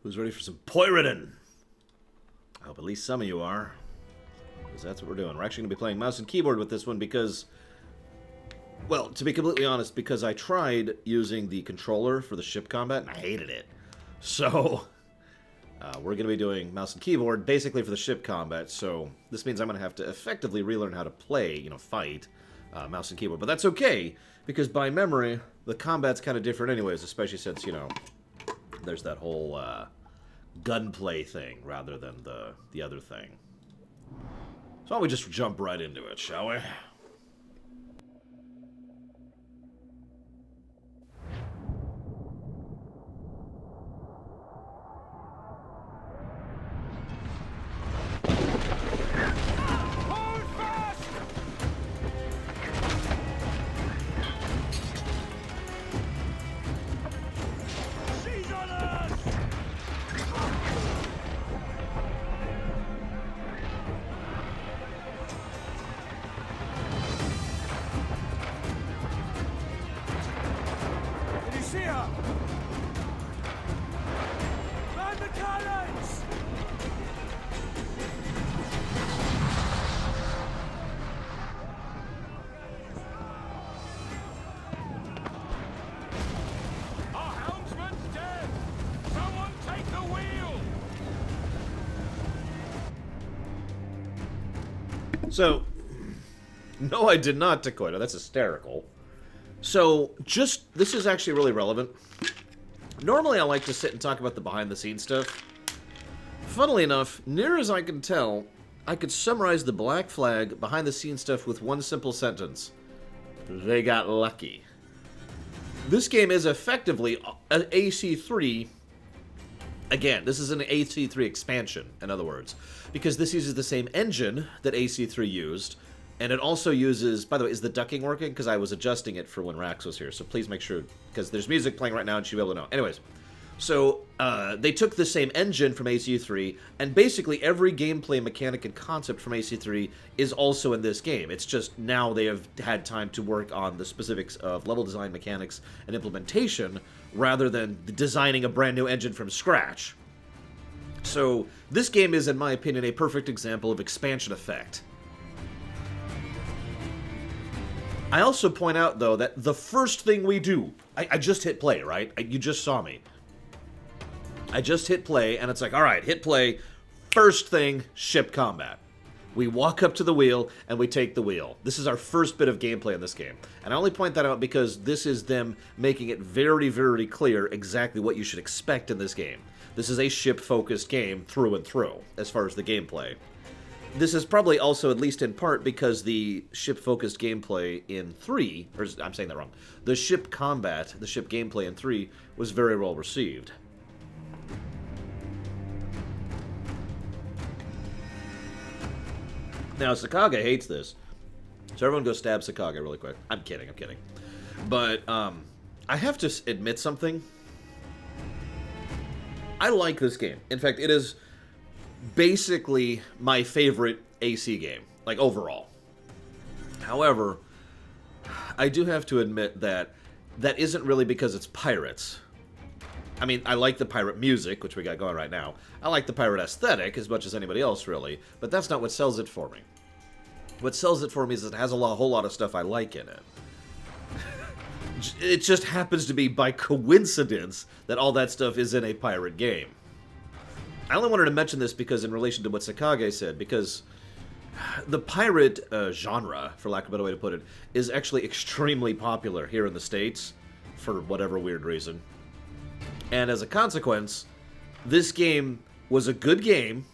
Who's ready for some Lorerun? I hope at least some of you are. Because that's what we're doing. We're actually going to be playing mouse and keyboard with this one because... Well, to be completely honest, because I tried using the controller for the ship combat and I hated it. So, we're going to be doing mouse and keyboard basically for the ship combat. So, this means I'm going to have to effectively relearn how to play, fight mouse and keyboard. But that's okay, because by memory, the combat's kind of different anyways, especially since, there's that whole gunplay thing rather than the other thing. So why don't we just jump right into it, shall we? So, no, I did not, Dakota. That's hysterical. So, this is actually really relevant. Normally, I like to sit and talk about the behind-the-scenes stuff. Funnily enough, near as I can tell, I could summarize the Black Flag behind-the-scenes stuff with one simple sentence. They got lucky. This game is effectively an AC3. Again, this is an AC3 expansion, in other words, because this uses the same engine that AC3 used, and it also uses, by the way, is the ducking working? Because I was adjusting it for when Rax was here, so please make sure, because there's music playing right now and she'll be able to know. Anyways, so they took the same engine from AC3, and basically every gameplay mechanic and concept from AC3 is also in this game. It's just now they have had time to work on the specifics of level design mechanics and implementation, rather than designing a brand new engine from scratch. So, this game is, in my opinion, a perfect example of expansion effect. I also point out, though, that the first thing we do... I just hit play, right? You just saw me. I just hit play, and it's like, alright, hit play. First thing, ship combat. We walk up to the wheel, and we take the wheel. This is our first bit of gameplay in this game. And I only point that out because this is them making it very, very clear exactly what you should expect in this game. This is a ship-focused game through and through, as far as the gameplay. This is probably also, at least in part, because the ship-focused gameplay in 3, or I'm saying that wrong, the ship combat, the ship gameplay in 3, was very well received. Now, Sakage hates this, so everyone go stab Sakage really quick. I'm kidding. But, I have to admit something. I like this game. In fact, it is basically my favorite AC game, like, overall. However, I do have to admit that that isn't really because it's pirates. I mean, I like the pirate music, which we got going right now. I like the pirate aesthetic as much as anybody else, really. But that's not what sells it for me. What sells it for me is it has a whole lot of stuff I like in it. It just happens to be by coincidence that all that stuff is in a pirate game. I only wanted to mention this because in relation to what Sakage said, because the pirate genre, for lack of a better way to put it, is actually extremely popular here in the States, for whatever weird reason. And as a consequence, this game was a good game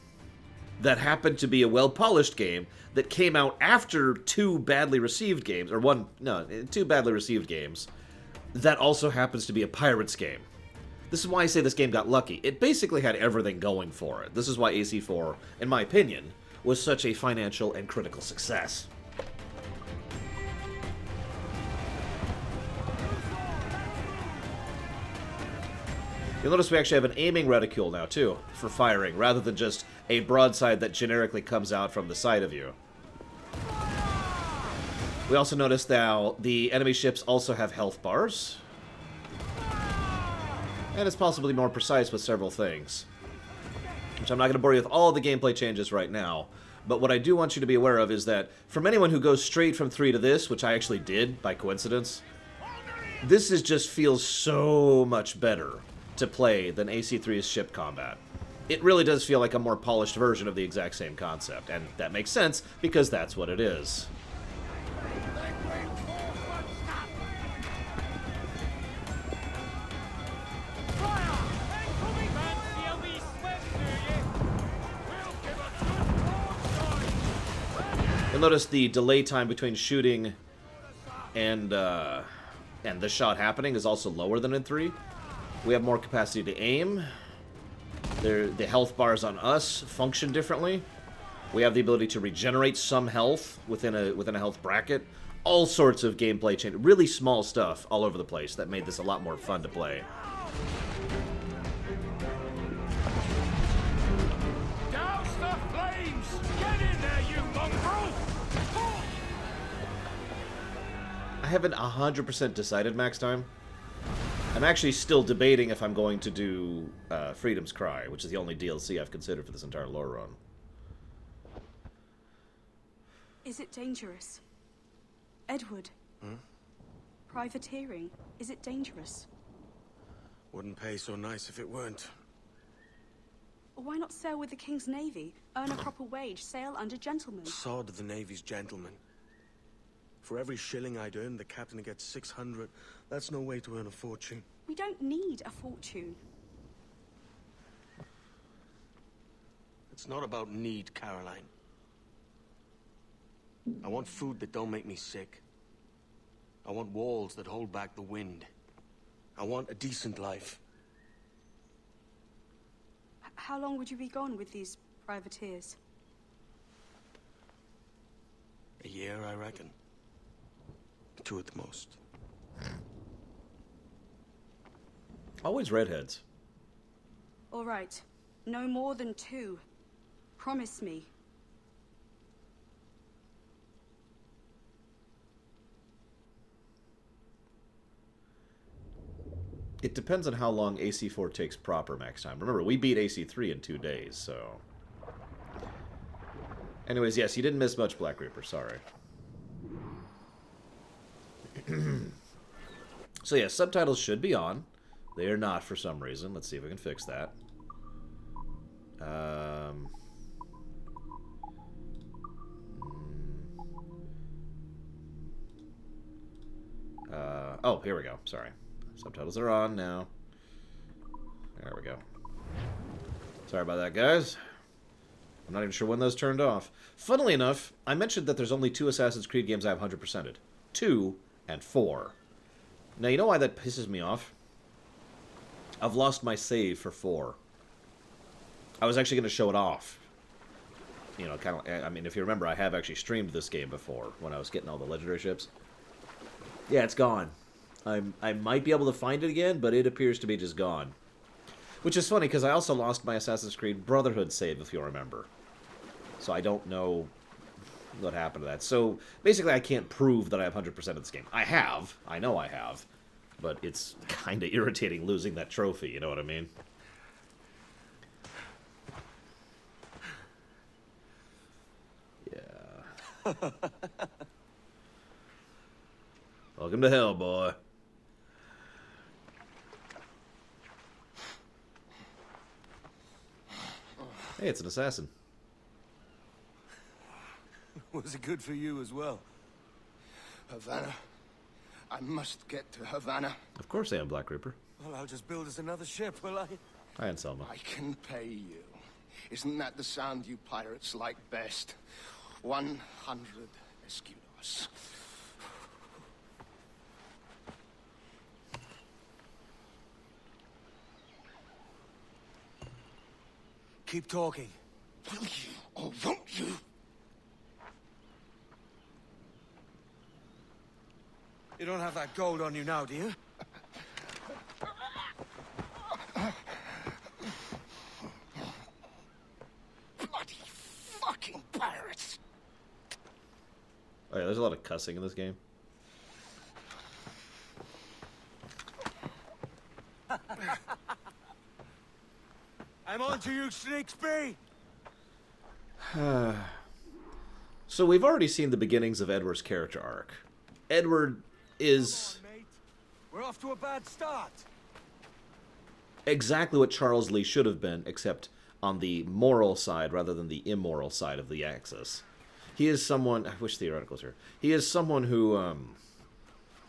that happened to be a well-polished game that came out after two badly received games, or two badly received games, that also happens to be a Pirates game. This is why I say this game got lucky. It basically had everything going for it. This is why AC4, in my opinion, was such a financial and critical success. You'll notice we actually have an aiming reticule now, too, for firing, rather than just a broadside that generically comes out from the side of you. We also notice now the enemy ships also have health bars. And it's possibly more precise with several things. Which I'm not going to bore you with all the gameplay changes right now. But what I do want you to be aware of is that, from anyone who goes straight from 3 to this, which I actually did, by coincidence, this just feels so much better to play than AC3's ship combat. It really does feel like a more polished version of the exact same concept, and that makes sense, because that's what it is. You'll notice the delay time between shooting and the shot happening is also lower than in 3. We have more capacity to aim. The health bars on us function differently. We have the ability to regenerate some health within a health bracket. All sorts of gameplay change, really small stuff all over the place that made this a lot more fun to play. Douse the flames! Get in there, you mongrel! I haven't 100% decided max time. I'm actually still debating if I'm going to do Freedom's Cry, which is the only DLC I've considered for this entire lore run. Is it dangerous? Edward? Privateering, is it dangerous? Wouldn't pay so nice if it weren't. Why not sail with the King's Navy? Earn a proper wage, sail under gentlemen. Sod the Navy's gentlemen. For every shilling I'd earn, the captain gets 600. That's no way to earn a fortune. We don't need a fortune. It's not about need, Caroline. I want food that don't make me sick. I want walls that hold back the wind. I want a decent life. How long would you be gone with these privateers? A year, I reckon. 2 at the most. Always redheads. All right. No more than 2. Promise me. It depends on how long AC4 takes proper max time. Remember, we beat AC3 in 2 days, so... Anyways, yes, you didn't miss much, Black Reaper, sorry. So yeah, subtitles should be on. They are not for some reason. Let's see if we can fix that. Oh, here we go. Sorry. Subtitles are on now. There we go. Sorry about that, guys. I'm not even sure when those turned off. Funnily enough, I mentioned that there's only 2 Assassin's Creed games I have 100%ed. 2 and 4. Now, you know why that pisses me off? I've lost my save for 4. I was actually going to show it off. You know, kind of. I mean, if you remember, I have actually streamed this game before when I was getting all the legendary ships. Yeah, it's gone. I might be able to find it again, but it appears to be just gone. Which is funny, because I also lost my Assassin's Creed Brotherhood save, if you'll remember. So I don't know what happened to that. So, basically, I can't prove that I have 100% of this game. I have. I know I have. But it's kind of irritating losing that trophy, you know what I mean? Yeah. Welcome to hell, boy. Hey, it's an assassin. Was it good for you as well? Havana. I must get to Havana. Of course I am, Black Reaper. Well, I'll just build us another ship, will I? Hi, Anselmo. I can pay you. Isn't that the sound you pirates like best? 100 escudos. Keep talking. Will you or won't you? You don't have that gold on you now, do you? Bloody fucking pirates! Oh yeah, there's a lot of cussing in this game. I'm on to you, Snakesby! So we've already seen the beginnings of Edward's character arc. Edward is Come on, mate. We're off to a bad start. exactly what Charles Lee should have been, except on the moral side rather than the immoral side of the axis. He is someone... I wish the article's here. He is someone who,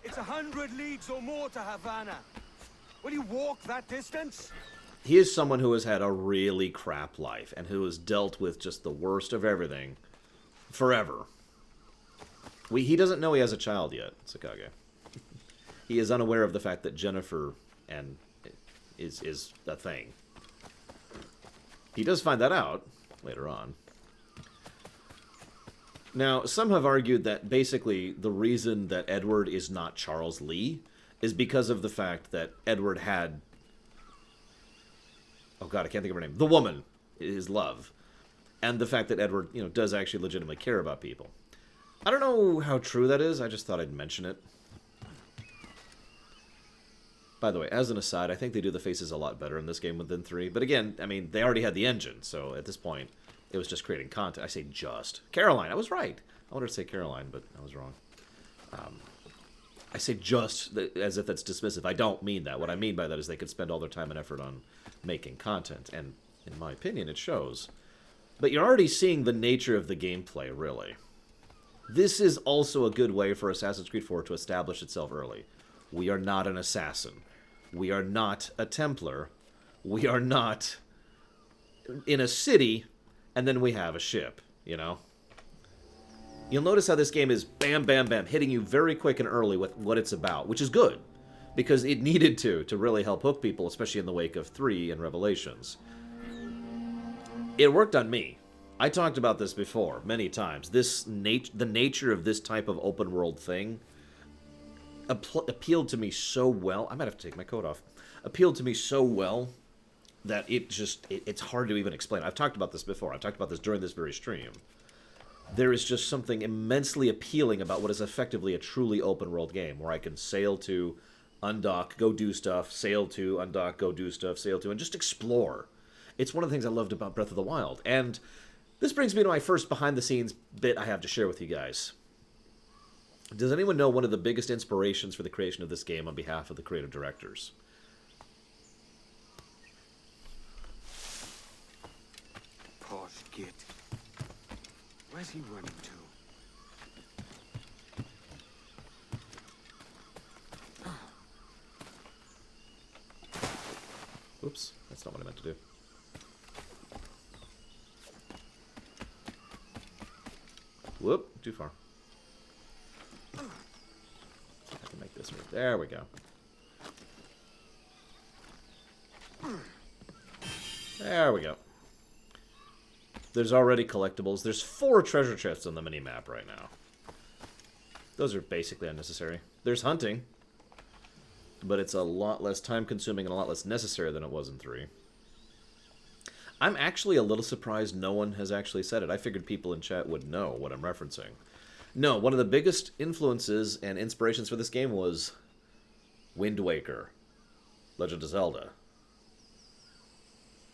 It's 100 leagues or more to Havana. Will you walk that distance? He is someone who has had a really crap life and who has dealt with just the worst of everything forever. He doesn't know he has a child yet, Sakage. He is unaware of the fact that Jennifer is a thing. He does find that out later on. Now, some have argued that basically the reason that Edward is not Charles Lee is because of the fact that Edward had... Oh god, I can't think of her name. The woman, his love. And the fact that Edward, does actually legitimately care about people. I don't know how true that is, I just thought I'd mention it. By the way, as an aside, I think they do the faces a lot better in this game than 3. But again, I mean, they already had the engine, so at this point, it was just creating content. I say just. Caroline, I was right. I wanted to say Caroline, but I was wrong. I say just as if that's dismissive. I don't mean that. What I mean by that is they could spend all their time and effort on making content, and in my opinion, it shows. But you're already seeing the nature of the gameplay, really. This is also a good way for Assassin's Creed 4 to establish itself early. We are not an assassin. We are not a Templar. We are not in a city, and then we have a ship, You'll notice how this game is bam, bam, bam, hitting you very quick and early with what it's about, which is good, because it needed to really help hook people, especially in the wake of 3 and Revelations. It worked on me. I talked about this before, many times. The nature of this type of open world thing appealed to me so well. I might have to take my coat off. Appealed to me so well that it's hard to even explain. I've talked about this before. I've talked about this during this very stream. There is just something immensely appealing about what is effectively a truly open world game, where I can sail to, undock, go do stuff, sail to, undock, go do stuff, sail to, and just explore. It's one of the things I loved about Breath of the Wild. And this brings me to my first behind-the-scenes bit I have to share with you guys. Does anyone know one of the biggest inspirations for the creation of this game on behalf of the creative directors? Posh git. Where's he running to? Oops, that's not what I meant to do. Whoop, too far. I can make this work. There we go. There we go. There's already collectibles. There's 4 treasure chests on the mini-map right now. Those are basically unnecessary. There's hunting, but it's a lot less time-consuming and a lot less necessary than it was in 3. I'm actually a little surprised no one has actually said it. I figured people in chat would know what I'm referencing. No, one of the biggest influences and inspirations for this game was Wind Waker, Legend of Zelda.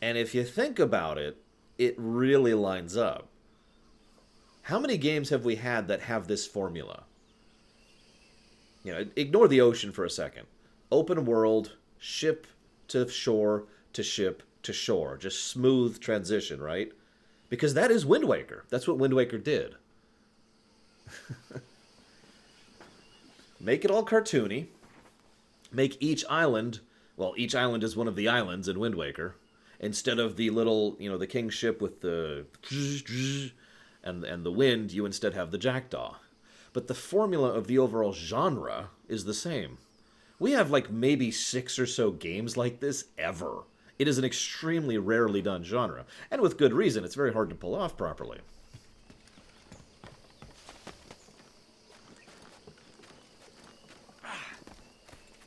And if you think about it, it really lines up. How many games have we had that have this formula? Ignore the ocean for a second. Open world, ship to shore, to ship to shore. Just smooth transition, right? Because that is Wind Waker. That's what Wind Waker did. Make it all cartoony. Make each island... Well, each island is one of the islands in Wind Waker. Instead of the little, the king's ship with the... and the wind, you instead have the Jackdaw. But the formula of the overall genre is the same. We have, maybe 6 or so games like this ever. It is an extremely rarely done genre. And with good reason, it's very hard to pull off properly.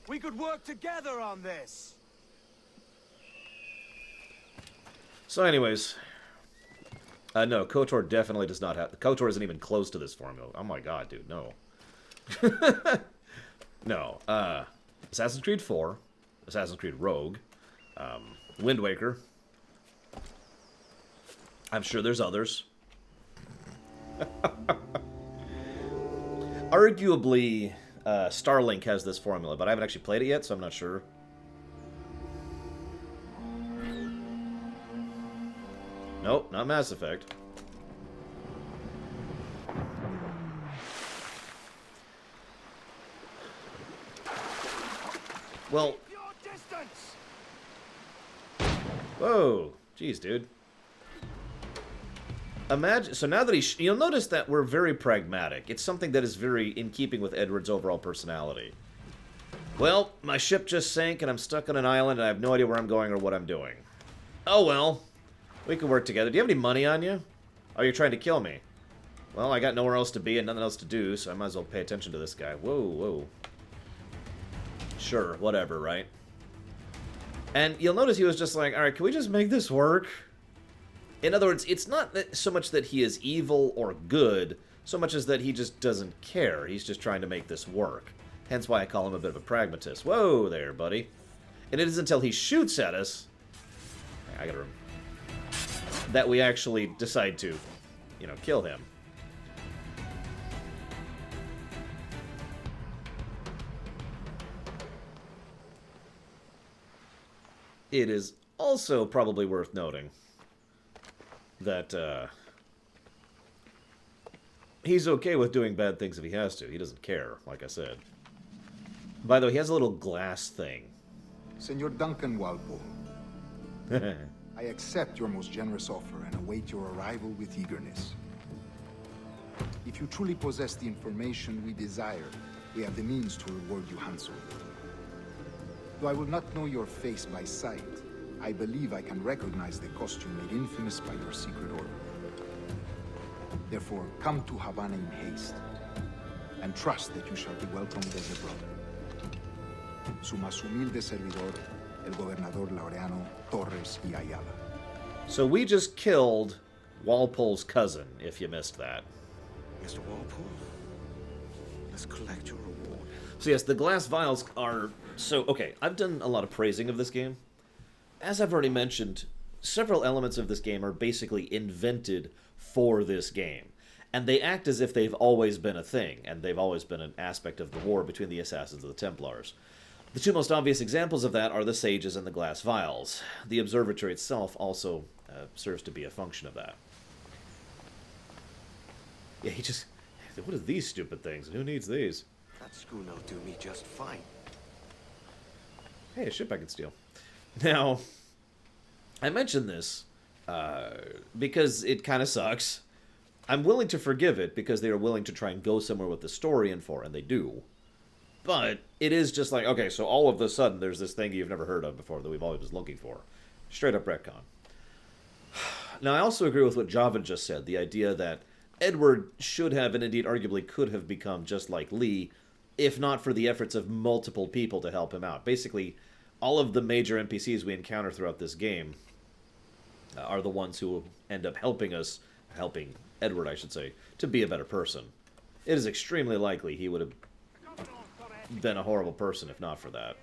We could work together on this. So anyways, no, KOTOR definitely does not have... KOTOR isn't even close to this formula. Oh my god, dude, no. No, Assassin's Creed 4, Assassin's Creed Rogue, Wind Waker, I'm sure there's others. Arguably, Starlink has this formula, but I haven't actually played it yet, so I'm not sure. Nope, not Mass Effect. Well... Whoa. Jeez, dude. Imagine... So now that you'll notice that we're very pragmatic. It's something that is very in keeping with Edward's overall personality. Well, my ship just sank and I'm stuck on an island and I have no idea where I'm going or what I'm doing. Oh well. We can work together. Do you have any money on you? Oh, you're trying to kill me. Well, I got nowhere else to be and nothing else to do, so I might as well pay attention to this guy. Whoa, whoa. Sure, whatever, right? And you'll notice he was just like, alright, can we just make this work? In other words, it's not so much that he is evil or good, so much as that he just doesn't care. He's just trying to make this work. Hence why I call him a bit of a pragmatist. Whoa there, buddy. And it isn't until he shoots at us... I gotta... that we actually decide to, you know, kill him. It is also probably worth noting that he's okay with doing bad things if he has to. He doesn't care, like I said. By the way, he has a little glass thing. Senor Duncan Walpole, I accept your most generous offer and await your arrival with eagerness. If you truly possess the information we desire, we have the means to reward you handsomely. Though I will not know your face by sight, I believe I can recognize the costume made infamous by your secret order. Therefore, come to Havana in haste, and trust that you shall be welcomed as a brother. Su más humilde servidor, el gobernador Laureano Torres y Ayala. So we just killed Walpole's cousin, if you missed that. Mr. Walpole, let's collect your reward. So yes, the glass vials are... So, okay, I've done a lot of praising of this game. As I've already mentioned, several elements of this game are basically invented for this game. And they act as if they've always been a thing, and they've always been an aspect of the war between the Assassins and the Templars. The two most obvious examples of that are the Sages and the glass vials. The Observatory itself also serves to be a function of that. Yeah, he just... What are these stupid things? Who needs these? That schooner'll do me just fine. Hey, a ship I can steal. Now, I mention this because it kind of sucks. I'm willing to forgive it because they are willing to try and go somewhere with the story and they do. But it is just like, okay, so all of a sudden there's this thing you've never heard of before that we've always been looking for. Straight up retcon. Now, I also agree with what Javan just said, the idea that Edward should have, and indeed arguably could have become just like Lee, if not for the efforts of multiple people to help him out. Basically, all of the major NPCs we encounter throughout this game are the ones who end up helping Edward, I should say, to be a better person. It is extremely likely he would have been a horrible person if not for that.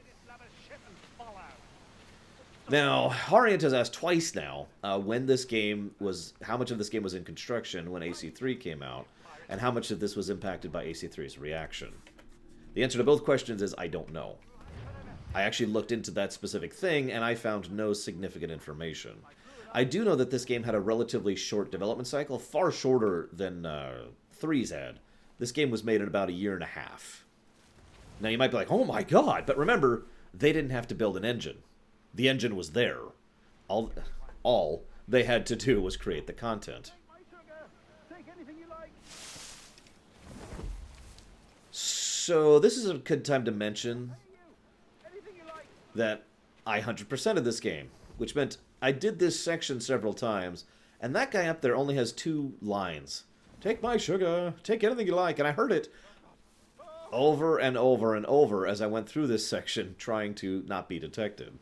Now, Harriet has asked twice now when this game was, how much of this game was in construction when AC3 came out, and how much of this was impacted by AC3's reaction. The answer to both questions is I don't know. I actually looked into that specific thing, and I found no significant information. I do know that this game had a relatively short development cycle, far shorter than 3's had. This game was made in about a year and a half. Now, you might be like, oh my god, but remember, they didn't have to build an engine. The engine was there. All they had to do was create the content. So, this is a good time to mention that I 100%ed this game, which meant I did this section several times, and that guy up there only has 2 lines. Take my sugar, take anything you like, and I heard it over and over and over as I went through this section trying to not be detected.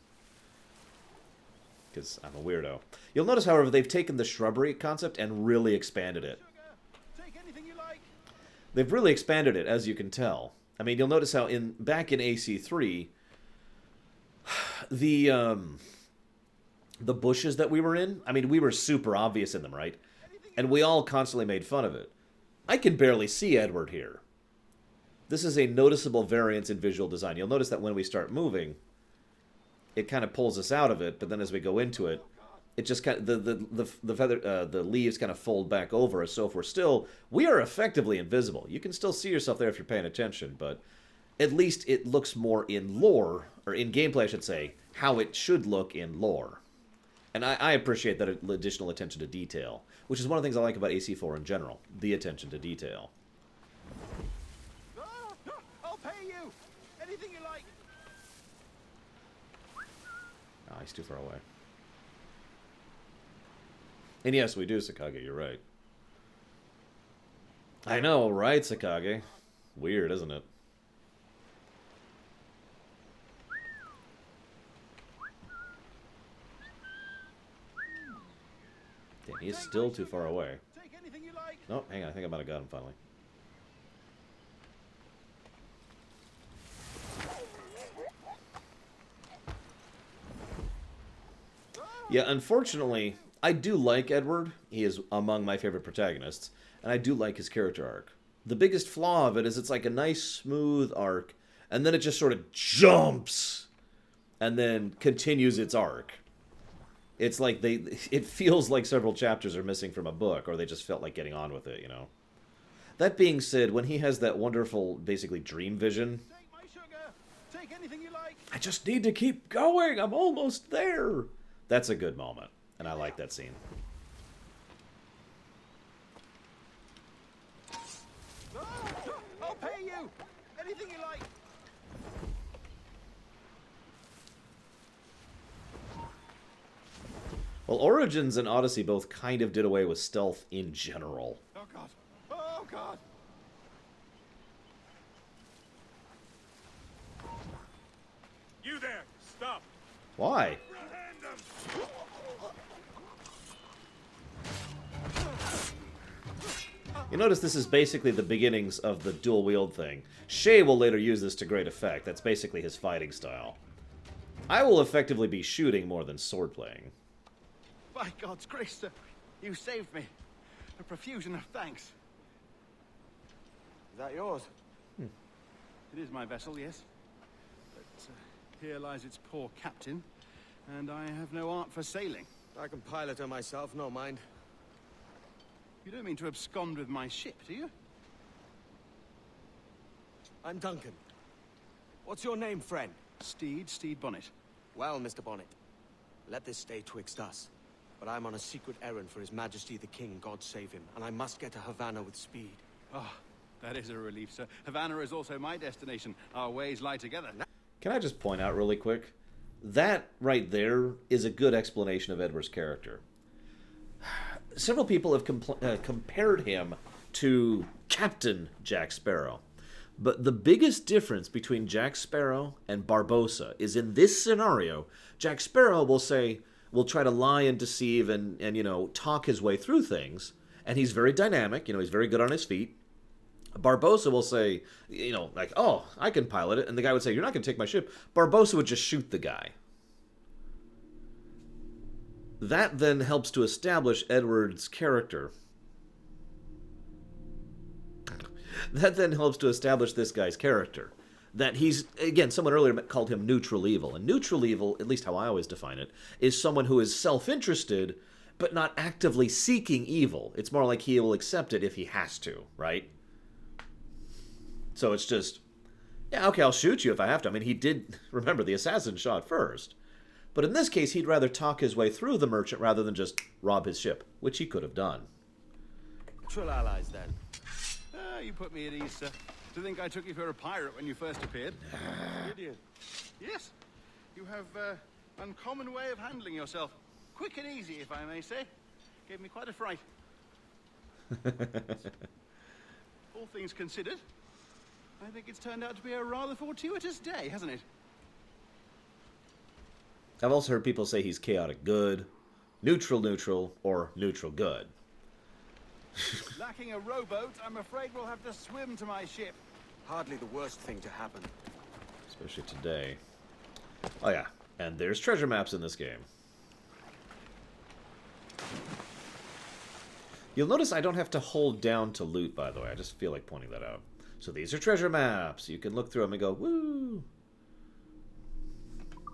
Because I'm a weirdo. You'll notice, however, they've taken the shrubbery concept and really expanded it. They've really expanded it, as you can tell. I mean, you'll notice how back in AC3, the the bushes that we were in, I mean, we were super obvious in them, right? And we all constantly made fun of it. I can barely see Edward here. This is a noticeable variance in visual design. You'll notice that when we start moving, it kind of pulls us out of it, but then as we go into it, it just kind of, the leaves kind of fold back over us. So if we're still, we are effectively invisible. You can still see yourself there if you're paying attention, but at least it looks more in lore, or in gameplay, I should say, how it should look in lore. And I appreciate that additional attention to detail, which is one of the things I like about AC4 in general, the attention to detail. I'll pay you. Anything you like. Ah, he's too far away. And yes, we do, Sakage, you're right. I know, right, Sakage? Weird, isn't it? Damn, he is still too far away. Take anything you like. Oh, hang on, I think I might have got him finally. Yeah, unfortunately, I do like Edward. He is among my favorite protagonists, and I do like his character arc. The biggest flaw of it is it's like a nice, smooth arc, and then it just sort of jumps, and then continues its arc. It's like it feels like several chapters are missing from a book, or they just felt like getting on with it, you know? That being said, when he has that wonderful, basically, dream vision... Take my sugar. Take anything you like. I just need to keep going, I'm almost there! That's a good moment, and I like that scene. I'll pay you. Anything you like. Well, Origins and Odyssey both kind of did away with stealth in general. Oh God. Oh God. You there. Stop. Why? You notice this is basically the beginnings of the dual-wield thing. Shay will later use this to great effect. That's basically his fighting style. I will effectively be shooting more than sword-playing. By God's grace, sir, you saved me. A profusion of thanks. Is that yours? It is my vessel, yes. But here lies its poor captain, and I have no art for sailing. I can pilot her myself, no mind. You don't mean to abscond with my ship, do you? I'm Duncan. What's your name, friend? Steed Bonnet. Well, Mr. Bonnet, let this stay twixt us. But I'm on a secret errand for His Majesty the King, God save him, and I must get to Havana with speed. Oh, that is a relief, sir. Havana is also my destination. Our ways lie together. Can I just point out really quick? That right there is a good explanation of Edward's character. Several people have compared him to Captain Jack Sparrow. But the biggest difference between Jack Sparrow and Barbossa is in this scenario, Jack Sparrow will try to lie and deceive and you know, talk his way through things. And he's very dynamic, you know, he's very good on his feet. Barbossa will say, you know, like, oh, I can pilot it. And the guy would say, you're not going to take my ship. Barbossa would just shoot the guy. That then helps to establish Edward's character. That then helps to establish this guy's character. That he's, again, someone earlier called him neutral evil. And neutral evil, at least how I always define it, is someone who is self-interested, but not actively seeking evil. It's more like he will accept it if he has to, right? So it's just, yeah, okay, I'll shoot you if I have to. I mean, he did, remember, the assassin shot first. But in this case, he'd rather talk his way through the merchant rather than just rob his ship, which he could have done. Trill allies, then. You put me at ease, sir. To think I took you for a pirate when you first appeared. Did you? Yes. You have uncommon way of handling yourself. Quick and easy, if I may say. Gave me quite a fright. All things considered, I think it's turned out to be a rather fortuitous day, hasn't it? I've also heard people say he's chaotic good, neutral, or neutral good. Lacking a rowboat, I'm afraid we'll have to swim to my ship. Hardly the worst thing to happen. Especially today. Oh yeah, and there's treasure maps in this game. You'll notice I don't have to hold down to loot, by the way. I just feel like pointing that out. So these are treasure maps. You can look through them and go, woo!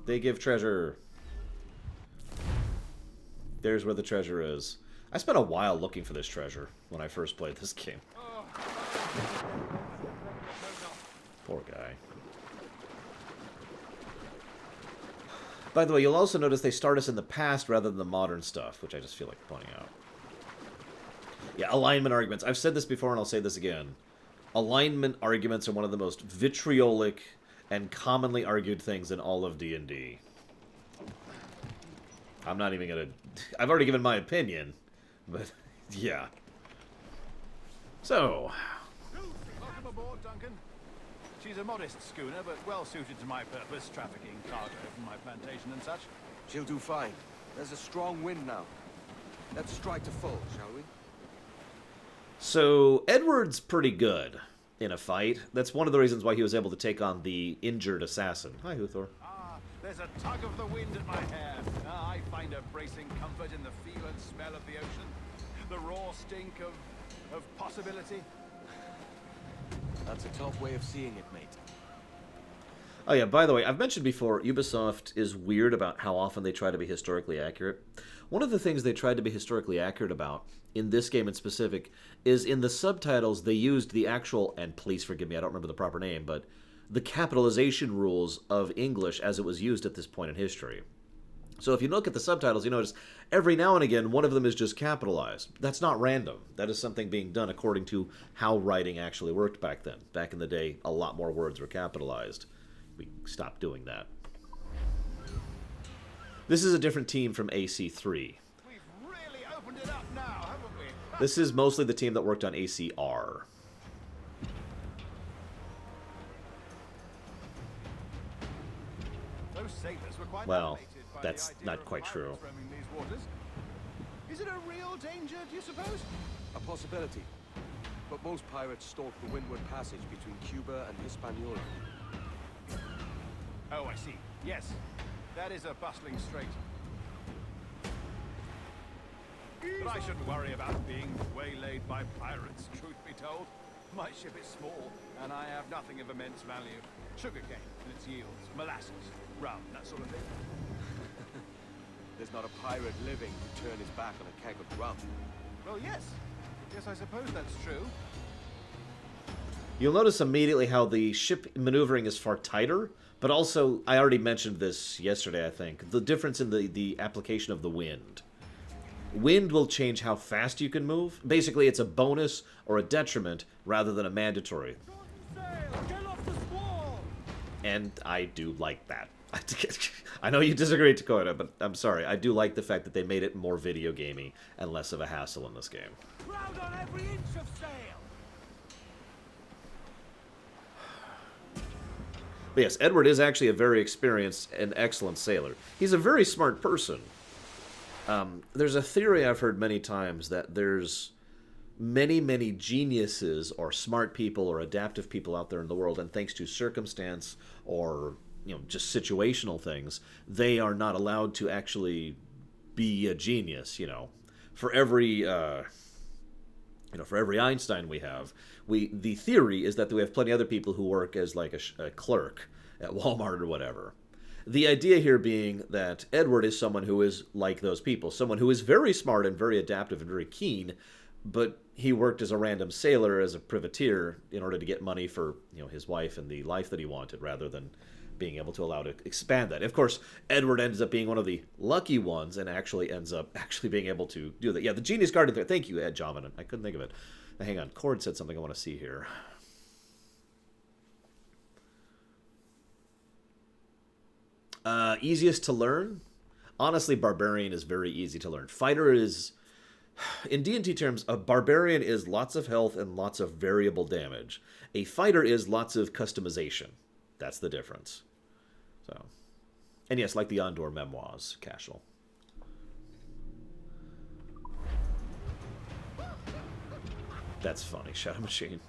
They give treasure. There's where the treasure is. I spent a while looking for this treasure when I first played this game. Poor guy. By the way, you'll also notice they start us in the past rather than the modern stuff, which I just feel like pointing out. Yeah, alignment arguments. I've said this before and I'll say this again. Alignment arguments are one of the most vitriolic and commonly argued things in all of D&D. I'm not even gonna... I've already given my opinion, but yeah. So... Welcome aboard, Duncan. She's a modest schooner, but well suited to my purpose, trafficking cargo from my plantation and such. She'll do fine. There's a strong wind now. Let's strike to full, shall we? So, Edward's pretty good in a fight. That's one of the reasons why he was able to take on the injured assassin. Hi, Huthor. Ah, there's a tug of the wind at my hair. Ah, I find a bracing comfort in the feel and smell of the ocean. The raw stink of possibility. That's a top way of seeing it, mate. Oh yeah, by the way, I've mentioned before, Ubisoft is weird about how often they try to be historically accurate. One of the things they tried to be historically accurate about, in this game in specific, is in the subtitles they used the actual, and please forgive me, I don't remember the proper name, but the capitalization rules of English as it was used at this point in history. So if you look at the subtitles, you notice every now and again one of them is just capitalized. That's not random. That is something being done according to how writing actually worked back then. Back in the day, a lot more words were capitalized. We stopped doing that. This is a different team from AC3. We've really opened it up now, haven't we? This is mostly the team that worked on ACR. Those sailors were quite Well, animated by that's the idea not of quite true. pirates roaming these waters. Is it a real danger, do you suppose? A possibility. But most pirates stalk the windward passage between Cuba and Hispaniola. Oh, I see. Yes, that is a bustling strait. But I shouldn't worry about being waylaid by pirates, truth be told. My ship is small, and I have nothing of immense value. Sugarcane and its yields, molasses, rum, that sort of thing. There's not a pirate living who'd turn his back on a keg of rum. Well, yes. Yes, I suppose that's true. You'll notice immediately how the ship maneuvering is far tighter, but also, I already mentioned this yesterday, I think, the difference in the application of the wind. Wind will change how fast you can move. Basically, it's a bonus or a detriment rather than a mandatory. And I do like that. I know you disagree, Dakota, but I'm sorry. I do like the fact that they made it more video gamey and less of a hassle in this game. Crowd on every inch of sail! But yes, Edward is actually a very experienced and excellent sailor. He's a very smart person. There's a theory I've heard many times that there's many, many geniuses or smart people or adaptive people out there in the world, and thanks to circumstance or just situational things, they are not allowed to actually be a genius. For every for every Einstein we have, the theory is that we have plenty of other people who work as like a clerk at Walmart or whatever. The idea here being that Edward is someone who is like those people, someone who is very smart and very adaptive and very keen, but he worked as a random sailor, as a privateer, in order to get money for his wife and the life that he wanted, rather than being able to allow to expand that. Of course, Edward ends up being one of the lucky ones and actually ends up being able to do that. Yeah, the Genius Garden there. Thank you, Ed Jominen. I couldn't think of it. Now, hang on. Cord said something I want to see here. Easiest to learn? Honestly, Barbarian is very easy to learn. Fighter is... In D&T terms, a Barbarian is lots of health and lots of variable damage. A Fighter is lots of customization. That's the difference. So, and yes, like the Andor memoirs, Cashel. That's funny, Shadow Machine.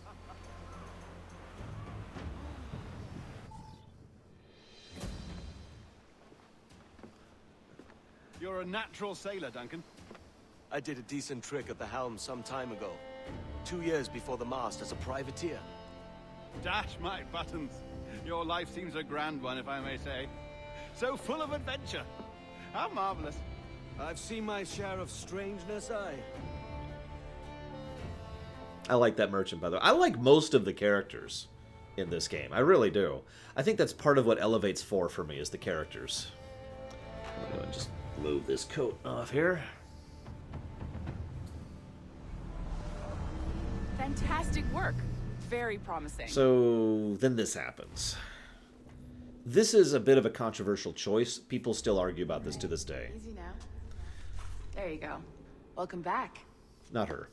You're a natural sailor, Duncan. I did a decent trick at the helm some time ago. 2 years before the mast as a privateer. Dash my buttons. Your life seems a grand one, if I may say. So full of adventure. How marvelous. I've seen my share of strangeness, I like that merchant, by the way. I like most of the characters in this game. I really do. I think that's part of what elevates 4 for me, is the characters. I'm going to just move this coat off here. Fantastic work. Very promising. So then this happens. This is a bit of a controversial choice. People still argue about this to this day. Easy now. There you go. Welcome back. Not her.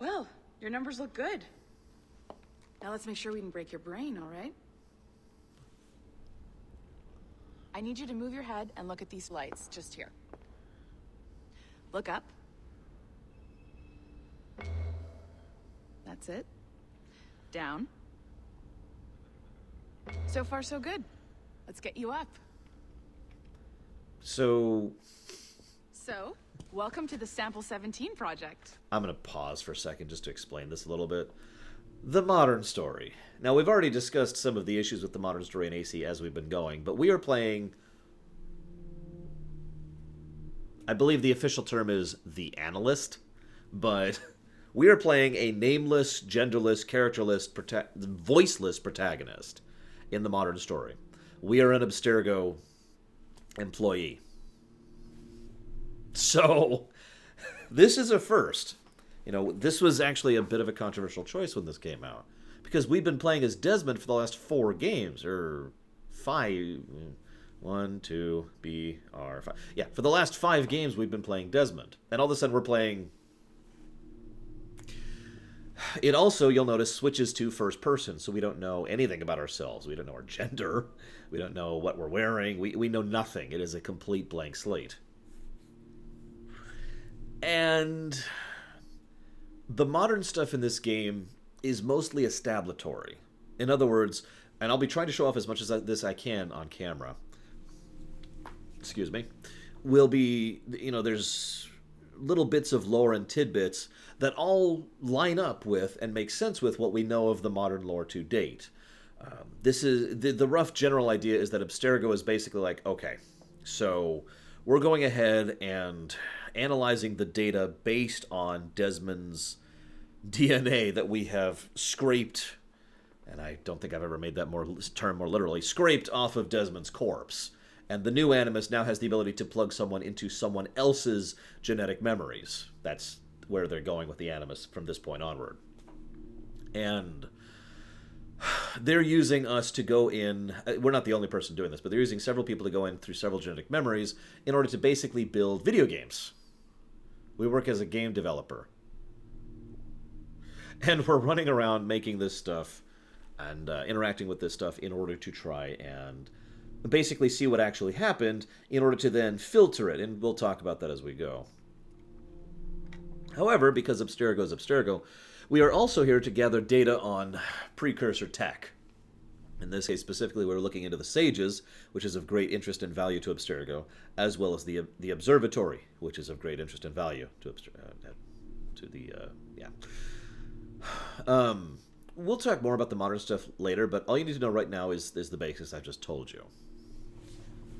Well, your numbers look good. Now let's make sure we can break your brain, all right? I need you to move your head and look at these lights just here. Look up. That's it. Down. So far, so good. Let's get you up. So, welcome to the Sample 17 project. I'm going to pause for a second just to explain this a little bit. The modern story. Now, we've already discussed some of the issues with the modern story in AC as we've been going, but we are playing... I believe the official term is the analyst, but we are playing a nameless, genderless, characterless, voiceless protagonist in the modern story. We are an Abstergo employee. So, this is a first. You know, this was actually a bit of a controversial choice when this came out, because we've been playing as Desmond for the last 4 games, or 5... 1, 2, B, R, 5. Yeah, for the last 5 games we've been playing Desmond. And all of a sudden we're playing... It also, you'll notice, switches to first person, so we don't know anything about ourselves. We don't know our gender. We don't know what we're wearing. We know nothing. It is a complete blank slate. And the modern stuff in this game is mostly establishatory. In other words, and I'll be trying to show off as much as this I can on camera, excuse me, will be, you know, there's little bits of lore and tidbits that all line up with and make sense with what we know of the modern lore to date. This is the rough general idea is that Abstergo is basically like, okay, so we're going ahead and analyzing the data based on Desmond's DNA that we have scraped, and I don't think I've ever made that term more literally, scraped off of Desmond's corpse. And the new Animus now has the ability to plug someone into someone else's genetic memories. That's where they're going with the Animus from this point onward. And they're using us to go in... We're not the only person doing this, but they're using several people to go in through several genetic memories in order to basically build video games. We work as a game developer. And we're running around making this stuff and interacting with this stuff in order to try and basically see what actually happened in order to then filter it, and we'll talk about that as we go. However, because Abstergo is Abstergo, we are also here to gather data on precursor tech. In this case, specifically, we're looking into the Sages, which is of great interest and value to Abstergo, as well as the Observatory, which is of great interest and value to we'll talk more about the modern stuff later, but all you need to know right now is the basics I've just told you.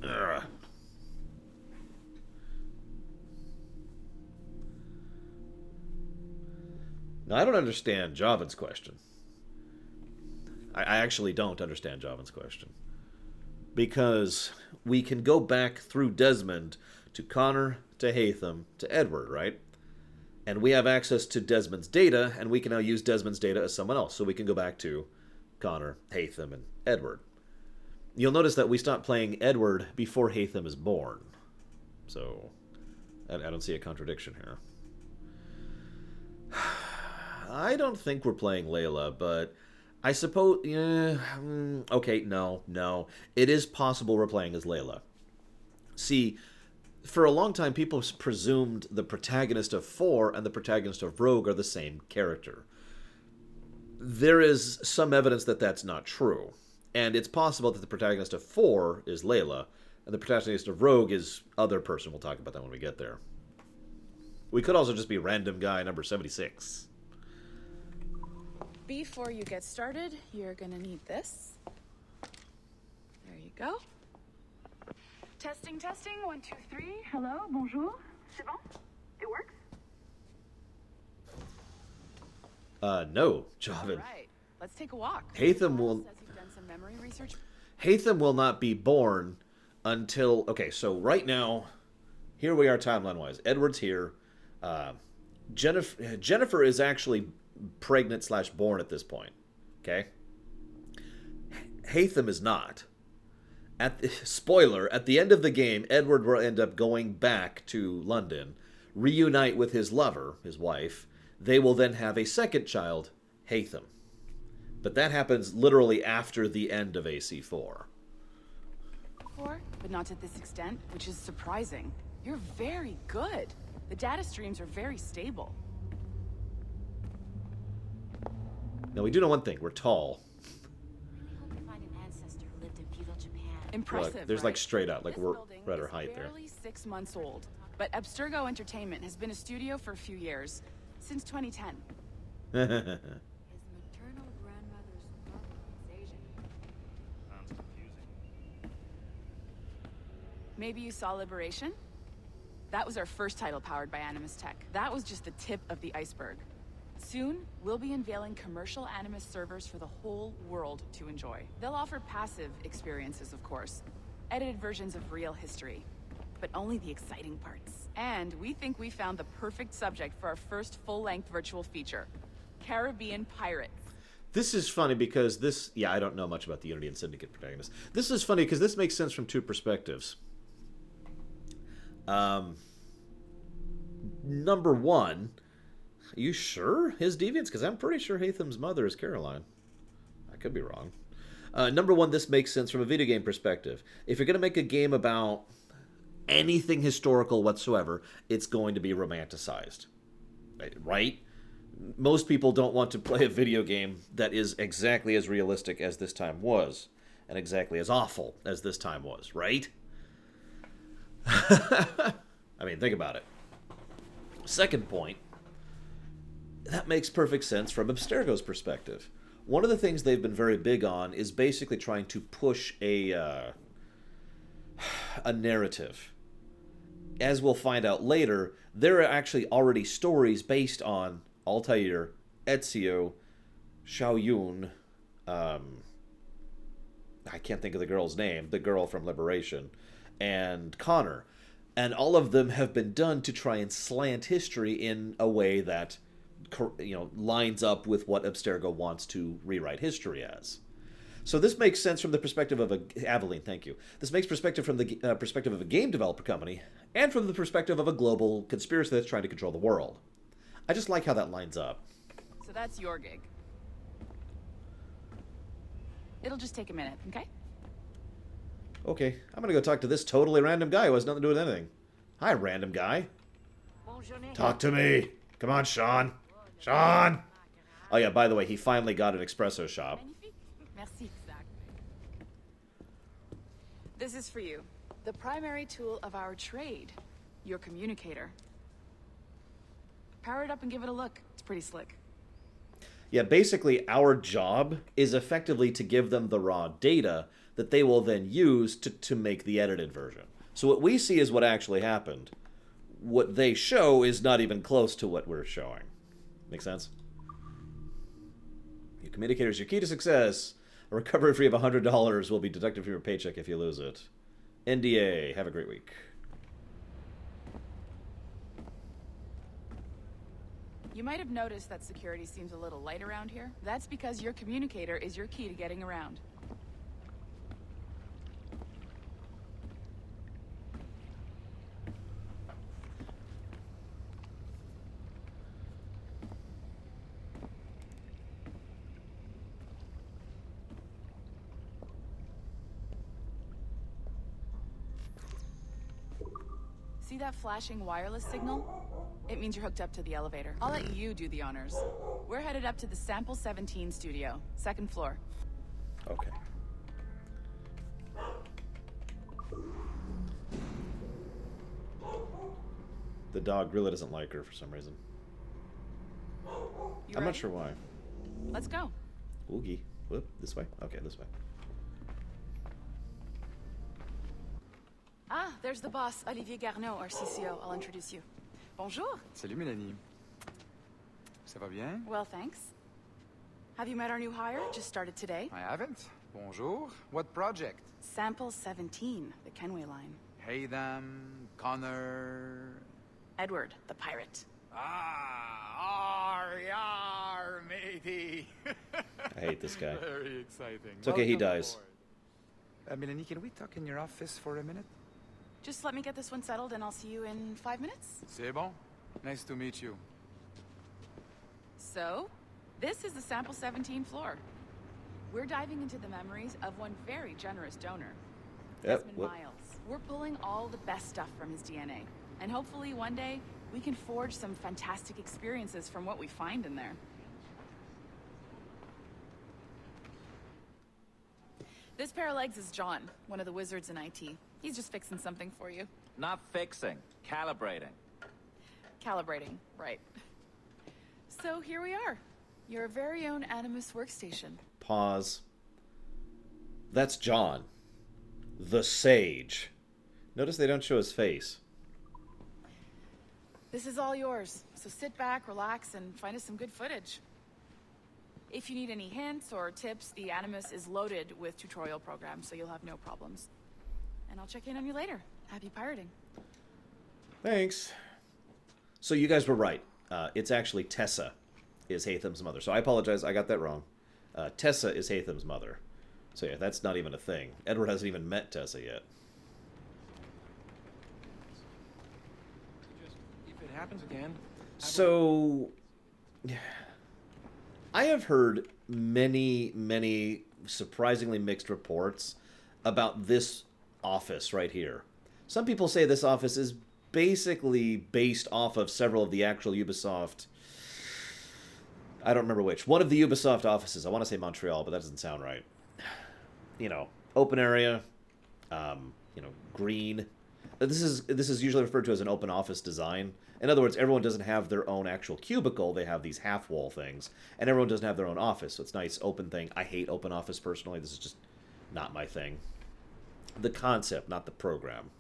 Ugh. Now, I don't understand Javin's question. I actually don't understand Javin's question. Because we can go back through Desmond to Connor, to Hatham, to Edward, right? And we have access to Desmond's data, and we can now use Desmond's data as someone else. So we can go back to Connor, Hatham, and Edward. You'll notice that we stopped playing Edward before Hatham is born. So, I don't see a contradiction here. I don't think we're playing Layla, but I suppose... okay, no. It is possible we're playing as Layla. See, for a long time, people presumed the protagonist of 4 and the protagonist of Rogue are the same character. There is some evidence that that's not true. And it's possible that the protagonist of 4 is Layla, And the protagonist of Rogue is other person. We'll talk about that when we get there. We could also just be random guy number 76. Before you get started, you're gonna need this. There you go. Testing, testing, 1, 2, 3. Hello, bonjour. C'est bon? It works? No, Javin. Right. Let's take a walk. Hatham will... Says you've done some memory research. Hatham will not be born until... Okay, so right now, here we are timeline-wise. Edward's here. Jennifer is actually pregnant/born at this point. Okay? Hatham is not. Spoiler, at the end of the game, Edward will end up going back to London, reunite with his lover, his wife. They will then have a second child, Hatham. But that happens literally after the end of AC4. But not to this extent, which is surprising. You're very good. The data streams are very stable. Now, we do know one thing. We're tall. Hope you find an ancestor who lived in feudal Japan. Impressive, Look, there's right? like straight out, like This we're building at our is height there. barely 6 months old, but Abstergo Entertainment has been a studio for a few years, since 2010. His maternal grandmother's mother is Asian. Sounds confusing. Maybe you saw Liberation? That was our first title powered by Animus Tech. That was just the tip of the iceberg. Soon, we'll be unveiling commercial Animus servers for the whole world to enjoy. They'll offer passive experiences, of course. Edited versions of real history. But only the exciting parts. And we think we found the perfect subject for our first full-length virtual feature. Caribbean pirates. This is funny because this... Yeah, I don't know much about the Unity and Syndicate protagonists. This is funny because this makes sense from two perspectives. Number one, are you sure his deviants? Because I'm pretty sure Hatham's mother is Caroline. I could be wrong. Number one, this makes sense from a video game perspective. If you're going to make a game about anything historical whatsoever, it's going to be romanticized. Right? Most people don't want to play a video game that is exactly as realistic as this time was, and exactly as awful as this time was, right? I mean, think about it. Second point, that makes perfect sense from Abstergo's perspective. One of the things they've been very big on is basically trying to push a narrative. As we'll find out later, there are actually already stories based on Altair, Ezio, Xiaoyun, I can't think of the girl's name, the girl from Liberation, and Connor. And all of them have been done to try and slant history in a way that, you know, lines up with what Abstergo wants to rewrite history as. So this makes sense from the perspective of Aveline, thank you. This makes perspective from the perspective of a game developer company, and from the perspective of a global conspiracy that's trying to control the world. I just like how that lines up. So that's your gig. It'll just take a minute, okay? Okay, I'm gonna go talk to this totally random guy who has nothing to do with anything. Hi, random guy. Talk to me. Come on, Sean. Sean! Oh yeah, by the way, he finally got an espresso shop. Merci. This is for you. The primary tool of our trade. Your communicator. Power it up and give it a look. It's pretty slick. Yeah, basically our job is effectively to give them the raw data that they will then use to make the edited version. So what we see is what actually happened. What they show is not even close to what we're showing. Make sense? Your communicator is your key to success. A recovery fee of $100 will be deducted from your paycheck if you lose it. NDA. Have a great week. You might have noticed that security seems a little light around here. That's because your communicator is your key to getting around. See that flashing wireless signal? It means you're hooked up to the elevator. I'll let you do the honors. We're headed up to the Sample 17 studio, 2nd floor. Okay. The dog really doesn't like her for some reason. I'm not sure why. Let's go. Oogie. Whoop. This way? Okay, this way. Ah, there's the boss, Olivier Garneau, our CCO. I'll introduce you. Bonjour. Salut, Mélanie. Ça va bien? Well, thanks. Have you met our new hire? Just started today. I haven't. Bonjour. What project? Sample 17, the Kenway line. Haytham, Connor... Edward, the pirate. Ah, yar, matey. I hate this guy. Very exciting. It's okay, he Welcome dies. aboard. Mélanie, can we talk in your office for a minute? Just let me get this one settled and I'll see you in 5 minutes. C'est bon. Nice to meet you. So, this is the Sample 17 floor. We're diving into the memories of one very generous donor, Desmond Miles. We're pulling all the best stuff from his DNA. And hopefully one day, we can forge some fantastic experiences from what we find in there. This pair of legs is John, one of the wizards in IT. He's just fixing something for you. Not fixing, calibrating. Calibrating, right. So here we are. Your very own Animus workstation. Pause. That's John. The Sage. Notice they don't show his face. This is all yours, so sit back, relax, and find us some good footage. If you need any hints or tips, the Animus is loaded with tutorial programs, so you'll have no problems. And I'll check in on you later. Happy pirating. Thanks. So you guys were right. It's actually Tessa is Haytham's mother. So I apologize, I got that wrong. Tessa is Haytham's mother. So yeah, that's not even a thing. Edward hasn't even met Tessa yet. If it happens again... So... I have heard many surprisingly mixed reports about this office right here. Some people say this office is basically based off of several of the actual Ubisoft... I don't remember which. One of the Ubisoft offices. I want to say Montreal, but that doesn't sound right. You know, open area, you know, green. This is usually referred to as an open office design. In other words, everyone doesn't have their own actual cubicle. They have these half-wall things. And everyone doesn't have their own office, so it's a nice open thing. I hate open office personally. This is just not my thing. The concept, not the program.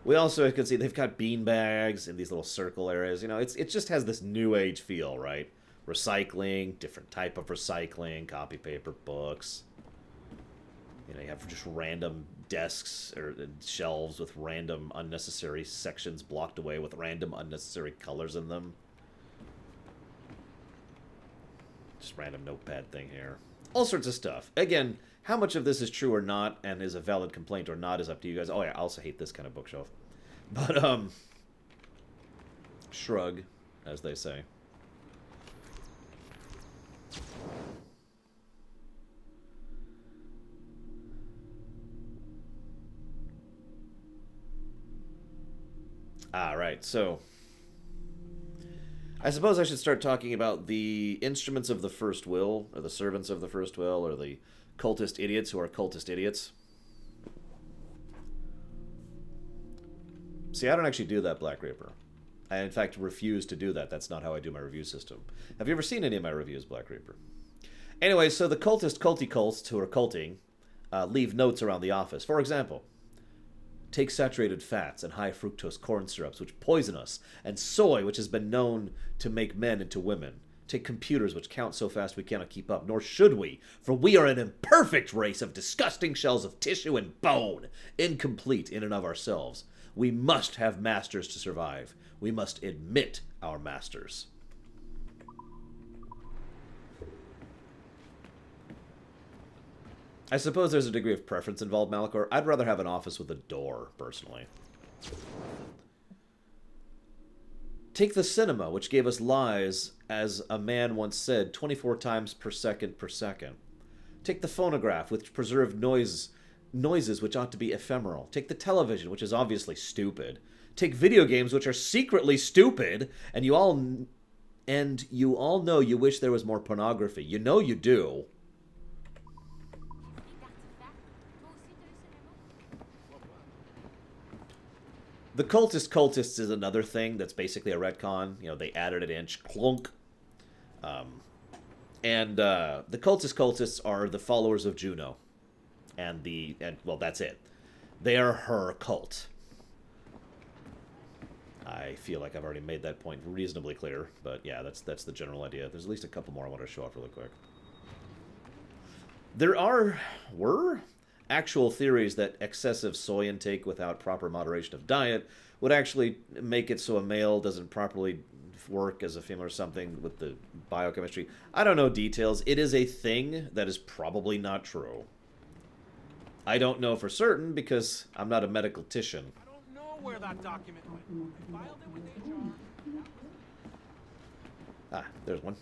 We also can see they've got bean bags in these little circle areas. You know, it just has this new age feel, right? Recycling, different type of recycling, copy paper, books. You know, you have just random desks or shelves with random unnecessary sections blocked away with random unnecessary colors in them. Just random notepad thing here. All sorts of stuff. Again, how much of this is true or not and is a valid complaint or not is up to you guys. Oh yeah, I also hate this kind of bookshelf. But, shrug, as they say. Alright, so I suppose I should start talking about the instruments of the First Will, or the servants of the First Will, or the cultist idiots who are cultist idiots. See, I don't actually do that, Black Reaper. I, in fact, refuse to do that. That's not how I do my review system. Have you ever seen any of my reviews, Black Reaper? Anyway, so the cultist cults who are culting leave notes around the office. For example, take saturated fats and high fructose corn syrups, which poison us, and soy, which has been known to make men into women. Take computers, which count so fast we cannot keep up, nor should we, for we are an imperfect race of disgusting shells of tissue and bone, incomplete in and of ourselves. We must have masters to survive. We must admit our masters. I suppose there's a degree of preference involved, Malachor. I'd rather have an office with a door, personally. Take the cinema, which gave us lies, as a man once said, 24 times per second per second. Take the phonograph, which preserved noises which ought to be ephemeral. Take the television, which is obviously stupid. Take video games, which are secretly stupid, and you all know you wish there was more pornography. You know you do. The cultists is another thing that's basically a retcon. You know, they added an inch. Clunk. The cultists are the followers of Juno. Well, that's it. They are her cult. I feel like I've already made that point reasonably clear, but yeah, that's the general idea. There's at least a couple more I want to show off really quick. There were actual theories that excessive soy intake without proper moderation of diet would actually make it so a male doesn't properly work as a female or something with the biochemistry. I don't know details. It is a thing that is probably not true. I don't know for certain because I'm not a medical-tician. I don't know where that document went. I filed it with HR. Ah, there's one.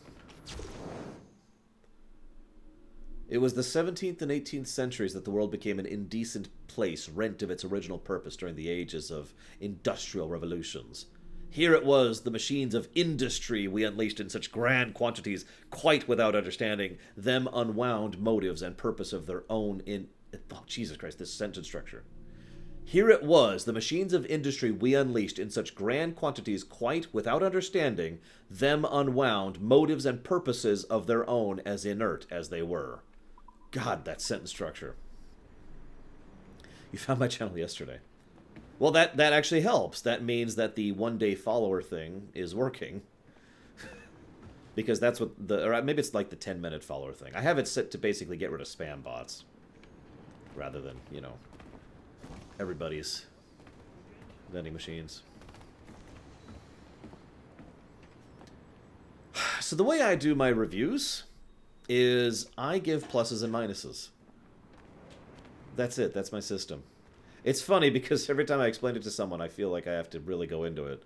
It was the 17th and 18th centuries that the world became an indecent place, rent of its original purpose during the ages of industrial revolutions. Here it was, the machines of industry we unleashed in such grand quantities, quite without understanding them unwound motives and purpose of their own Oh, Jesus Christ, this sentence structure. Here it was, the machines of industry we unleashed in such grand quantities, quite without understanding them unwound motives and purposes of their own as inert as they were. God, that sentence structure. You found my channel yesterday. Well, that actually helps. That means that the one-day follower thing is working. Because that's what or maybe it's like the 10-minute follower thing. I have it set to basically get rid of spam bots. Rather than, you know, everybody's vending machines. So the way I do my reviews is I give pluses and minuses. That's it. That's my system. It's funny because every time I explain it to someone, I feel like I have to really go into it.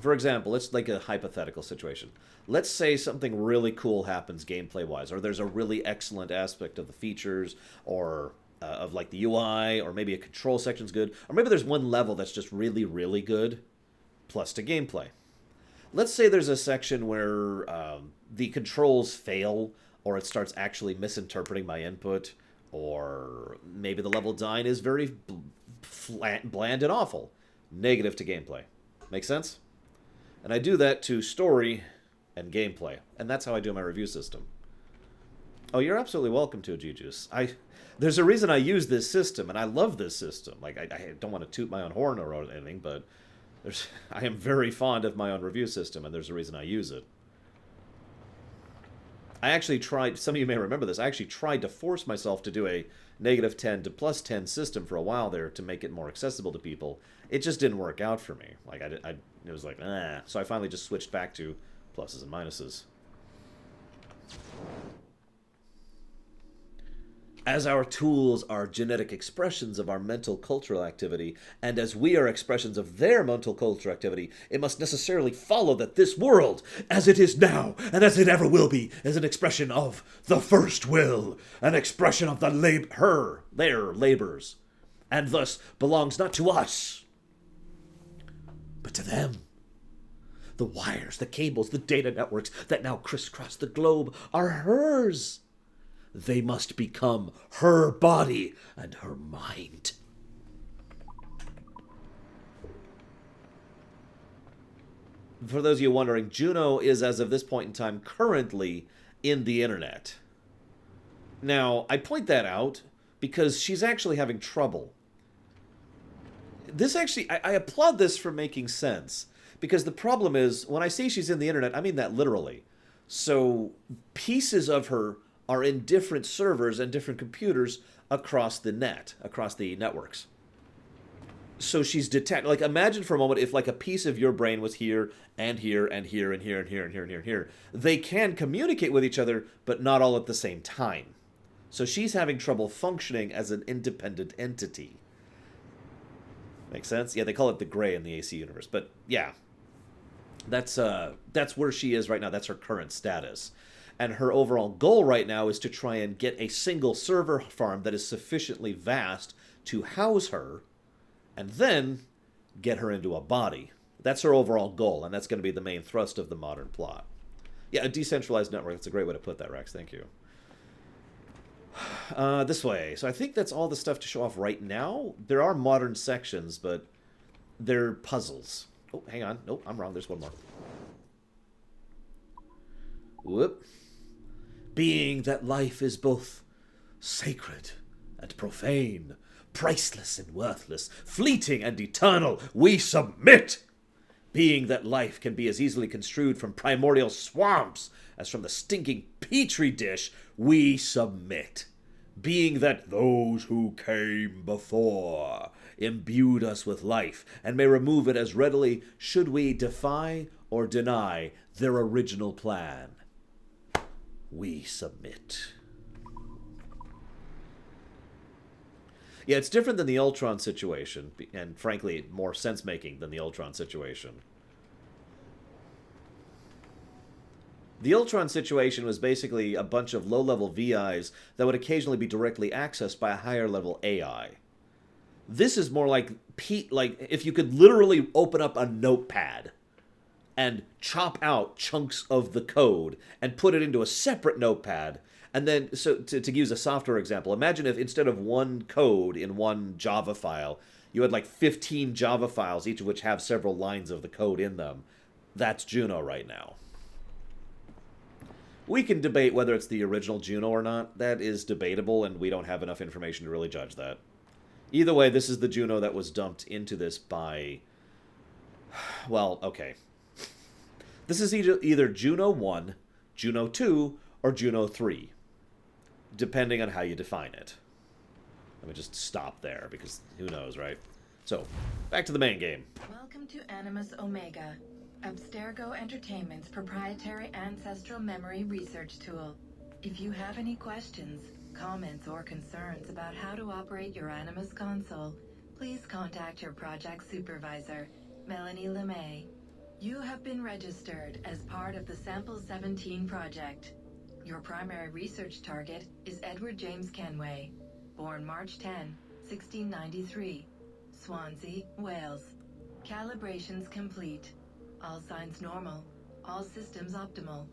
For example, it's like a hypothetical situation. Let's say something really cool happens gameplay-wise, or there's a really excellent aspect of the features, or of like the UI, or maybe a control section's good, or maybe there's one level that's just really, really good, plus to gameplay. Let's say there's a section where the controls fail, or it starts actually misinterpreting my input, or maybe the level design is very bland and awful. Negative to gameplay. Make sense? And I do that to story and gameplay. And that's how I do my review system. Oh, you're absolutely welcome to, G-Juice. There's a reason I use this system, and I love this system. Like, I don't want to toot my own horn or anything, but I am very fond of my own review system, and there's a reason I use it. I actually tried, some of you may remember this, I actually tried to force myself to do a -10 to +10 system for a while there to make it more accessible to people. It just didn't work out for me. Like, it was like, ah. So I finally just switched back to pluses and minuses. As our tools are genetic expressions of our mental cultural activity, and as we are expressions of their mental cultural activity, it must necessarily follow that this world, as it is now, and as it ever will be, is an expression of the first will, an expression of their labors, and thus belongs not to us, but to them. The wires, the cables, the data networks that now crisscross the globe are hers. They must become her body and her mind. For those of you wondering, Juno is, as of this point in time, currently in the internet. Now, I point that out because she's actually having trouble. This actually, I applaud this for making sense. Because the problem is, when I say she's in the internet, I mean that literally. So, pieces of her are in different servers and different computers across the net, across the networks. So she's detached. Like, imagine for a moment if, like, a piece of your brain was here, and here, and here, and here, and here, and here, and here, and here. They can communicate with each other, but not all at the same time. So she's having trouble functioning as an independent entity. Make sense? Yeah, they call it the gray in the AC universe. But, yeah. That's where she is right now. That's her current status. And her overall goal right now is to try and get a single server farm that is sufficiently vast to house her, and then get her into a body. That's her overall goal, and that's going to be the main thrust of the modern plot. Yeah, a decentralized network. That's a great way to put that, Rex. Thank you. This way. So I think that's all the stuff to show off right now. There are modern sections, but they're puzzles. Oh, hang on. Nope, I'm wrong. There's one more. Whoop. Being that life is both sacred and profane, priceless and worthless, fleeting and eternal, we submit. Being that life can be as easily construed from primordial swamps as from the stinking petri dish, we submit. Being that those who came before imbued us with life and may remove it as readily should we defy or deny their original plan, we submit. Yeah, it's different than the Ultron situation, and frankly, more sense-making than the Ultron situation. The Ultron situation was basically a bunch of low-level VIs that would occasionally be directly accessed by a higher-level AI. This is more like if you could literally open up a notepad and chop out chunks of the code and put it into a separate notepad. And then, so to use a software example, imagine if instead of one code in one Java file, you had like 15 Java files, each of which have several lines of the code in them. That's Juno right now. We can debate whether it's the original Juno or not. That is debatable, and we don't have enough information to really judge that. Either way, this is the Juno that was dumped into this by... Well, okay. This is either Juno 1, Juno 2, or Juno 3, depending on how you define it. Let me just stop there, because who knows, right? So, back to the main game. Welcome to Animus Omega, Abstergo Entertainment's proprietary ancestral memory research tool. If you have any questions, comments, or concerns about how to operate your Animus console, please contact your project supervisor, Melanie LeMay. You have been registered as part of the Sample 17 project. Your primary research target is Edward James Kenway, born March 10, 1693, Swansea, Wales. Calibrations complete. All signs normal. All systems optimal.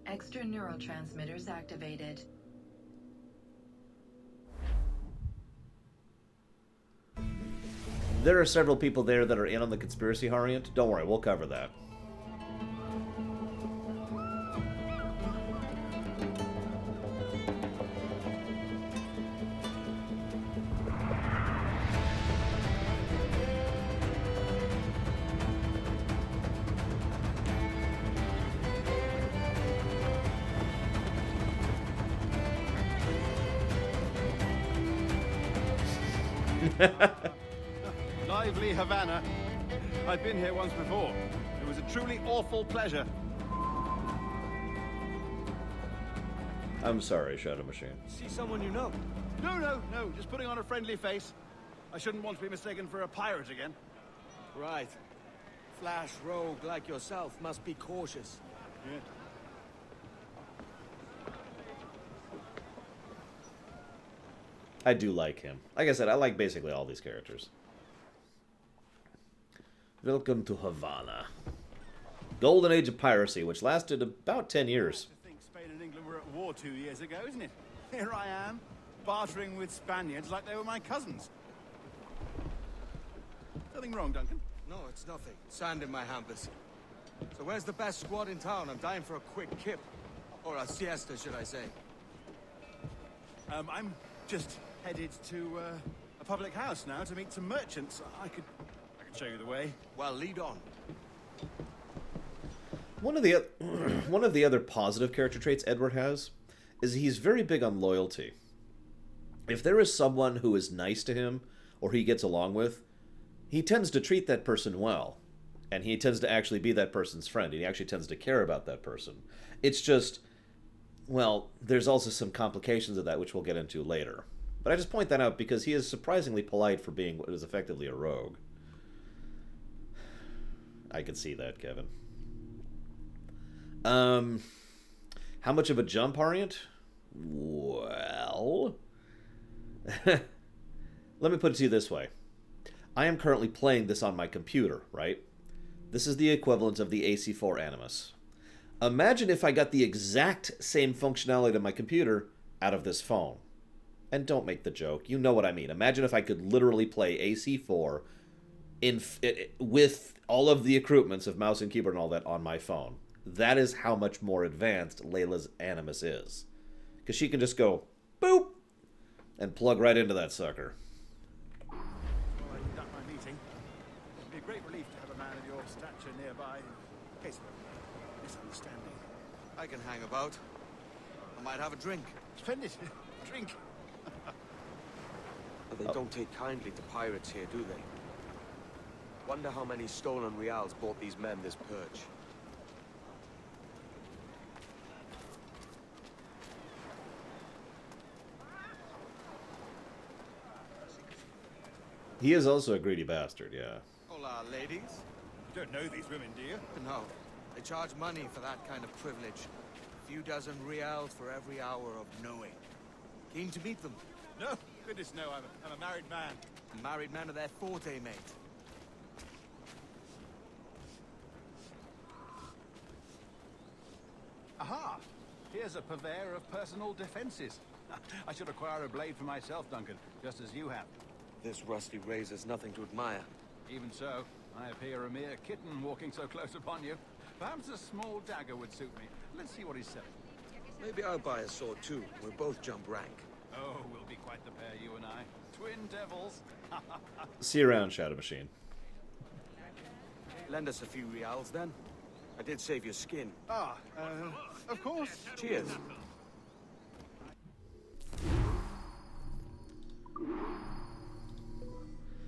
Extra neurotransmitters activated. There are several people there that are in on the conspiracy, Harriet. Don't worry, we'll cover that. Lively Havana. I've been here once before. It was a truly awful pleasure. I'm sorry, Shadow Machine. See someone you know? No. Just putting on a friendly face. I shouldn't want to be mistaken for a pirate again. Right. Flash rogue like yourself must be cautious. Yeah. I do like him. Like I said, I like basically all these characters. Welcome to Havana. Golden Age of Piracy, which lasted about 10 years. I think Spain and England were at war 2 years ago, isn't it? Here I am, bartering with Spaniards like they were my cousins. Nothing wrong, Duncan? No, it's nothing. Sand in my hampers. So where's the best squad in town? I'm dying for a quick kip. Or a siesta, should I say. I'm just headed to a public house now to meet some merchants. I could show you the way. Well, lead on. One of the other positive character traits Edward has is he's very big on loyalty. If there is someone who is nice to him or he gets along with, he tends to treat that person well. And he tends to actually be that person's friend. He actually tends to care about that person. It's just, well, there's also some complications of that, which we'll get into later. But I just point that out because he is surprisingly polite for being what is effectively a rogue. I can see that, Kevin. How much of a jump, Harriet? Well... Let me put it to you this way. I am currently playing this on my computer, right? This is the equivalent of the AC4 Animus. Imagine if I got the exact same functionality to my computer out of this phone. And don't make the joke. You know what I mean. Imagine if I could literally play AC4 with all of the accoutrements of mouse and keyboard and all that on my phone. That is how much more advanced Layla's Animus is. Because she can just go, boop, and plug right into that sucker. Well, I conduct my meeting. It'd be a great relief to have a man of your stature nearby in case of a misunderstanding. I can hang about. I might have a drink. Splendid. Drink. But they don't take kindly to pirates here, do they? Wonder how many stolen reals bought these men this perch. He is also a greedy bastard, yeah. Hola, ladies. You don't know these women, do you? No. They charge money for that kind of privilege. A few dozen reals for every hour of knowing. Keen to meet them. No. Goodness, no. I'm a married man. A married man of their forte, mate. Aha! Here's a purveyor of personal defenses. I should acquire a blade for myself, Duncan, just as you have. This rusty razor's nothing to admire. Even so, I appear a mere kitten walking so close upon you. Perhaps a small dagger would suit me. Let's see what he's selling. Maybe I'll buy a sword too. We'll both jump rank. Oh, we'll be quite the pair, you and I. Twin devils. See you around, Shadow Machine. Lend us a few reals then. I did save your skin. Ah, of course. Cheers.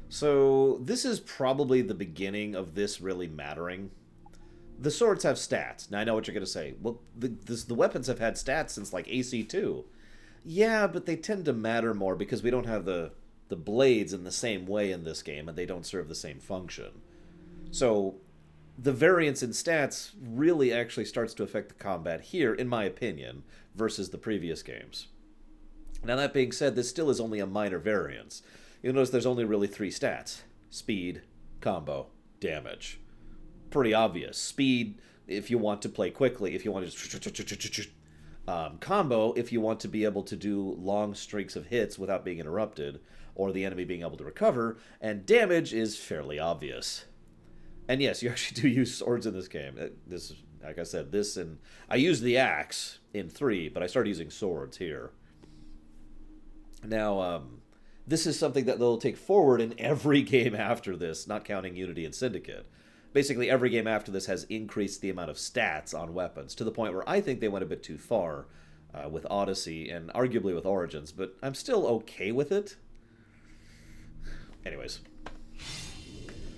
So, this is probably the beginning of this really mattering. The swords have stats. Now, I know what you're going to say. Well, the weapons have had stats since, like, AC2. Yeah, but they tend to matter more because we don't have the blades in the same way in this game, and they don't serve the same function. So, the variance in stats really actually starts to affect the combat here, in my opinion, versus the previous games. Now, that being said, this still is only a minor variance. You'll notice there's only really 3 stats. Speed, combo, damage. Pretty obvious. Speed, if you want to play quickly, if you want to just... combo, if you want to be able to do long streaks of hits without being interrupted, or the enemy being able to recover, and damage is fairly obvious. And yes, you actually do use swords in this game. This, like I said, I used the axe in 3, but I started using swords here. Now, this is something that they'll take forward in every game after this, not counting Unity and Syndicate. Basically, every game after this has increased the amount of stats on weapons, to the point where I think they went a bit too far with Odyssey, and arguably with Origins, but I'm still okay with it. Anyways.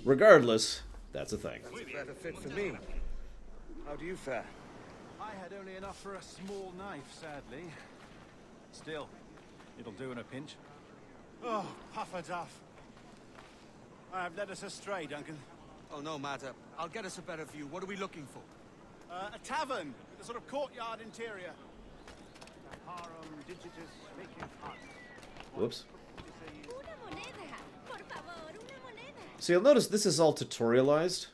Regardless, that's a thing. That's a better fit for me. How do you fare? I had only enough for a small knife, sadly. Still, it'll do in a pinch. Oh, puffer duff. I have led us astray, Duncan. Oh, no matter. I'll get us a better view. What are we looking for? A tavern with a sort of courtyard interior. Harum digitus making hut. Whoops. So you'll notice this is all tutorialized,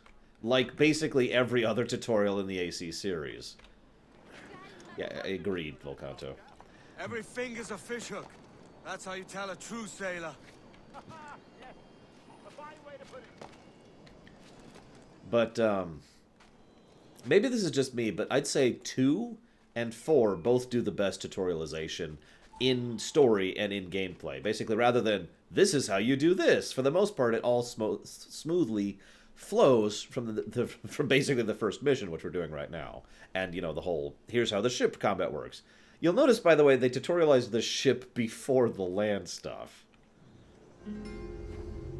like basically every other tutorial in the AC series. Yeah, agreed, Volcanto. Every finger's a fishhook. That's how you tell a true sailor. Yes, a fine way to put it. But, maybe this is just me, but I'd say 2 and 4 both do the best tutorialization in story and in gameplay. Basically, rather than, this is how you do this, for the most part, it all smoothly flows from from basically the first mission, which we're doing right now. And, you know, the whole, here's how the ship combat works. You'll notice, by the way, they tutorialized the ship before the land stuff.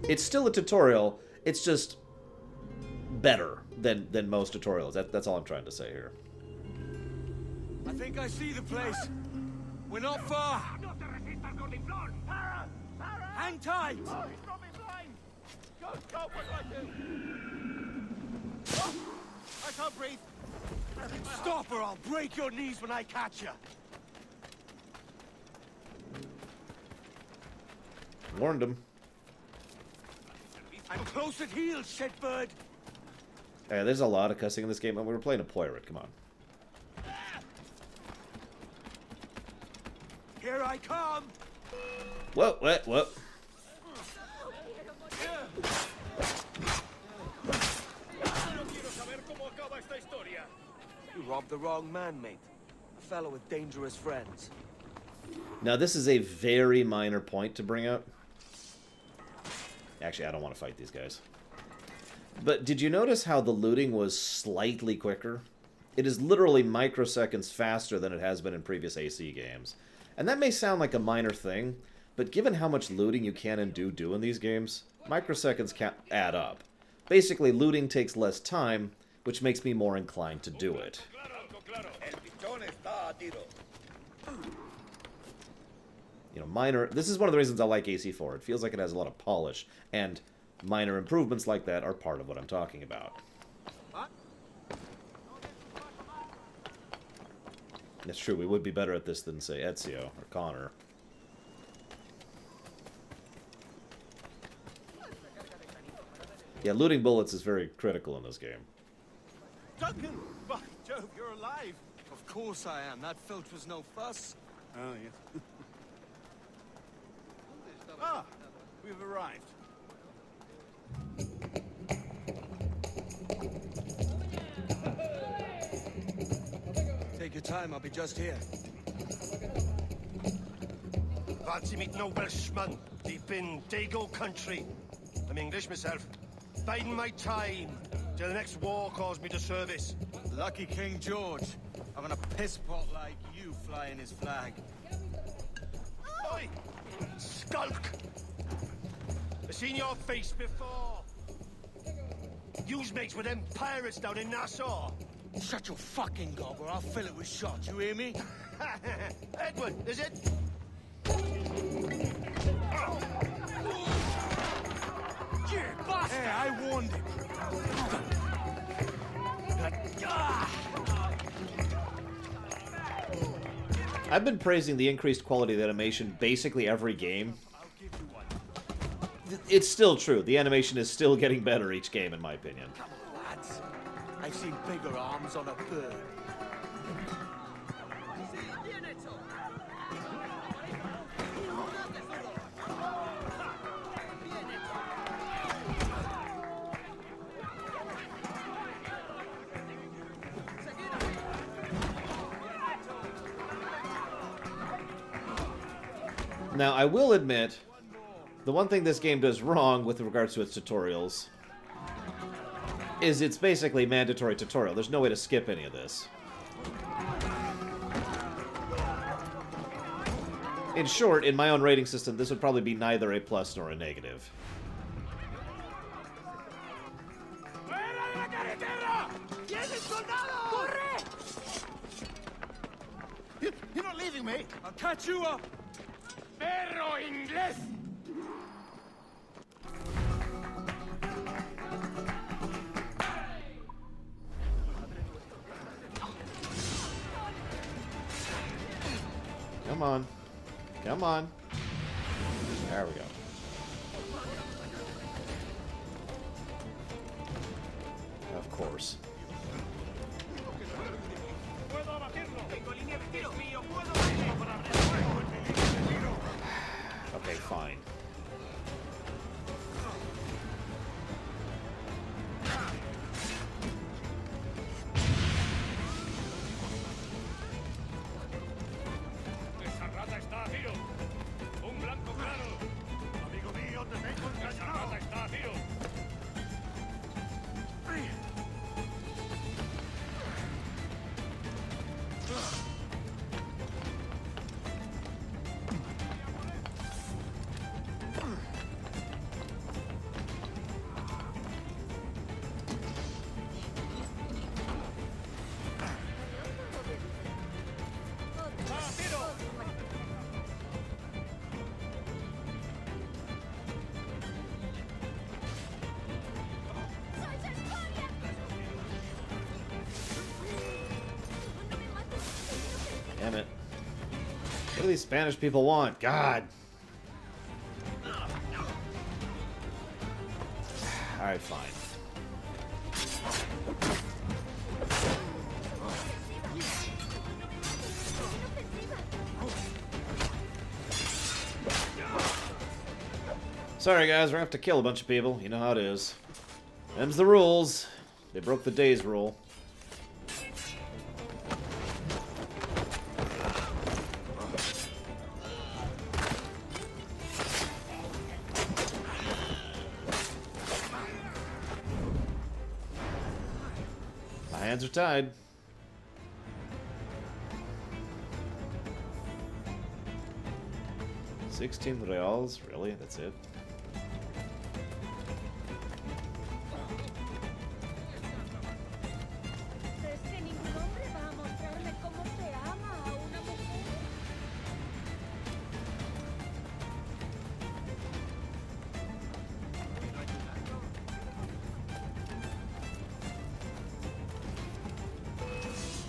It's still a tutorial, it's just better than most tutorials. That's all I'm trying to say here. I think I see the place. We're not far. Hang tight. Oh, he's got me blind. Go, what do I do? Oh, I can't breathe. Stop or I'll break your knees when I catch you. Warned him. I'm close at heel, shitbird. Hey, there's a lot of cussing in this game, and we were playing a pirate. Come on. Here I come. Whoa, what? You robbed the wrong man, mate. A fellow with dangerous friends. Now, this is a very minor point to bring up. Actually, I don't want to fight these guys. But did you notice how the looting was slightly quicker? It is literally microseconds faster than it has been in previous AC games. And that may sound like a minor thing, but given how much looting you can and do in these games, microseconds can add up. Basically, looting takes less time, which makes me more inclined to do it. You know, minor... This is one of the reasons I like AC4. It feels like it has a lot of polish, and minor improvements like that are part of what I'm talking about. That's true, we would be better at this than, say, Ezio or Connor. Yeah, looting bullets is very critical in this game. Duncan! By Jove, you're alive! Of course I am. That filch was no fuss. Oh, yes. Ah! We've arrived. Take your time, I'll be just here. Fancy meet no Welshman deep in Dago country. I'm English myself. Biding my time till the next war calls me to service. Lucky King George, having a piss pot like you flying his flag. Oi! Skulk! I've seen your face before. You's mates with them pirates down in Nassau. Shut your fucking gob or I'll fill it with shot, you hear me? Edward, is it? Hey, I warned him. I've been praising the increased quality of the animation basically every game. It's still true. The animation is still getting better each game, in my opinion. Come on, lads. I've seen bigger arms on a bird. Now, I will admit, the one thing this game does wrong with regards to its tutorials is it's basically mandatory tutorial. There's no way to skip any of this. In short, in my own rating system, this would probably be neither a plus nor a negative. You're not leaving me. I'll catch you up. Perro inglés. Come on. Come on. There we go. Of course. Okay, fine. Damn it. What do these Spanish people want? God. Alright, fine. Sorry, guys, we're gonna have to kill a bunch of people. You know how it is. Them's the rules. They broke the day's rule. My hands are tied. $16 reals? Really? That's it?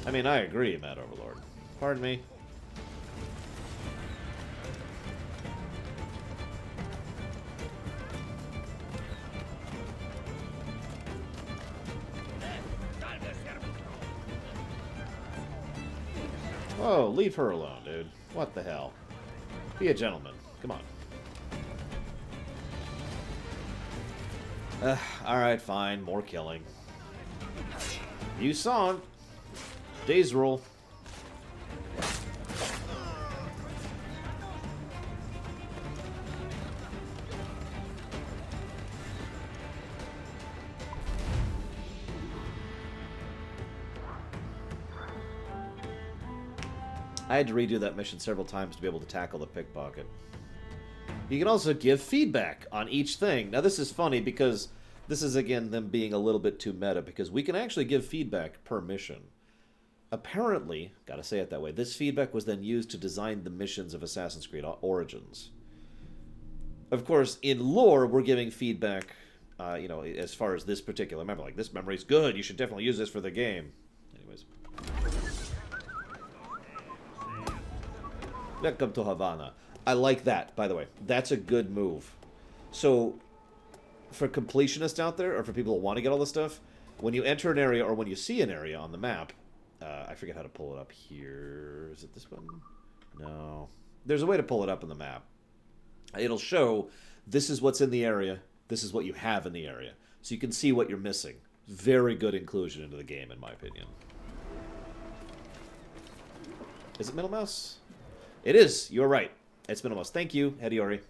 I mean, I agree, Mad Overlord. Pardon me. Oh, leave her alone, dude. What the hell? Be a gentleman. Come on. Alright, fine. More killing. You saw it. Day's rule. I had to redo that mission several times to be able to tackle the pickpocket. You can also give feedback on each thing. Now this is funny because this is again them being a little bit too meta because we can actually give feedback per mission. Apparently, gotta say it that way, this feedback was then used to design the missions of Assassin's Creed Origins. Of course, in lore, we're giving feedback, you know, as far as this particular memory. Like, this memory's good, you should definitely use this for the game. Anyways. Welcome to Havana. I like that, by the way. That's a good move. So, for completionists out there, or for people who want to get all this stuff, when you enter an area, or when you see an area on the map, I forget how to pull it up here. Is it this one? No. There's a way to pull it up in the map. It'll show this is what's in the area, this is what you have in the area. So you can see what you're missing. Very good inclusion into the game, in my opinion. Is it middle mouse? It is. You're right. It's middle mouse. Thank you, Hediori.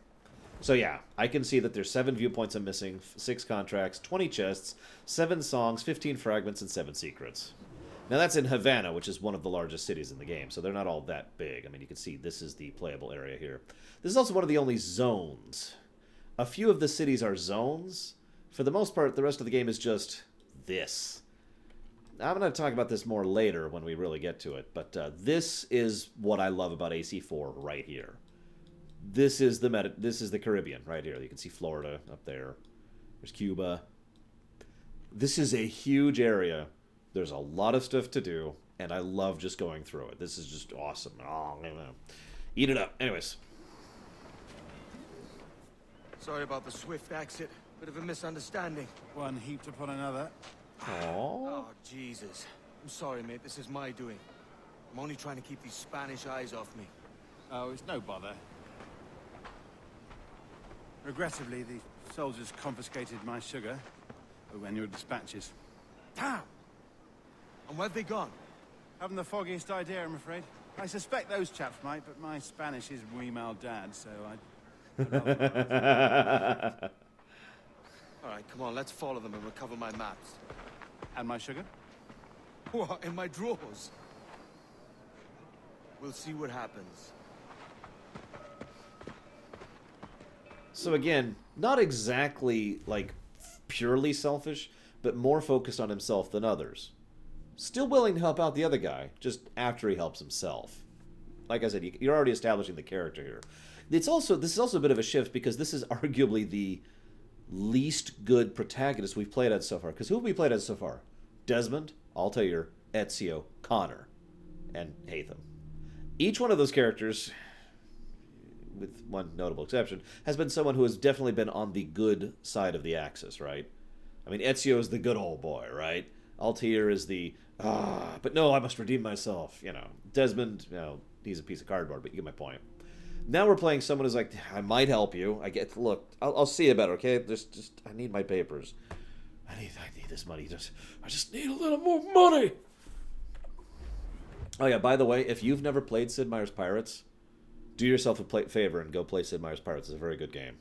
So yeah, I can see that there's 7 viewpoints I'm missing, 6 contracts, 20 chests, 7 songs, 15 fragments, and 7 secrets. Now that's in Havana, which is one of the largest cities in the game, so they're not all that big. I mean, you can see this is the playable area here. This is also one of the only zones. A few of the cities are zones. For the most part, the rest of the game is just this. I'm going to talk about this more later when we really get to it, but this is what I love about AC4 right here. This is the Caribbean right here. You can see Florida up there. There's Cuba. This is a huge area. There's a lot of stuff to do, and I love just going through it. This is just awesome. Oh, eat it up. Anyways. Sorry about the swift exit. Bit of a misunderstanding. One heaped upon another. Aww. Oh, Jesus. I'm sorry, mate. This is my doing. I'm only trying to keep these Spanish eyes off me. Oh, it's no bother. Regrettably, the soldiers confiscated my sugar when your dispatches. Damn! And where've they gone? Haven't the foggiest idea, I'm afraid. I suspect those chaps might, but my Spanish is wee mal dad, so I'd... Alright, come on, let's follow them and recover my maps. And my sugar? What, in my drawers? We'll see what happens. So again, not exactly, like, purely selfish, but more focused on himself than others. Still willing to help out the other guy, just after he helps himself. Like I said, you're already establishing the character here. This is also a bit of a shift because this is arguably the least good protagonist we've played as so far. Because who have we played as so far? Desmond, Altair, Ezio, Connor, and Hatham. Each one of those characters, with one notable exception, has been someone who has definitely been on the good side of the axis, right? I mean, Ezio is the good old boy, right? Altair is the, but no, I must redeem myself, you know. Desmond, you know, he's a piece of cardboard, but you get my point. Now we're playing someone who's like, I might help you. I get look. I'll see about it. Okay, just I need my papers. I need this money. I just need a little more money. Oh yeah. By the way, if you've never played Sid Meier's Pirates, do yourself a favor and go play Sid Meier's Pirates. It's a very good game.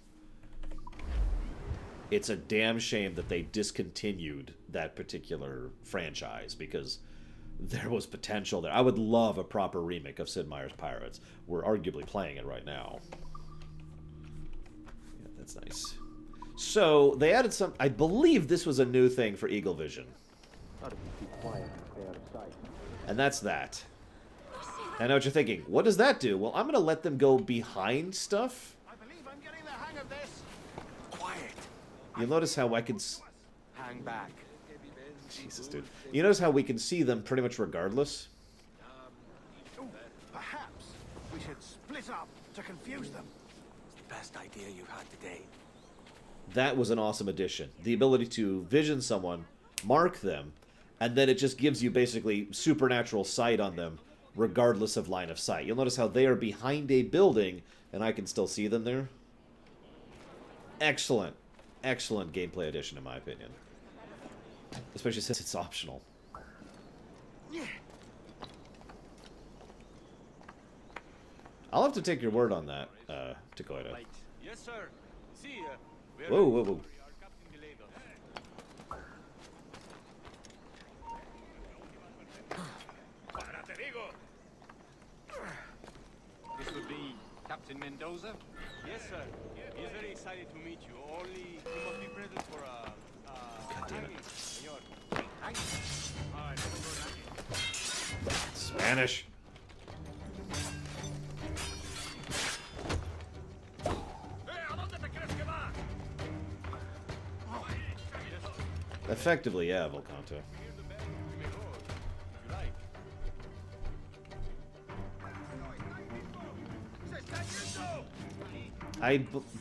It's a damn shame that they discontinued that particular franchise because there was potential there. I would love a proper remake of Sid Meier's Pirates. We're arguably playing it right now. Yeah, that's nice. So, they added some... I believe this was a new thing for Eagle Vision. And that's that. I know what you're thinking. What does that do? Well, I'm going to let them go behind stuff. I believe I'm getting the hang of this. Quiet. You'll notice how I can... Hang back. Jesus, dude. You notice how we can see them pretty much regardless? Ooh, perhaps we should split up to confuse them. It's the best idea you've had today. That was an awesome addition. The ability to vision someone, mark them, and then it just gives you basically supernatural sight on them regardless of line of sight. You'll notice how they are behind a building and I can still see them there. Excellent. Excellent gameplay addition in my opinion. Especially since it's optional. I'll have to take your word on that, Takoida. Yes, sir. See, whoa, whoa, whoa. This would be Captain Mendoza? Yes, sir. He's very excited to meet you. Only he must be present for a hanging, senor. Hanging. All right, let's go hanging. Spanish. Effectively, yeah, Volcanto.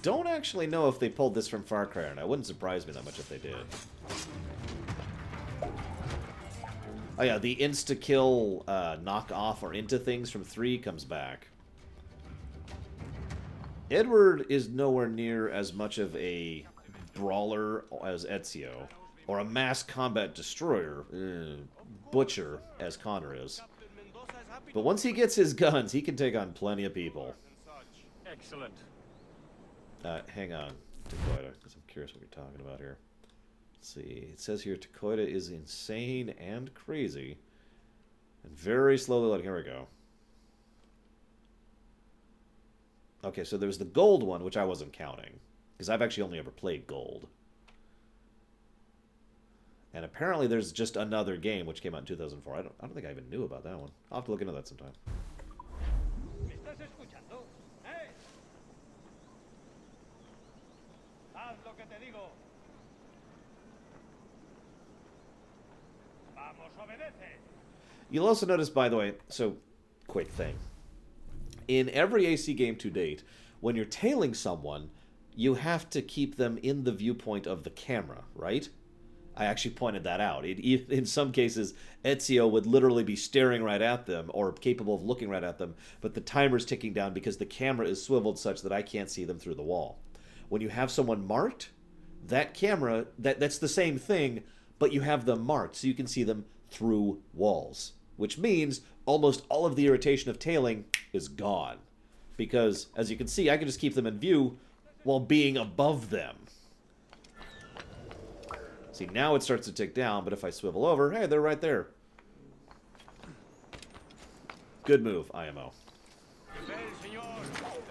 Don't actually know if they pulled this from Far Cry, and it wouldn't surprise me that much if they did. Oh yeah, the insta-kill knock off or into things from 3 comes back. Edward is nowhere near as much of a brawler as Ezio, or a mass combat destroyer, butcher, as Connor is. But once he gets his guns, he can take on plenty of people. Excellent. Hang on, Takoida, because I'm curious what you're talking about here. Let's see. It says here, Takoida is insane and crazy. And very slowly loading. Here we go. Okay, so there's the gold one, which I wasn't counting. Because I've actually only ever played gold. And apparently there's just another game, which came out in 2004. I don't think I even knew about that one. I'll have to look into that sometime. You'll also notice, by the way, so, quick thing. In every AC game to date, when you're tailing someone, you have to keep them in the viewpoint of the camera, right? I actually pointed that out. In some cases, Ezio would literally be staring right at them, or capable of looking right at them, but the timer's ticking down because the camera is swiveled such that I can't see them through the wall. When you have someone marked, that camera, that's the same thing, but you have them marked, so you can see them through walls. Which means almost all of the irritation of tailing is gone. Because, as you can see, I can just keep them in view while being above them. See, now it starts to tick down, but if I swivel over, hey, they're right there. Good move, IMO. Well, senor, the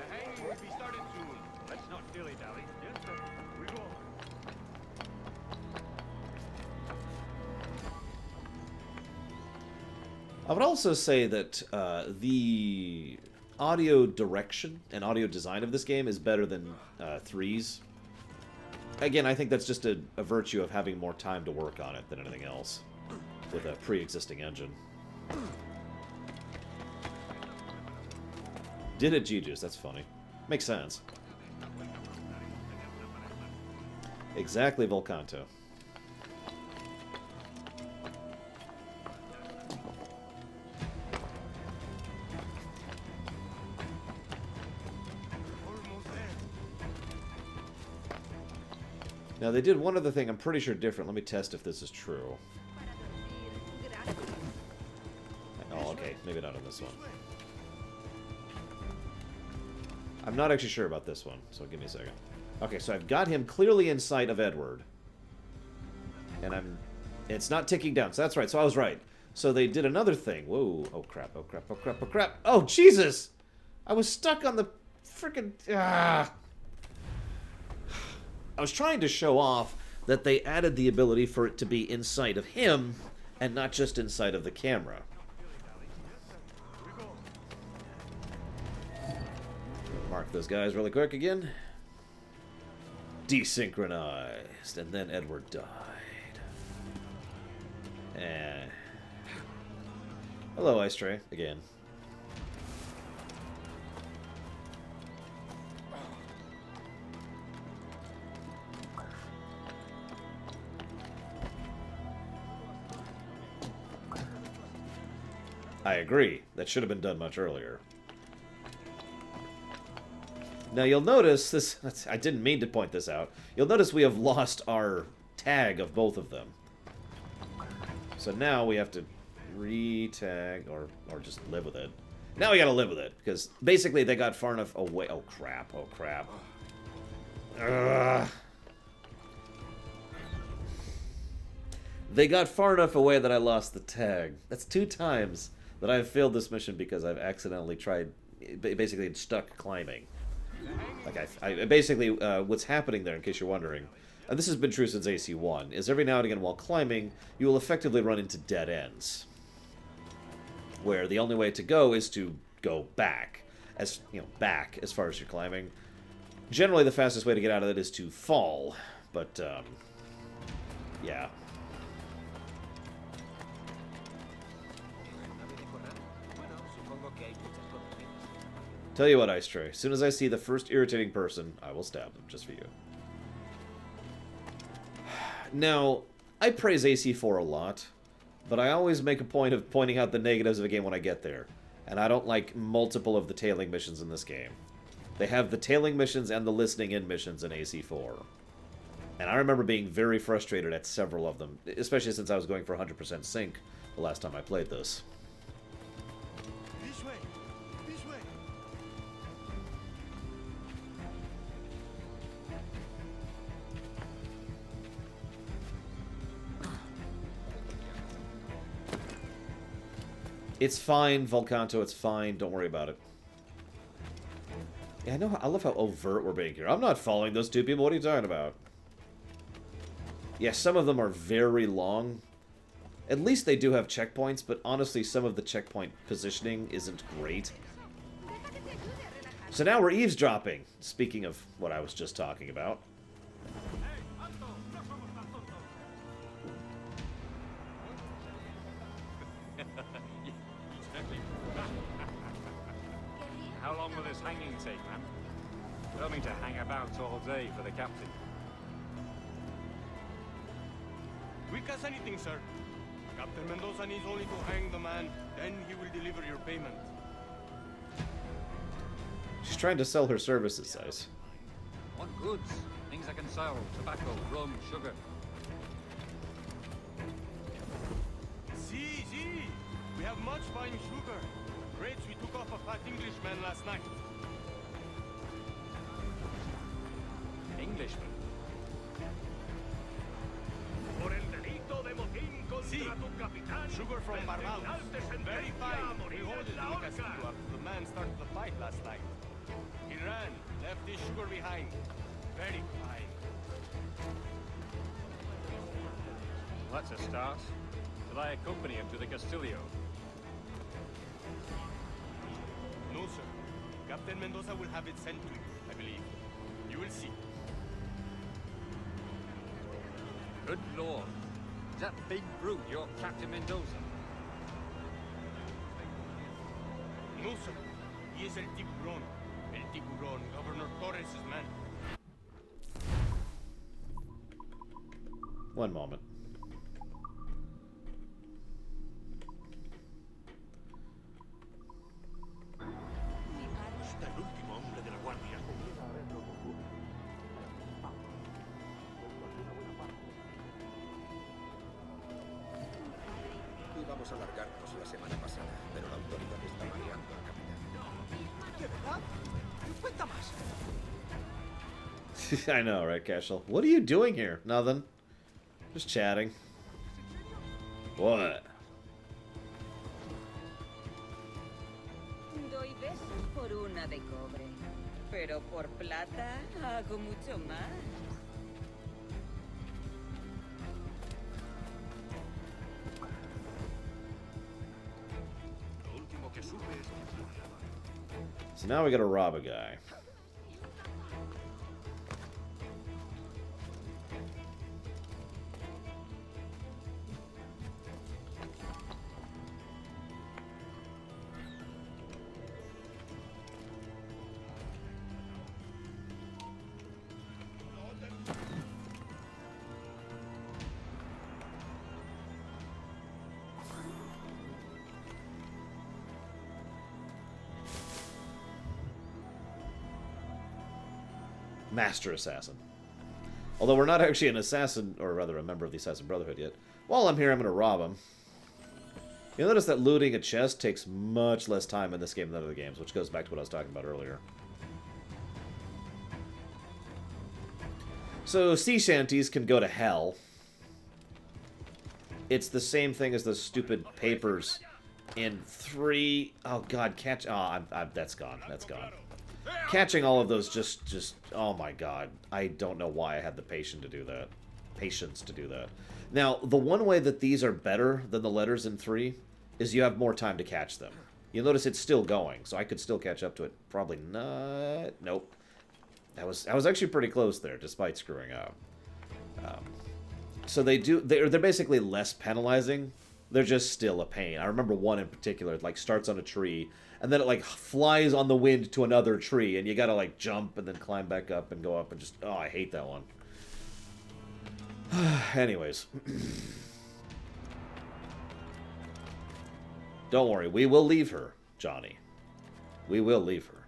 hanging will be started soon. Let's not dilly-dally. Yes, sir. We go. I would also say that the audio direction and audio design of this game is better than 3's. Again, I think that's just a virtue of having more time to work on it than anything else with a pre-existing engine. Did it G-Juice, that's funny. Makes sense. Exactly, Volcanto. Now, they did one other thing I'm pretty sure different. Let me test if this is true. Oh, okay. Maybe not on this one. I'm not actually sure about this one, so give me a second. Okay, so I've got him clearly in sight of Edward. And it's not ticking down, so that's right. So I was right. So they did another thing. Whoa. Oh, crap. Oh, crap. Oh, crap. Oh, crap. Oh, Jesus! I was stuck on the frickin'... I was trying to show off that they added the ability for it to be in sight of him and not just in sight of the camera. Mark those guys really quick again. Desynchronized. And then Edward died. Hello, Ice Tray. Again. I agree. That should have been done much earlier. Now you'll notice this... I didn't mean to point this out. You'll notice we have lost our tag of both of them. So now we have to re-tag or just live with it. Now we gotta live with it, because basically they got far enough away... Oh crap, oh crap. Ugh. They got far enough away that I lost the tag. That's 2 times that I've failed this mission because I've accidentally tried... Basically stuck climbing. Like, I basically, what's happening there, in case you're wondering, and this has been true since AC1, is every now and again while climbing, you will effectively run into dead ends. Where the only way to go is to go back. As, you know, back as far as you're climbing. Generally, the fastest way to get out of it is to fall. But, yeah. Tell you what, Ice Tray, as soon as I see the first irritating person, I will stab them, just for you. Now, I praise AC4 a lot, but I always make a point of pointing out the negatives of a game when I get there. And I don't like multiple of the tailing missions in this game. They have the tailing missions and the listening in missions in AC4. And I remember being very frustrated at several of them, especially since I was going for 100% sync the last time I played this. This way. This way. It's fine, Volcanto, it's fine. Don't worry about it. Yeah, I love how overt we're being here. I'm not following those 2 people. What are you talking about? Yeah, some of them are very long. At least they do have checkpoints, but honestly, some of the checkpoint positioning isn't great. So now we're eavesdropping, speaking of what I was just talking about. How long will this hanging take, man? I don't mean to hang about all day for the captain. Quick as anything, sir. Captain Mendoza needs only to hang the man, then he will deliver your payment. She's trying to sell her services, Ice. What goods? Things I can sell. Tobacco, rum, sugar. See. We have much fine sugar. Crates we took off a fat Englishman last night. Englishman? See, sugar from Barbados. Very fine. We hold it in the castillo after the man started the fight last night. He ran, left his sugar behind. Very fine. That's a start. Shall I accompany him to the Castillo? No, sir. Captain Mendoza will have it sent to you, I believe. You will see. Good lord. Is that big brute your Captain Mendoza? No, sir. He is El Tiburon. El Tiburon, Governor Torres' man. One moment. la semana pasada, pero la autoridad está mareando al capitán. ¿De verdad? Cuenta más. I know, right, Cashel? What are you doing here? Nothing. Just chatting. What? Doy besos por una de cobre, pero por plata hago mucho más. Lo último que supe es que... So now we gotta rob a guy. Master Assassin. Although we're not actually an assassin, or rather a member of the Assassin Brotherhood yet. While I'm here, I'm going to rob him. You'll notice that looting a chest takes much less time in this game than other games, which goes back to what I was talking about earlier. So, sea shanties can go to hell. It's the same thing as those stupid papers in 3... Oh, God, catch... Oh, that's gone. That's gone. Catching all of those just... Oh, my God. I don't know why I had the patience to do that. Now, the one way that these are better than the letters in 3 is you have more time to catch them. You'll notice it's still going, so I could still catch up to it. Probably not... Nope. I was actually pretty close there, despite screwing up. So they're basically less penalizing. They're just still a pain. I remember one in particular, it like starts on a tree, and then it like flies on the wind to another tree, and you gotta like jump and then climb back up and go up and just... Oh, I hate that one. Anyways. Don't worry, we will leave her, Johnny. We will leave her.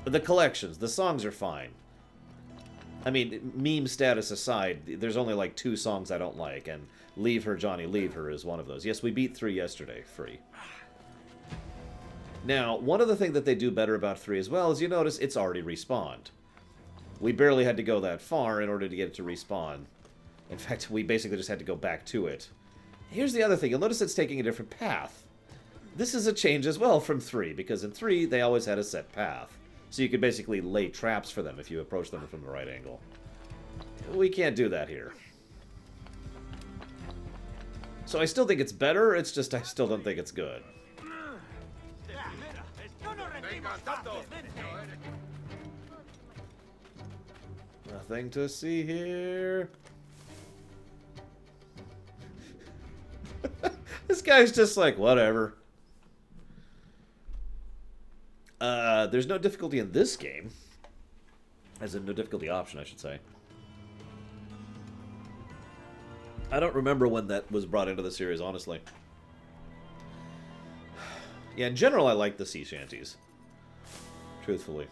The collections, the songs are fine. I mean, meme status aside, there's only like 2 songs I don't like, and Leave Her, Johnny, Leave Her is one of those. Yes, we beat 3 yesterday, free. Now, one other thing that they do better about 3 as well is you notice it's already respawned. We barely had to go that far in order to get it to respawn. In fact, we basically just had to go back to it. Here's the other thing. You'll notice it's taking a different path. This is a change as well from 3, because in 3, they always had a set path. So you could basically lay traps for them if you approach them from the right angle. We can't do that here. So I still think it's better, it's just I still don't think it's good. Nothing to see here. This guy's just like, whatever. There's no difficulty in this game. As in, no difficulty option, I should say. I don't remember when that was brought into the series, honestly. Yeah, in general, I like the sea shanties. Truthfully.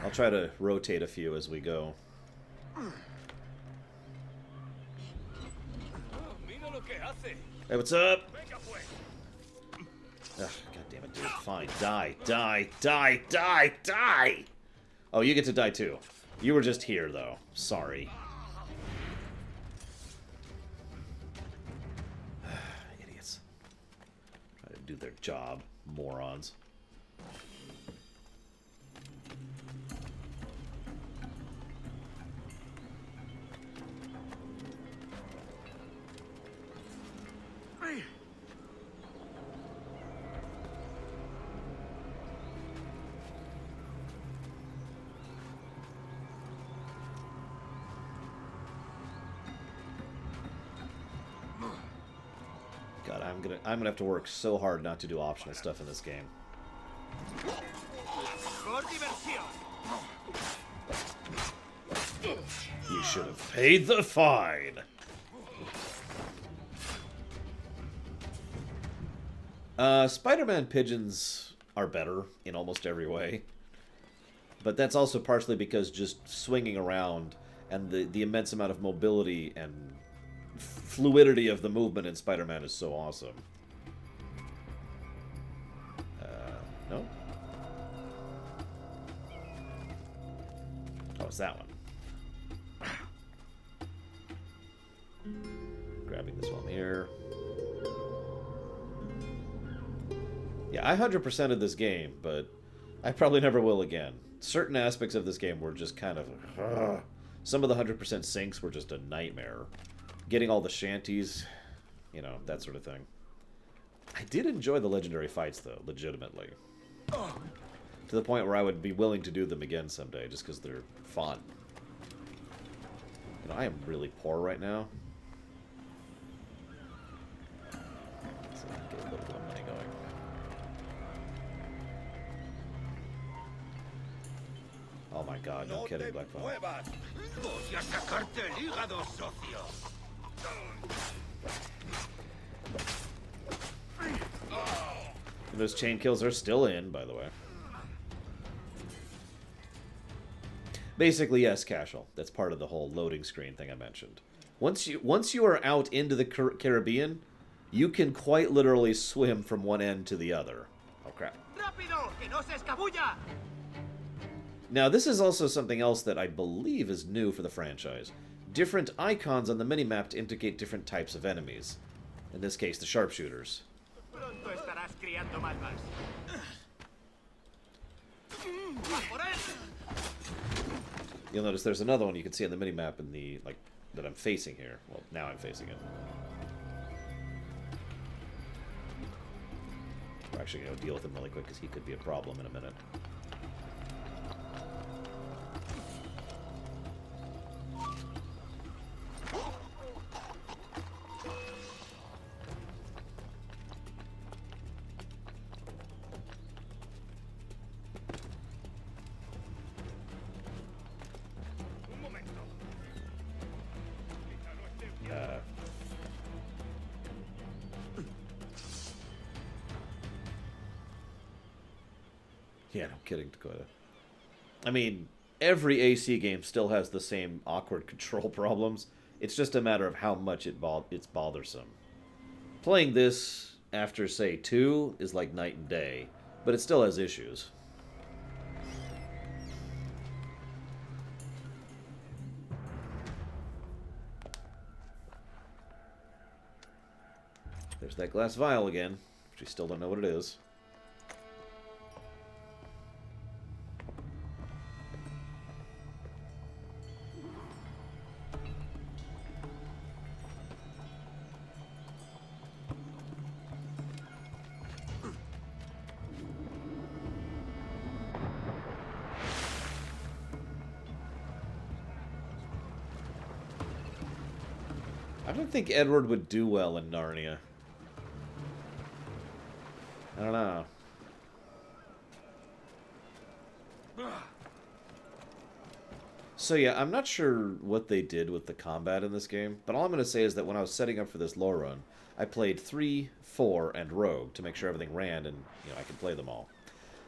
I'll try to rotate a few as we go. Hey, what's up? Ugh, God damn it, dude. Fine. Die. Die. Die. Die. Die! Oh, you get to die too. You were just here, though. Sorry. Idiots. Try to do their job. Morons. I'm gonna have to work so hard not to do optional stuff in this game. You should have paid the fine. Spider-Man pigeons are better in almost every way. But that's also partially because just swinging around and the immense amount of mobility and fluidity of the movement in Spider-Man is so awesome. No? Oh, it's that one. Grabbing this one here. Yeah, I 100%ed this game, but I probably never will again. Certain aspects of this game were just kind of... Some of the 100% sinks were just a nightmare. Getting all the shanties, you know, that sort of thing. I did enjoy the legendary fights, though, legitimately. To the point where I would be willing to do them again someday, just because they're fun. You know, I am really poor right now. So get a little bit of money going. Oh my god, no kidding, Black Phone. And those chain kills are still in, by the way. Basically, yes, casual. That's part of the whole loading screen thing I mentioned. Once you are out into the Caribbean, you can quite literally swim from one end to the other. Oh crap. Now, this is also something else that I believe is new for the franchise. Different icons on the minimap to indicate different types of enemies. In this case, the sharpshooters. You'll notice there's another one you can see on the minimap in the, like, that I'm facing here. Well, now I'm facing it. We're actually going to deal with him really quick because he could be a problem in a minute. Yeah, no kidding, Dakota. I mean, every AC game still has the same awkward control problems. It's just a matter of how much it's bothersome. Playing this after, say, 2 is like night and day, but it still has issues. There's that glass vial again, which we still don't know what it is. I don't think Edward would do well in Narnia. I don't know. So yeah, I'm not sure what they did with the combat in this game, but all I'm going to say is that when I was setting up for this lore run, I played 3, 4, and Rogue to make sure everything ran and, you know, I could play them all.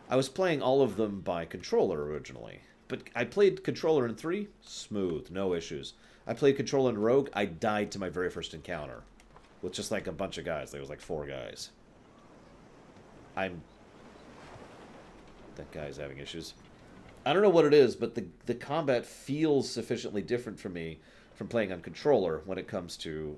I was playing all of them by controller originally, but I played controller in 3, smooth, no issues. I played controller in Rogue, I died to my very first encounter with just like a bunch of guys. There was like 4 guys. That guy's having issues. I don't know what it is, but the combat feels sufficiently different for me from playing on controller when it comes to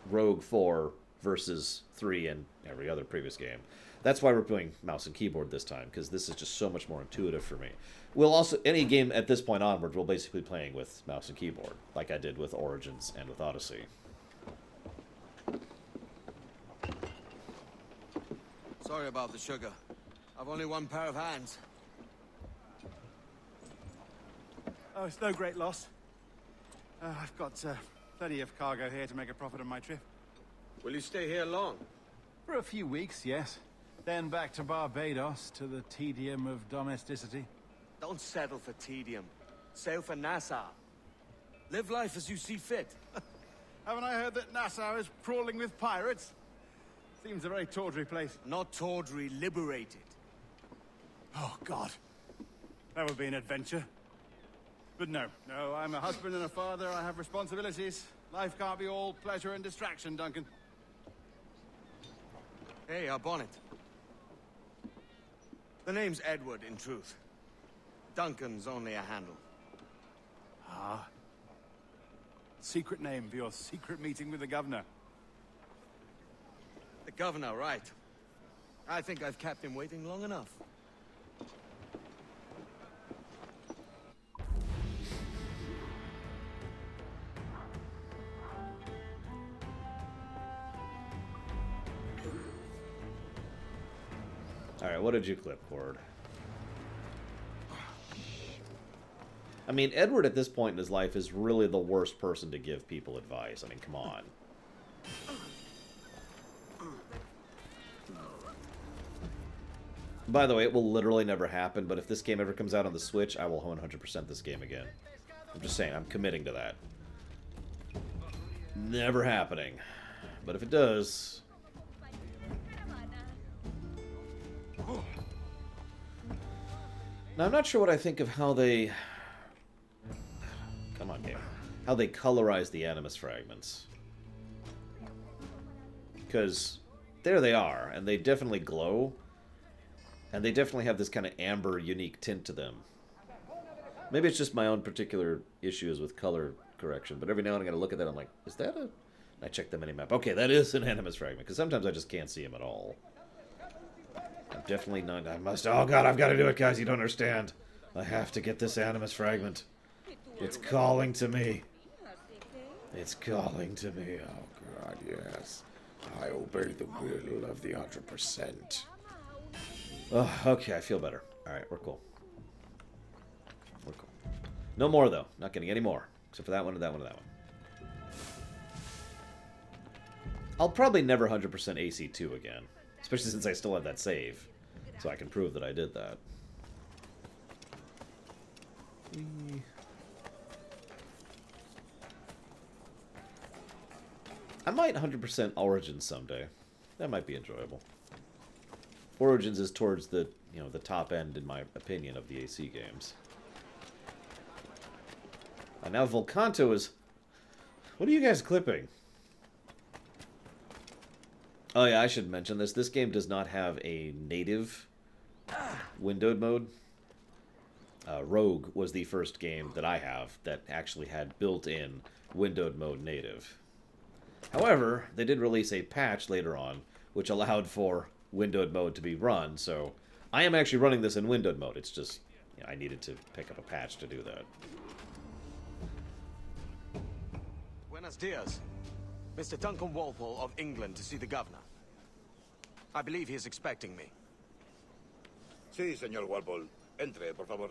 Rogue 4 versus 3 and every other previous game. That's why we're doing mouse and keyboard this time, because this is just so much more intuitive for me. We'll also, any game at this point onward, we'll basically be playing with mouse and keyboard, like I did with Origins and with Odyssey. Sorry about the sugar. I've only one pair of hands. Oh, it's no great loss. I've got plenty of cargo here to make a profit on my trip. Will you stay here long? For a few weeks, yes. Then back to Barbados, to the tedium of domesticity. Don't settle for tedium. Sail for Nassau. Live life as you see fit. Haven't I heard that Nassau is crawling with pirates? Seems a very tawdry place. Not tawdry, liberated. Oh, God. That would be an adventure. But no, I'm a husband and a father. I have responsibilities. Life can't be all pleasure and distraction, Duncan. Hey, our bonnet. The name's Edward, in truth. Duncan's only a handle. Ah. Secret name for your secret meeting with the governor. The governor, right. I think I've kept him waiting long enough. Alright, what did you clip, Cord? I mean, Edward at this point in his life is really the worst person to give people advice. I mean, come on. By the way, it will literally never happen, but if this game ever comes out on the Switch, I will 100% this game again. I'm just saying, I'm committing to that. Never happening. But if it does... Now, I'm not sure what I think of how they... Come on, game. How they colorize the Animus fragments. Because there they are, and they definitely glow. And they definitely have this kind of amber, unique tint to them. Maybe it's just my own particular issues with color correction, but every now and then I gotta look at that, I'm like, is that a... And I check the minimap. Okay, that is an Animus fragment, because sometimes I just can't see them at all. I'm definitely not... I must... Oh god, I've got to do it, guys. You don't understand. I have to get this Animus fragment. It's calling to me. It's calling to me. Oh god, yes. I obey the will of the 100%. Oh, okay, I feel better. Alright, we're cool. We're cool. No more, though. Not getting any more. Except for that one and that one and that one. I'll probably never 100% AC2 again. Especially since I still have that save. So I can prove that I did that. I might 100% Origins someday. That might be enjoyable. Origins is towards the, you know, the top end, in my opinion, of the AC games. And now Volcanto is... What are you guys clipping? Oh yeah, I should mention this. This game does not have a native windowed mode. Rogue was the first game that I have that actually had built-in windowed mode native. However, they did release a patch later on, which allowed for windowed mode to be run, so I am actually running this in windowed mode. It's just, you know, I needed to pick up a patch to do that. Buenos dias. Mr. Duncan Walpole of England to see the governor. I believe he is expecting me. Sí, señor Walpole. Entre, por favor.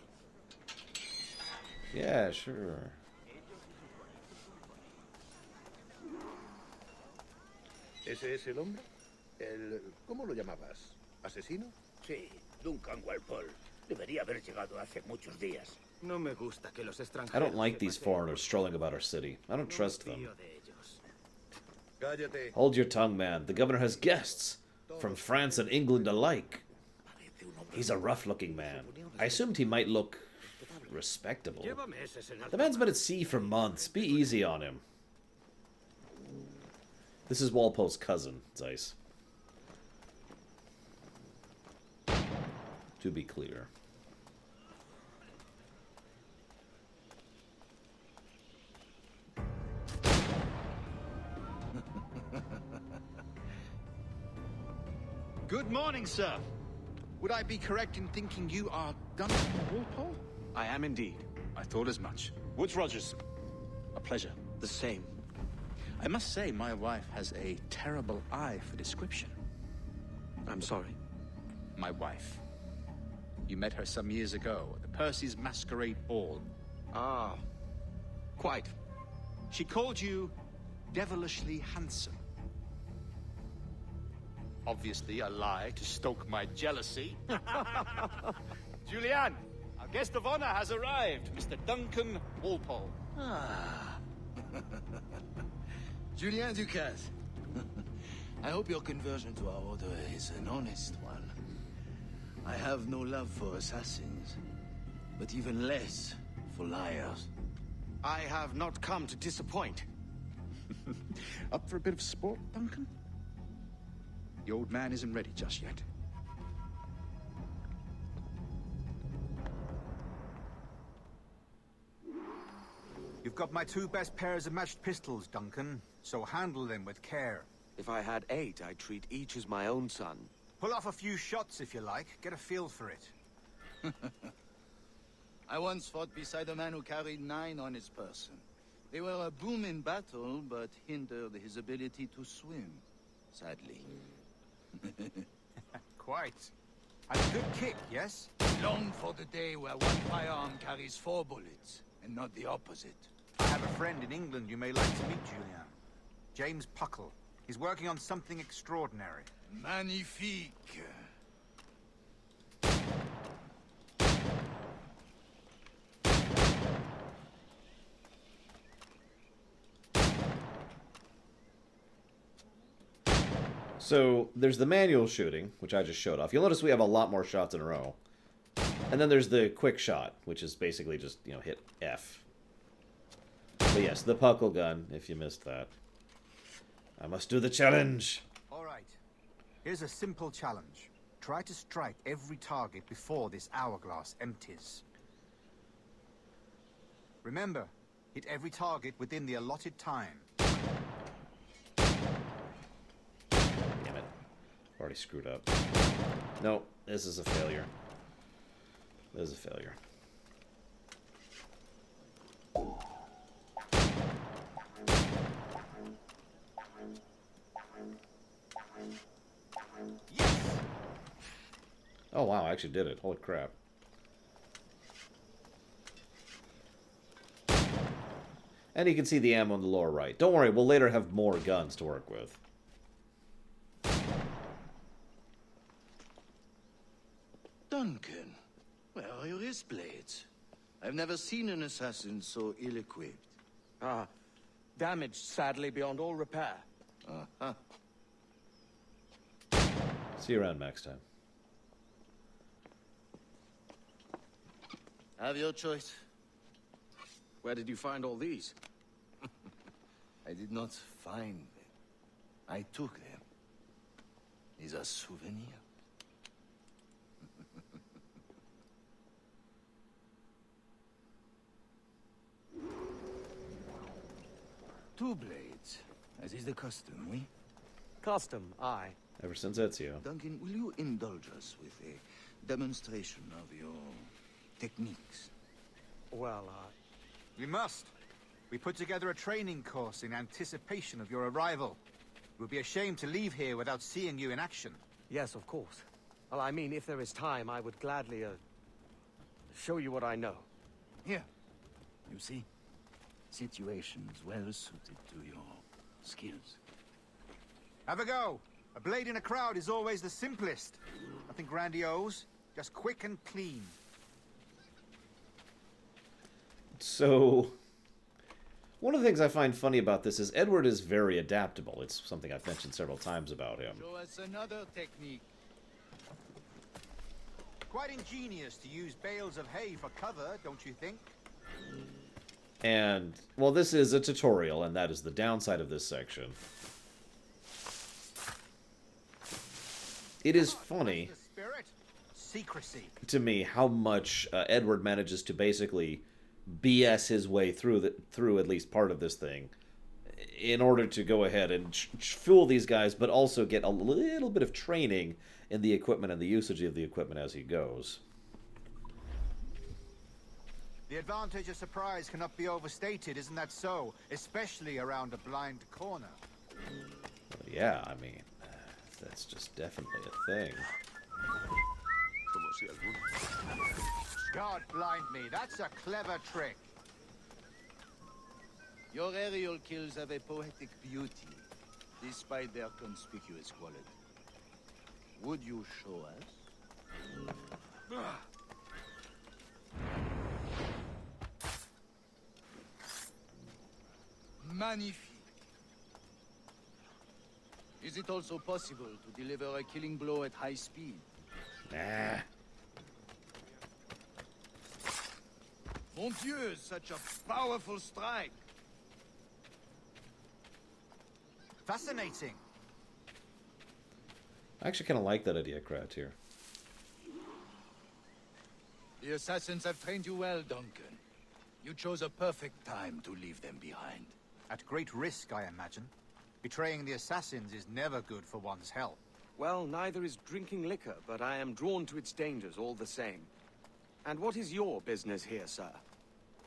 Yeah, sure. ¿Ese es el hombre? El... ¿Cómo lo llamabas? ¿Asesino? Sí, Duncan Walpole. Debería haber llegado hace muchos días. No me gusta que los extranjeros... I don't like these foreigners strolling about our city. I don't trust them. Cállate. Hold your tongue, man. The governor has guests. From France and England alike. He's a rough-looking man. I assumed he might look respectable. The man's been at sea for months. Be easy on him. This is Walpole's cousin, Zeiss. To be clear. Good morning, sir. Would I be correct in thinking you are Duncan Walpole? I am indeed. I thought as much. Woods Rogers. A pleasure. The same. I must say, my wife has a terrible eye for description. I'm sorry. My wife. You met her some years ago at the Percy's Masquerade Ball. Ah, quite. She called you devilishly handsome. Obviously a lie to stoke my jealousy. Julianne, our guest of honor has arrived, Mr. Duncan Walpole. Ah. Julien Ducasse. I hope your conversion to our order is an honest one. I have no love for assassins. but even less for liars. I have not come to disappoint. Up for a bit of sport, Duncan? The old man isn't ready just yet. You've got my 2 best pairs of matched pistols, Duncan, so handle them with care. If I had 8, I'd treat each as my own son. Pull off a few shots if you like, get a feel for it. I once fought beside a man who carried 9 on his person. They were a boom in battle, but hindered his ability to swim, sadly. Quite. And a good kick, yes? Long for the day where one firearm carries 4 bullets, and not the opposite. I have a friend in England you may like to meet, Julian. James Puckle. He's working on something extraordinary. Magnifique. So there's the manual shooting, which I just showed off. You'll notice we have a lot more shots in a row. And then there's the quick shot, which is basically just, you know, hit F. But yes, the Puckle gun, if you missed that. I must do the challenge. All right. Here's a simple challenge. Try to strike every target before this hourglass empties. Remember, hit every target within the allotted time. Damn it. Already screwed up. No, this is a failure. This is a failure. Oh wow, I actually did it. Holy crap. And you can see the ammo on the lower right. Don't worry, we'll later have more guns to work with. Duncan, where are your wrist blades? I've never seen an assassin so ill-equipped. Damaged, sadly, beyond all repair. Uh-huh. See you around next time. Have your choice. Where did you find all these? I did not find them. I took them. These are souvenirs. Two blades, as is the custom, we? Custom, aye. Ever since Ezio. Duncan, will you indulge us with a demonstration of your techniques? Well, We must. We put together a training course in anticipation of your arrival. It would be a shame to leave here without seeing you in action. yes, of course. Well, I mean, if there is time, I would gladly, show you what I know. Here. You see? Situations well suited to your skills. Have a go. A blade in a crowd is always the simplest. Nothing grandiose, just quick and clean. So, one of the things I find funny about this is Edward is very adaptable. It's something I've mentioned several times about him. Show us another technique. Quite ingenious to use bales of hay for cover, don't you think? And, well, this is a tutorial, and that is the downside of this section. It is funny Secrecy. to me how much Edward manages to basically BS his way through at least part of this thing in order to go ahead and fool these guys, but also get a little bit of training in the equipment and the usage of the equipment as he goes. The advantage of surprise cannot be overstated, isn't that so? Especially around a blind corner. Well, yeah, I mean, that's just definitely a thing. God blind me, that's a clever trick. Your aerial kills have a poetic beauty, despite their conspicuous quality. Would you show us? Magnifique. Is it also possible to deliver a killing blow at high speed? Nah. Mon Dieu, such a powerful strike. Fascinating. I actually kind of like that idea, Krat, here. The assassins have trained you well, Duncan. You chose a perfect time to leave them behind. At great risk, I imagine. Betraying the assassins is never good for one's health. Well, neither is drinking liquor, but I am drawn to its dangers all the same. And what is your business here, sir?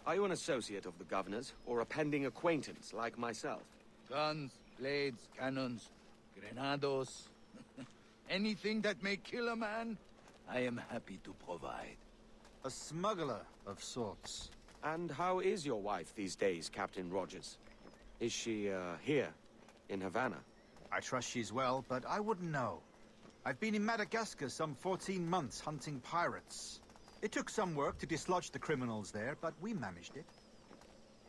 Are you an associate of the governor's, or a pending acquaintance like myself? Guns, blades, cannons, grenados. Anything that may kill a man, I am happy to provide. A smuggler of sorts. And how is your wife these days, Captain Rogers? Is she, here, in Havana? I trust she's well, but I wouldn't know. I've been in Madagascar some 14 months hunting pirates. It took some work to dislodge the criminals there, but we managed it.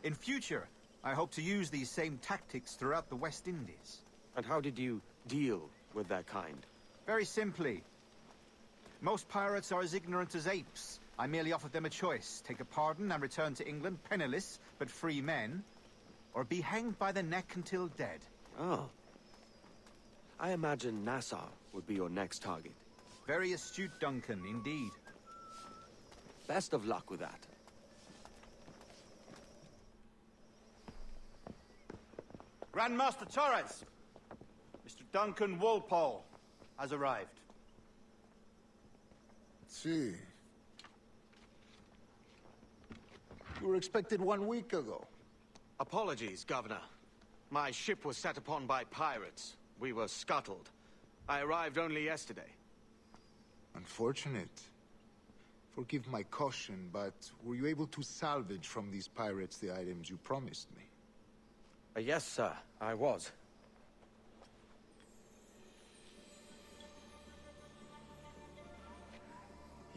In future, I hope to use these same tactics throughout the West Indies. And how did you deal with that kind? Very simply. Most pirates are as ignorant as apes. I merely offered them a choice. Take a pardon and return to England penniless, but free men. Or be hanged by the neck until dead. Oh. I imagine Nassau would be your next target. Very astute, Duncan, indeed. Best of luck with that. Grandmaster Torres! Mr. Duncan Walpole has arrived. See. You were expected 1 week ago. Apologies, Governor. My ship was set upon by pirates. We were scuttled. I arrived only yesterday. Unfortunate. Forgive my caution, but were you able to salvage from these pirates the items you promised me? Yes, sir, I was.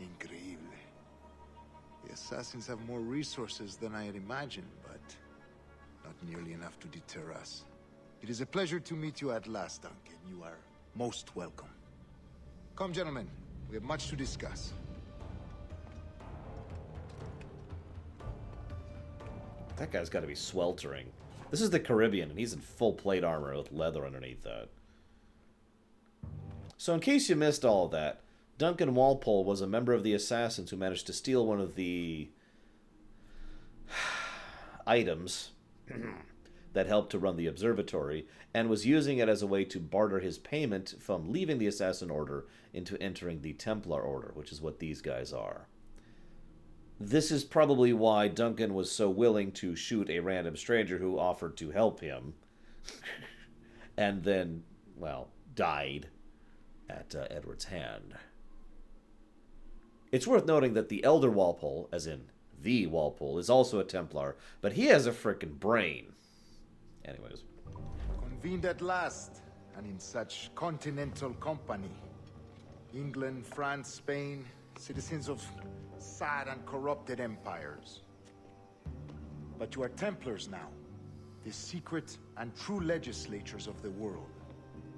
Increíble. The assassins have more resources than I had imagined, but not nearly enough to deter us. It is a pleasure to meet you at last, Duncan. You are most welcome. Come, gentlemen. We have much to discuss. That guy's got to be sweltering. This is the Caribbean, and he's in full plate armor with leather underneath that. So in case you missed all of that, Duncan Walpole was a member of the assassins who managed to steal one of the items that helped to run the observatory, and was using it as a way to barter his payment from leaving the assassin order into entering the Templar order, which is what these guys are. This is probably why Duncan was so willing to shoot a random stranger who offered to help him, and then, well, died at Edward's hand. It's worth noting that the Elder Walpole, as in the Walpole, is also a Templar, but he has a frickin' brain. Anyways. Convened at last, and in such continental company. England, France, Spain, citizens of sad and corrupted empires. But you are Templars now, the secret and true legislators of the world.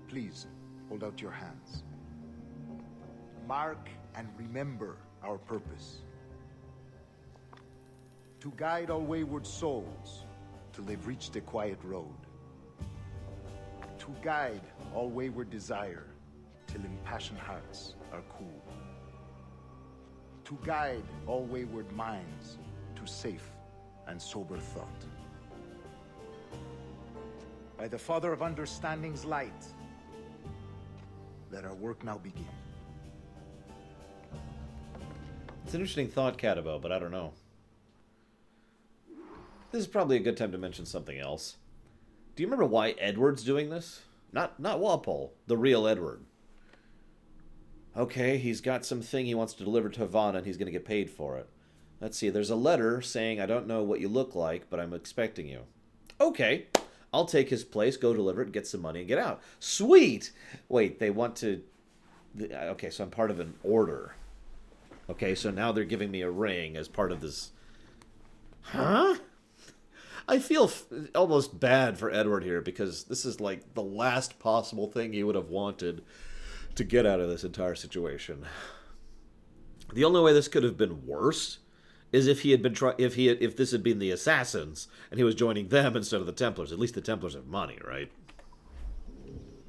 Please, hold out your hands. Mark and remember our purpose. To guide all wayward souls till they've reached the quiet road. To guide all wayward desire till impassioned hearts are cool. To guide all wayward minds to safe and sober thought. By the Father of Understanding's light, let our work now begin. It's an interesting thought, Catabo, but I don't know. This is probably a good time to mention something else. Do you remember why Edward's doing this? Not Walpole, the real Edward. Okay, he's got something he wants to deliver to Havana, and he's going to get paid for it. Let's see, there's a letter saying, I don't know what you look like, but I'm expecting you. Okay, I'll take his place, go deliver it, get some money, and get out. Sweet! Wait, they want to... Okay, so I'm part of an order. Okay, so now they're giving me a ring as part of this... Huh? I feel almost bad for Edward here, because this is like the last possible thing he would have wanted to get out of this entire situation. The only way this could have been worse is if he had been if this had been the Assassins and he was joining them instead of the Templars. At least the Templars have money, right?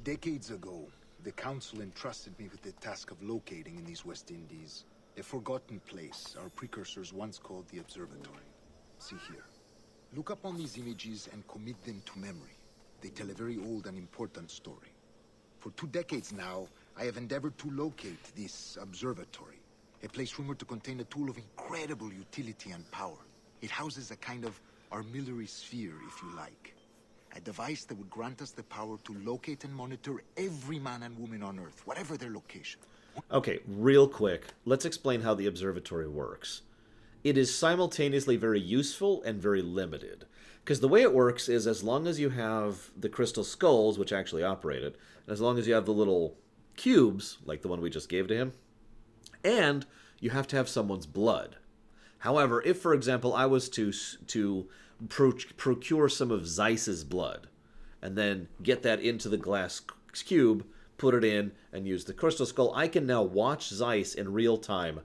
Decades ago, the Council entrusted me with the task of locating in these West Indies a forgotten place our precursors once called the Observatory. See here. Look upon these images and commit them to memory. They tell a very old and important story. For 2 decades now, I have endeavored to locate this observatory, a place rumored to contain a tool of incredible utility and power. It houses a kind of armillary sphere, if you like. A device that would grant us the power to locate and monitor every man and woman on Earth, whatever their location. Okay, real quick, let's explain how the observatory works. It is simultaneously very useful and very limited. Because the way it works is as long as you have the crystal skulls, which actually operate it, and as long as you have the little cubes, like the one we just gave to him, and you have to have someone's blood. However, if, for example, I was to procure some of Zeiss's blood, and then get that into the glass cube, put it in, and use the crystal skull, I can now watch Zeiss in real time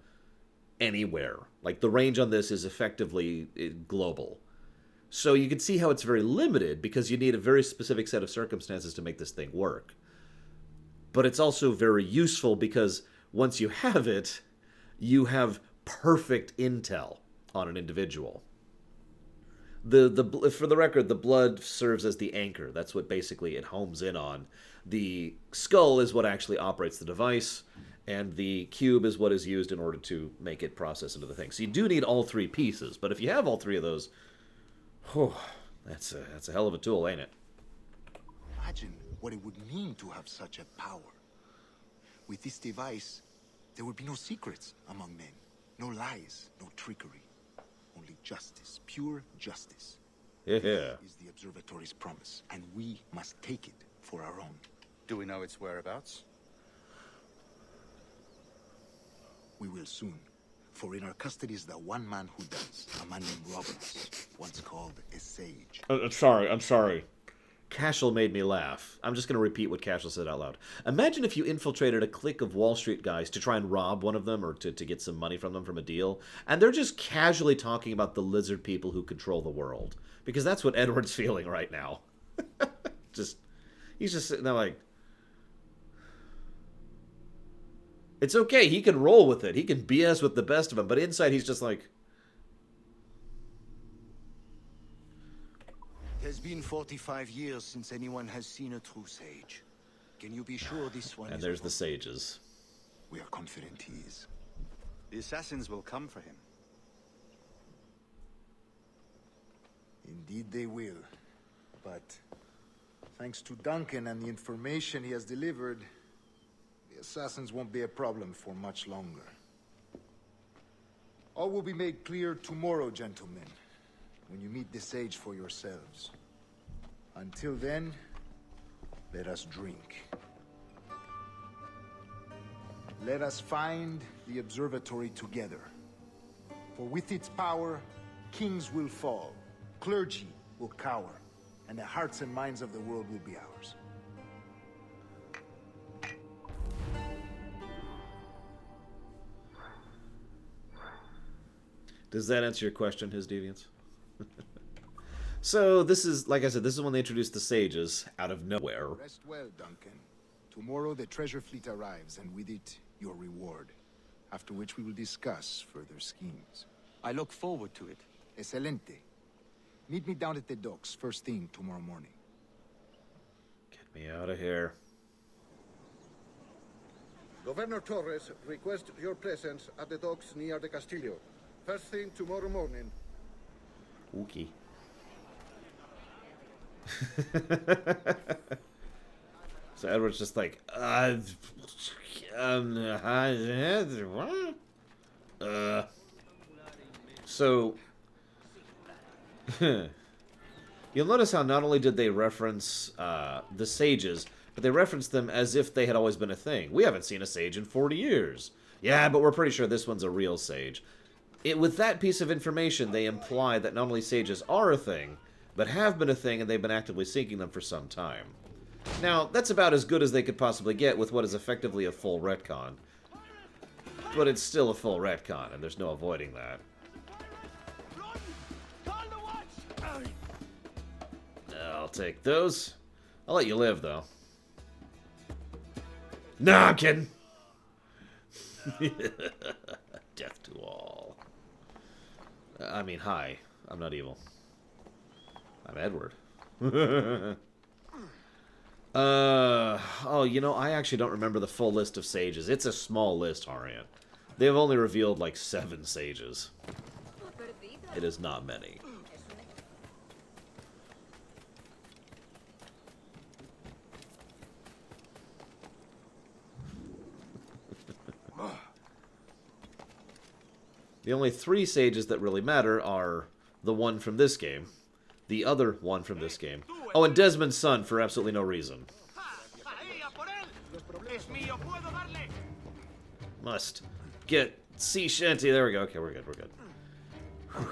anywhere. Like, the range on this is effectively global. So you can see how it's very limited, because you need a very specific set of circumstances to make this thing work. But it's also very useful, because once you have it, you have perfect intel on an individual. For the record, the blood serves as the anchor. That's what basically it homes in on. The skull is what actually operates the device, and the cube is what is used in order to make it process into the thing. So you do need all 3 pieces, but if you have all 3 of those, whew, that's a hell of a tool, ain't it? Imagine what it would mean to have such a power. With this device, there would be no secrets among men, no lies, no trickery. Only justice, pure justice. Yeah. This is the observatory's promise, and we must take it for our own. Do we know its whereabouts? We will soon. For in our custody is the one man who does, a man named Roberts, once called a sage. I'm sorry. Cashel made me laugh. I'm just going to repeat what Cashel said out loud. Imagine if you infiltrated a clique of Wall Street guys to try and rob one of them, or to get some money from them from a deal, and they're just casually talking about the lizard people who control the world. Because that's what Edward's feeling right now. He's just sitting there like... It's okay, he can roll with it. He can BS with the best of them, but inside he's just like... It has been 45 years since anyone has seen a true sage. Can you be sure this one And is... there's the sages. We are confident he is. The assassins will come for him. Indeed they will. But thanks to Duncan and the information he has delivered, the assassins won't be a problem for much longer. All will be made clear tomorrow, gentlemen, when you meet the sage for yourselves. Until then, let us drink. Let us find the observatory together. For with its power, kings will fall, clergy will cower, and the hearts and minds of the world will be ours. Does that answer your question, His Deviants? So, this is, like I said, this is when they introduced the sages out of nowhere. Rest well, Duncan. Tomorrow the treasure fleet arrives, and with it, your reward. After which we will discuss further schemes. I look forward to it. Excelente. Meet me down at the docks first thing tomorrow morning. Get me out of here. Governor Torres requests your presence at the docks near the Castillo. First thing tomorrow morning. Okay. So Edward's just like, So, you'll notice how not only did they reference the sages, but they referenced them as if they had always been a thing. We haven't seen a sage in 40 years. Yeah, but we're pretty sure this one's a real sage. With that piece of information, they imply that not only sages are a thing, but have been a thing, and they've been actively seeking them for some time. Now, that's about as good as they could possibly get with what is effectively a full retcon. But it's still a full retcon, and there's no avoiding that. take those. I'll let you live, though. Nah, I'm kidding. Death to all. I mean, hi. I'm not evil. I'm Edward. Oh, you know, I actually don't remember the full list of sages. It's a small list, Harian. They've only revealed like 7 sages. It is not many. The only 3 sages that really matter are the one from this game, the other one from this game. Oh, and Desmond's son for absolutely no reason. Must get sea shanty. There we go. Okay, we're good. We're good. Whew.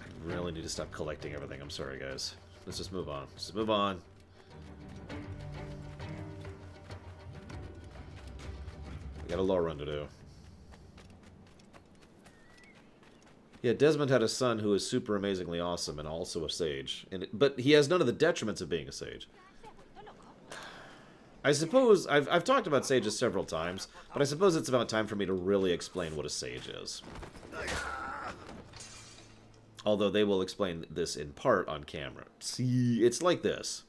I really need to stop collecting everything. I'm sorry, guys. Let's just move on. Just move on. We got a Lorerun to do. Yeah, Desmond had a son who is super amazingly awesome and also a sage. But he has none of the detriments of being a sage. I suppose, I've talked about sages several times, but I suppose it's about time for me to really explain what a sage is. Although they will explain this in part on camera. See, it's like this.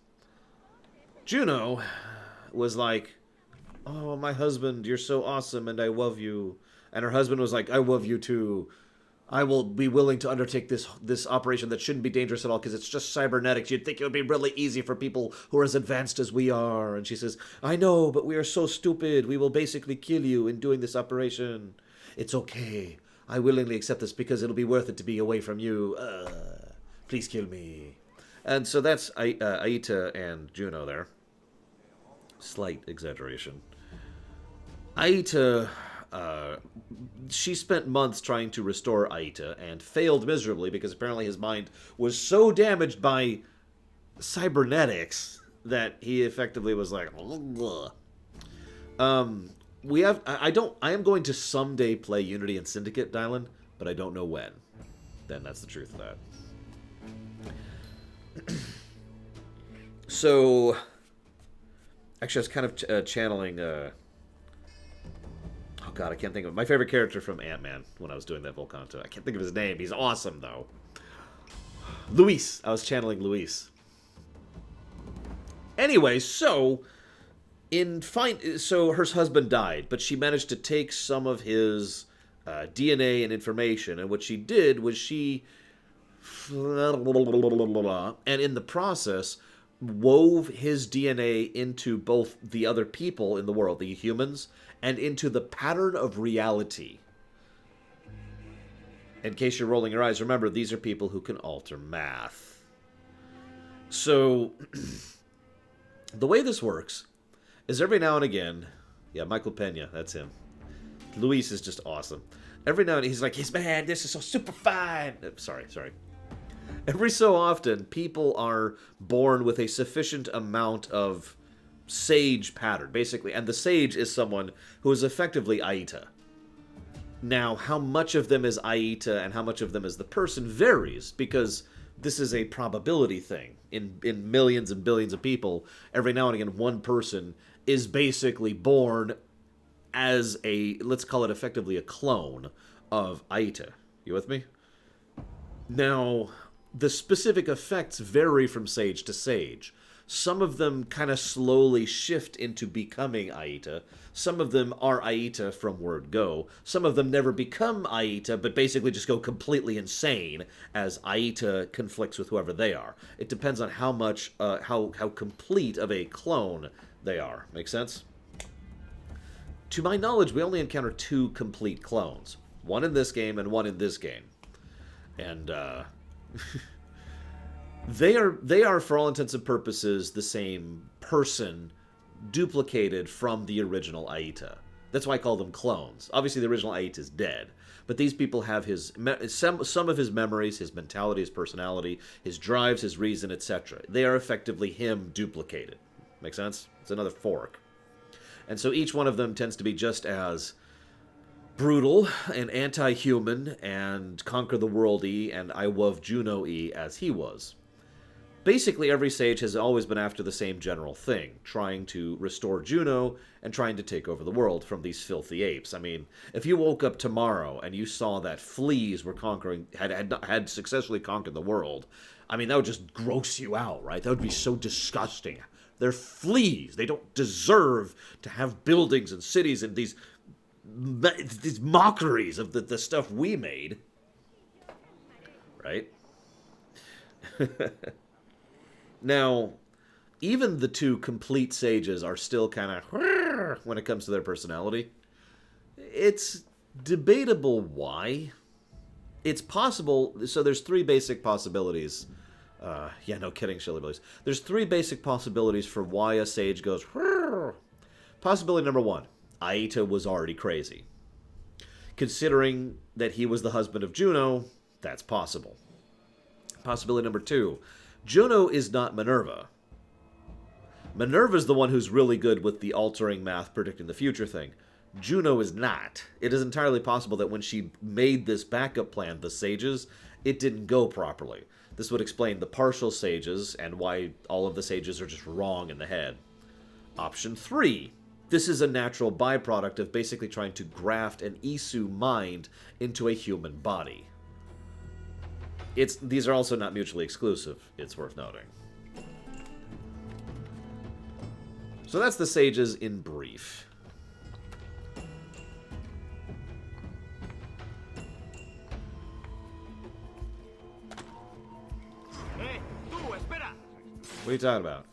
Juno was like, "Oh, my husband, you're so awesome and I love you." And her husband was like, "I love you too. I will be willing to undertake this operation that shouldn't be dangerous at all because it's just cybernetics. You'd think it would be really easy for people who are as advanced as we are." And she says, "I know, but we are so stupid. We will basically kill you in doing this operation." "It's okay. I willingly accept this because it'll be worth it to be away from you. Please kill me." And so that's Aita and Juno there. Slight exaggeration. Aita... she spent months trying to restore Aita and failed miserably because apparently his mind was so damaged by cybernetics that he effectively was like, ugh. I am going to someday play Unity and Syndicate, Dylan, but I don't know when. Then that's the truth of that. So, actually, I was kind of channeling. Oh God, I can't think of it. My favorite character from Ant-Man when I was doing that Volcanto. I can't think of his name. He's awesome though. Luis. I was channeling Luis. Anyway, so her husband died, but she managed to take some of his DNA and information, and what she did was and in the process wove his DNA into both the other people in the world, the humans, and into the pattern of reality. In case you're rolling your eyes, remember, these are people who can alter math. So, the way this works is every now and again... Yeah, Michael Pena, that's him. Luis is just awesome. Every now and then, he's like, "Man, this is so super fine." Sorry. Every so often, people are born with a sufficient amount of sage pattern, basically. And the sage is someone who is effectively Aita. Now, how much of them is Aita and how much of them is the person varies, because this is a probability thing. In millions and billions of people, every now and again, one person is basically born as a, let's call it effectively a clone of Aita. You with me? Now, the specific effects vary from sage to sage. Some of them kind of slowly shift into becoming Aita. Some of them are Aita from word go. Some of them never become Aita, but basically just go completely insane as Aita conflicts with whoever they are. It depends on how much, how complete of a clone they are. Make sense? To my knowledge, we only encounter 2 complete clones. One in this game and one in this game. And, They are, for all intents and purposes, the same person duplicated from the original Aita. That's why I call them clones. Obviously, the original Aita is dead, but these people have some of his memories, his mentality, his personality, his drives, his reason, etc. They are effectively him duplicated. Make sense? It's another fork. And so each one of them tends to be just as brutal and anti-human and conquer the world-y and I love Juno-y as he was. Basically, every sage has always been after the same general thing, trying to restore Juno and trying to take over the world from these filthy apes. I mean, if you woke up tomorrow and you saw that fleas were had successfully conquered the world, I mean, that would just gross you out, right? That would be so disgusting. They're fleas. They don't deserve to have buildings and cities and these mockeries of the stuff we made. Right? Now, even the two complete sages are still kind of when it comes to their personality. It's debatable why. It's possible, so there's three basic possibilities. Yeah, no kidding, Shilly Billies. There's three basic possibilities for why a sage goes. Possibility number one, Aita was already crazy. Considering that he was the husband of Juno, that's possible. Possibility number two, Juno is not Minerva. Minerva's the one who's really good with the altering math, predicting the future thing. Juno is not. It is entirely possible that when she made this backup plan, the sages, it didn't go properly. This would explain the partial sages and why all of the sages are just wrong in the head. Option 3. This is a natural byproduct of basically trying to graft an Isu mind into a human body. These are also not mutually exclusive, it's worth noting. So that's the sages in brief. What are you talking about?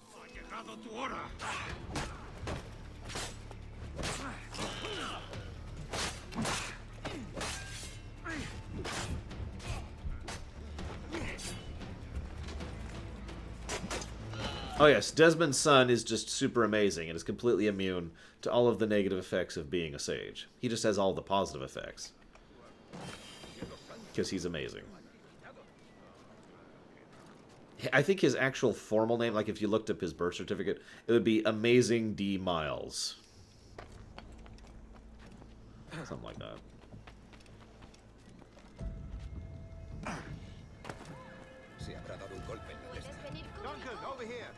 Oh yes, Desmond's son is just super amazing and is completely immune to all of the negative effects of being a sage. He just has all the positive effects. Because he's amazing. I think his actual formal name, like if you looked up his birth certificate, it would be Amazing D. Miles. Something like that. Duncan, over here.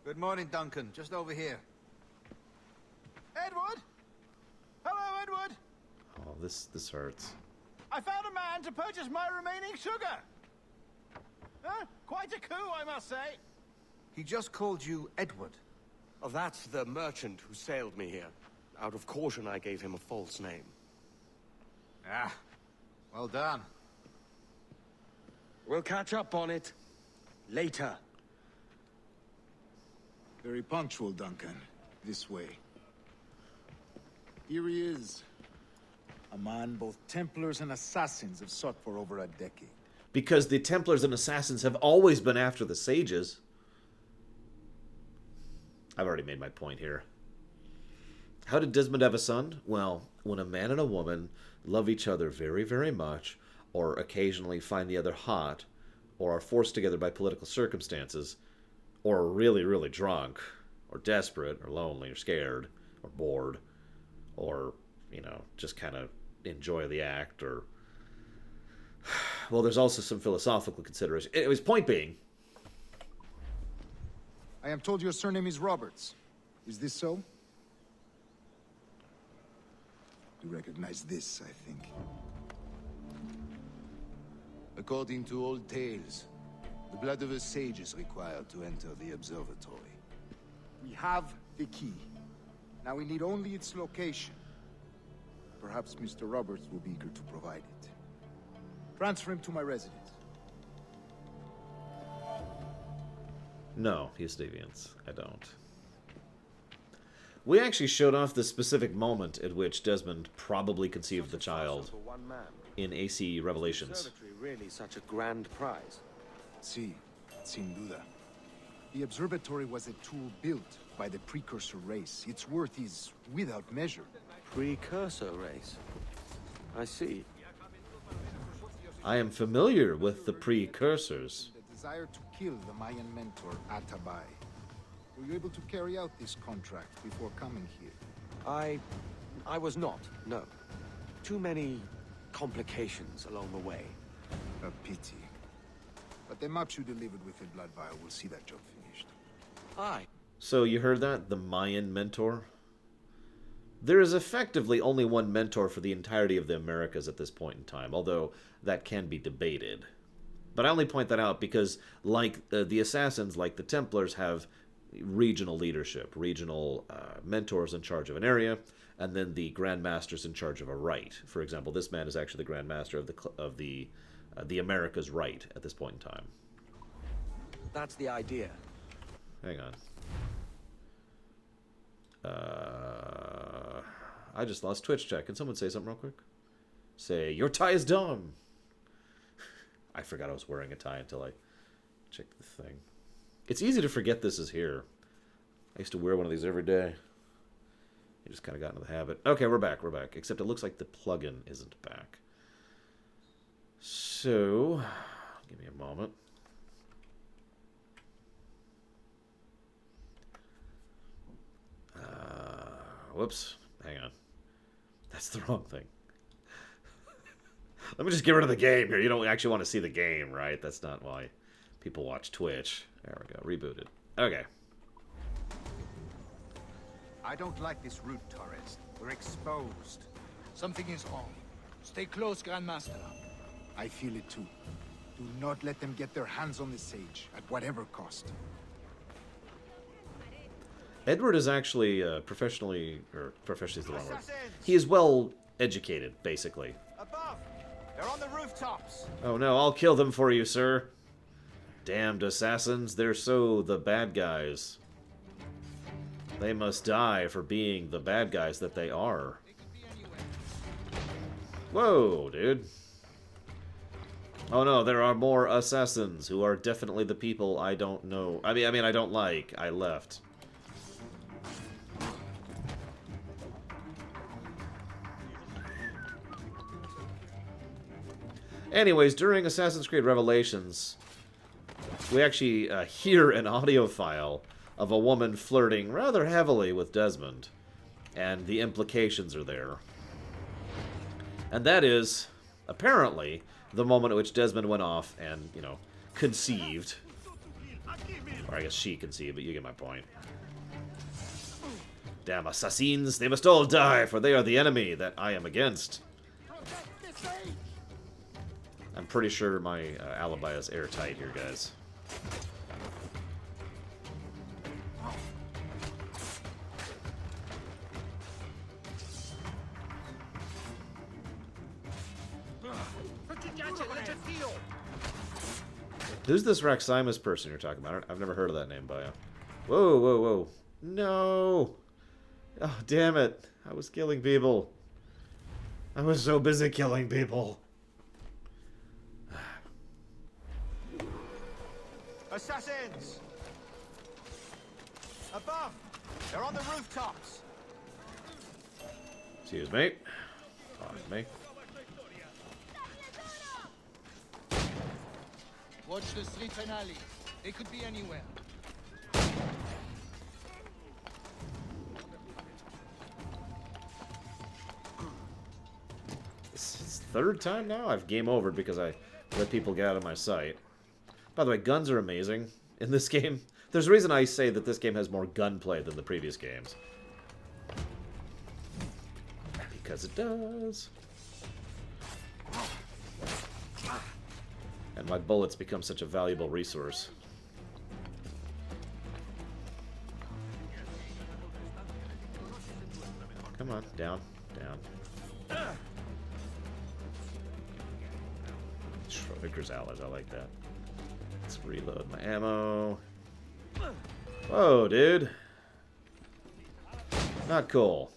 Good morning, Duncan. Just over here. Edward? Hello, Edward. Oh, this hurts. I found a man to purchase my remaining sugar. Quite a coup, I must say. He just called you Edward. Oh, that's the merchant who sailed me here. Out of caution, I gave him a false name. Ah, well done. We'll catch up on it later. Very punctual, Duncan. This way. Here he is. A man both Templars and Assassins have sought for over a decade. Because the Templars and Assassins have always been after the sages. I've already made my point here. How did Desmond have a son? Well, when a man and a woman love each other very, very much, or occasionally find the other hot, or are forced together by political circumstances, or are really, really drunk, or desperate, or lonely, or scared, or bored, or, you know, just kind of enjoy the act, or... Well, there's also some philosophical consideration. Anyways, point being... I am told your surname is Roberts. Is this so? You recognize this, I think. According to old tales, the blood of a sage is required to enter the observatory. We have the key. Now we need only its location. Perhaps Mr. Roberts will be eager to provide it. Transfer him to my residence. No, he's deviants. I don't. We actually showed off the specific moment at which Desmond probably conceived the child in AC Revelations. Observatory really such a grand prize? Sí, sin duda. The observatory was a tool built by the precursor race. Its worth is without measure. Precursor race? I see. I am familiar with the precursors. The desire to kill the Mayan mentor, Atabay. Were you able to carry out this contract before coming here? I was not, no. Too many complications along the way. A pity. But the maps you delivered with the blood vial will see that job finished. Aye. So you heard that? The Mayan mentor? There is effectively only one mentor for the entirety of the Americas at this point in time, although that can be debated. But I only point that out because, like the Assassins, like the Templars, have regional leadership, regional mentors in charge of an area, and then the Grand Masters in charge of a rite. For example, this man is actually the Grand Master of the Americas rite at this point in time. That's the idea. Hang on. I just lost Twitch chat. Can someone say something real quick? Say, your tie is dumb. I forgot I was wearing a tie until I checked the thing. It's easy to forget this is here. I used to wear one of these every day. I just kind of got into the habit. Okay, we're back, Except it looks like the plugin isn't back. So, give me a moment. Whoops. Hang on. That's the wrong thing. Let me just get rid of the game here. You don't actually want to see the game, right? That's not why people watch Twitch. There we go. Rebooted. Okay. I don't like this route, Torres. We're exposed. Something is wrong. Stay close, Grandmaster. I feel it too. Do not let them get their hands on the sage, at whatever cost. Edward is actually professionally is the wrong word. He is well educated, basically. Above! They're on the rooftops! Oh no, I'll kill them for you, sir. Damned assassins, they're so the bad guys. They must die for being the bad guys that they are. Whoa, dude. Oh no, there are more assassins who are definitely the people I don't know. I mean I don't like. I left. Anyways, during Assassin's Creed Revelations, we actually hear an audio file of a woman flirting rather heavily with Desmond, and the implications are there. And that is, apparently, the moment at which Desmond went off and, you know, conceived. Or I guess she conceived, but you get my point. Damn assassins, they must all die, for they are the enemy that I am against. I'm pretty sure my alibi is airtight here, guys. Who's this Raximus person you're talking about? I've never heard of that name, Bio. Whoa, whoa, whoa. No! Oh, damn it. I was killing people. I was so busy killing people. Assassins! Above! They're on the rooftops! Excuse me. Pardon me. Watch the streets and alleys. They could be anywhere. This is third time now I've game overed because I let people get out of my sight. By the way, guns are amazing in this game. There's a reason I say that this game has more gunplay than the previous games. Because it does. And my bullets become such a valuable resource. Come on, down, down. Schrodinger's allies, I like that. Let's reload my ammo. Whoa, dude. Not cool.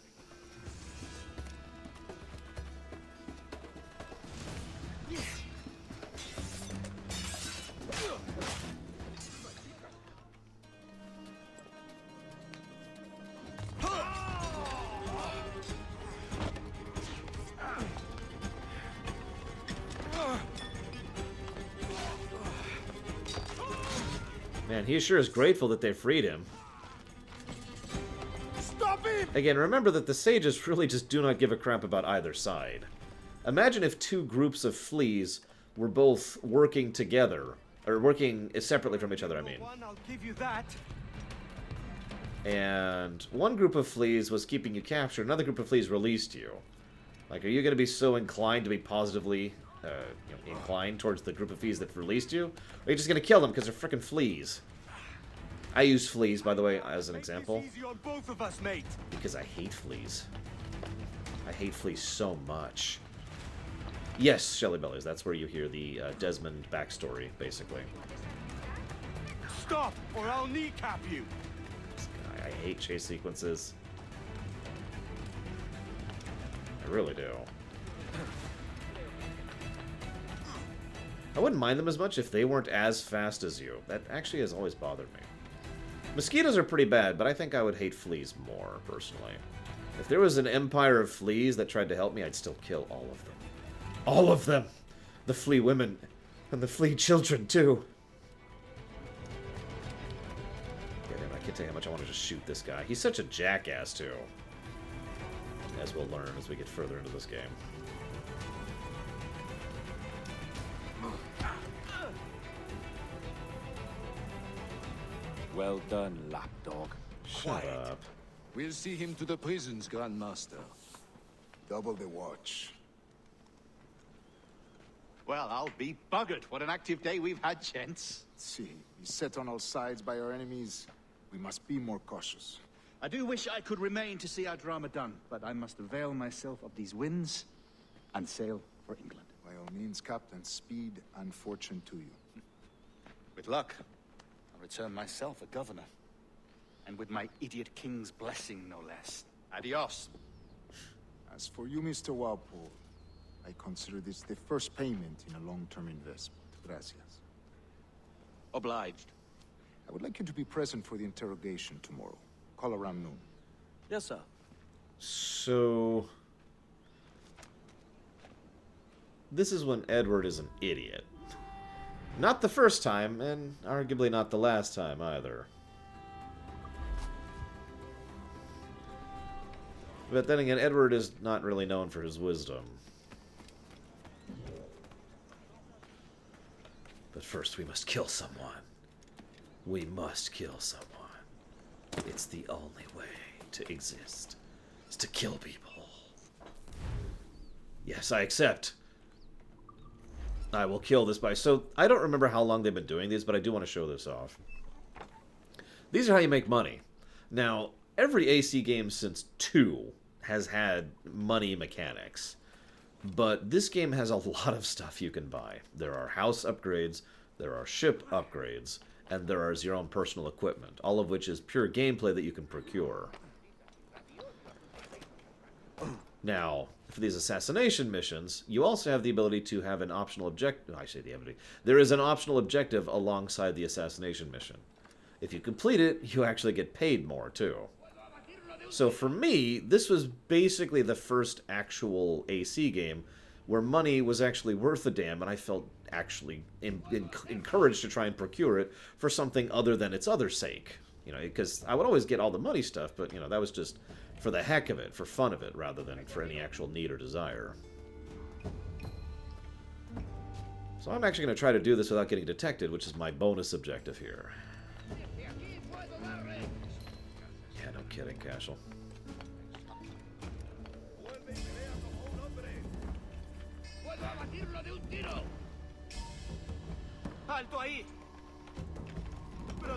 Man, he sure is grateful that they freed him. Stop him! Again, remember that the sages really just do not give a crap about either side. Imagine if two groups of fleas were both working together, or working separately from each other, I mean. I'll give you that. And one group of fleas was keeping you captured, another group of fleas released you. Like, are you going to be so inclined to be positively inclined towards the group of fleas that released you? Or are you just going to kill them because they're freaking fleas? I use fleas, by the way, as an example. Easy on both of us, mate. Because I hate fleas. I hate fleas so much. Yes, Shelly Bellies, that's where you hear the Desmond backstory, basically. Stop, or I'll kneecap you. I hate chase sequences. I really do. I wouldn't mind them as much if they weren't as fast as you. That actually has always bothered me. Mosquitoes are pretty bad, but I think I would hate fleas more, personally. If there was an empire of fleas that tried to help me, I'd still kill all of them. All of them! The flea women, and the flea children, too. Damn, I can't tell you how much I want to just shoot this guy. He's such a jackass, too. As we'll learn as we get further into this game. Well done, lapdog. Shut up. We'll see him to the prisons, Grandmaster. Double the watch. Well, I'll be buggered. What an active day we've had, gents. See, beset on all sides by our enemies, we must be more cautious. I do wish I could remain to see our drama done, but I must avail myself of these winds and sail for England. By all means, Captain, speed and fortune to you. With luck, I'll return myself a governor. And with my idiot king's blessing, no less. Adios. As for you, Mr. Walpole, I consider this the first payment in a long-term investment. Gracias. Obliged. I would like you to be present for the interrogation tomorrow. Call around noon. Yes, sir. So... this is when Edward is an idiot. Not the first time, and arguably not the last time either. But then again, Edward is not really known for his wisdom. But first we must kill someone. We must kill someone. It's the only way to exist, is to kill people. Yes, I accept. I will kill this by... So, I don't remember how long they've been doing these, but I do want to show this off. These are how you make money. Now, every AC game since 2 has had money mechanics. But this game has a lot of stuff you can buy. There are house upgrades, there are ship upgrades, and there is your own personal equipment, all of which is pure gameplay that you can procure. Now, for these assassination missions, you also have the ability to have an optional objective. I say the ability. There is an optional objective alongside the assassination mission. If you complete it, you actually get paid more, too. So for me, this was basically the first actual AC game where money was actually worth a damn, and I felt actually encouraged to try and procure it for something other than its other sake. You know, because I would always get all the money stuff, but, you know, that was just for the heck of it, for fun of it, rather than for any actual need or desire. So I'm actually going to try to do this without getting detected, which is my bonus objective here. Yeah, no kidding, Cashel.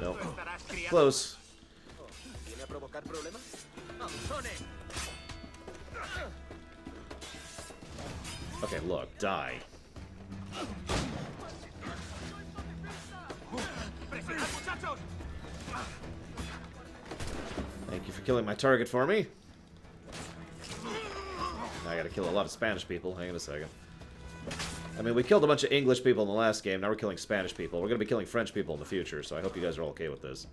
Nope. Close. Okay, look, die. Thank you for killing my target for me. Now I gotta kill a lot of Spanish people. Hang on a second. I mean, we killed a bunch of English people in the last game. Now we're killing Spanish people. We're gonna be killing French people in the future, so I hope you guys are all okay with this.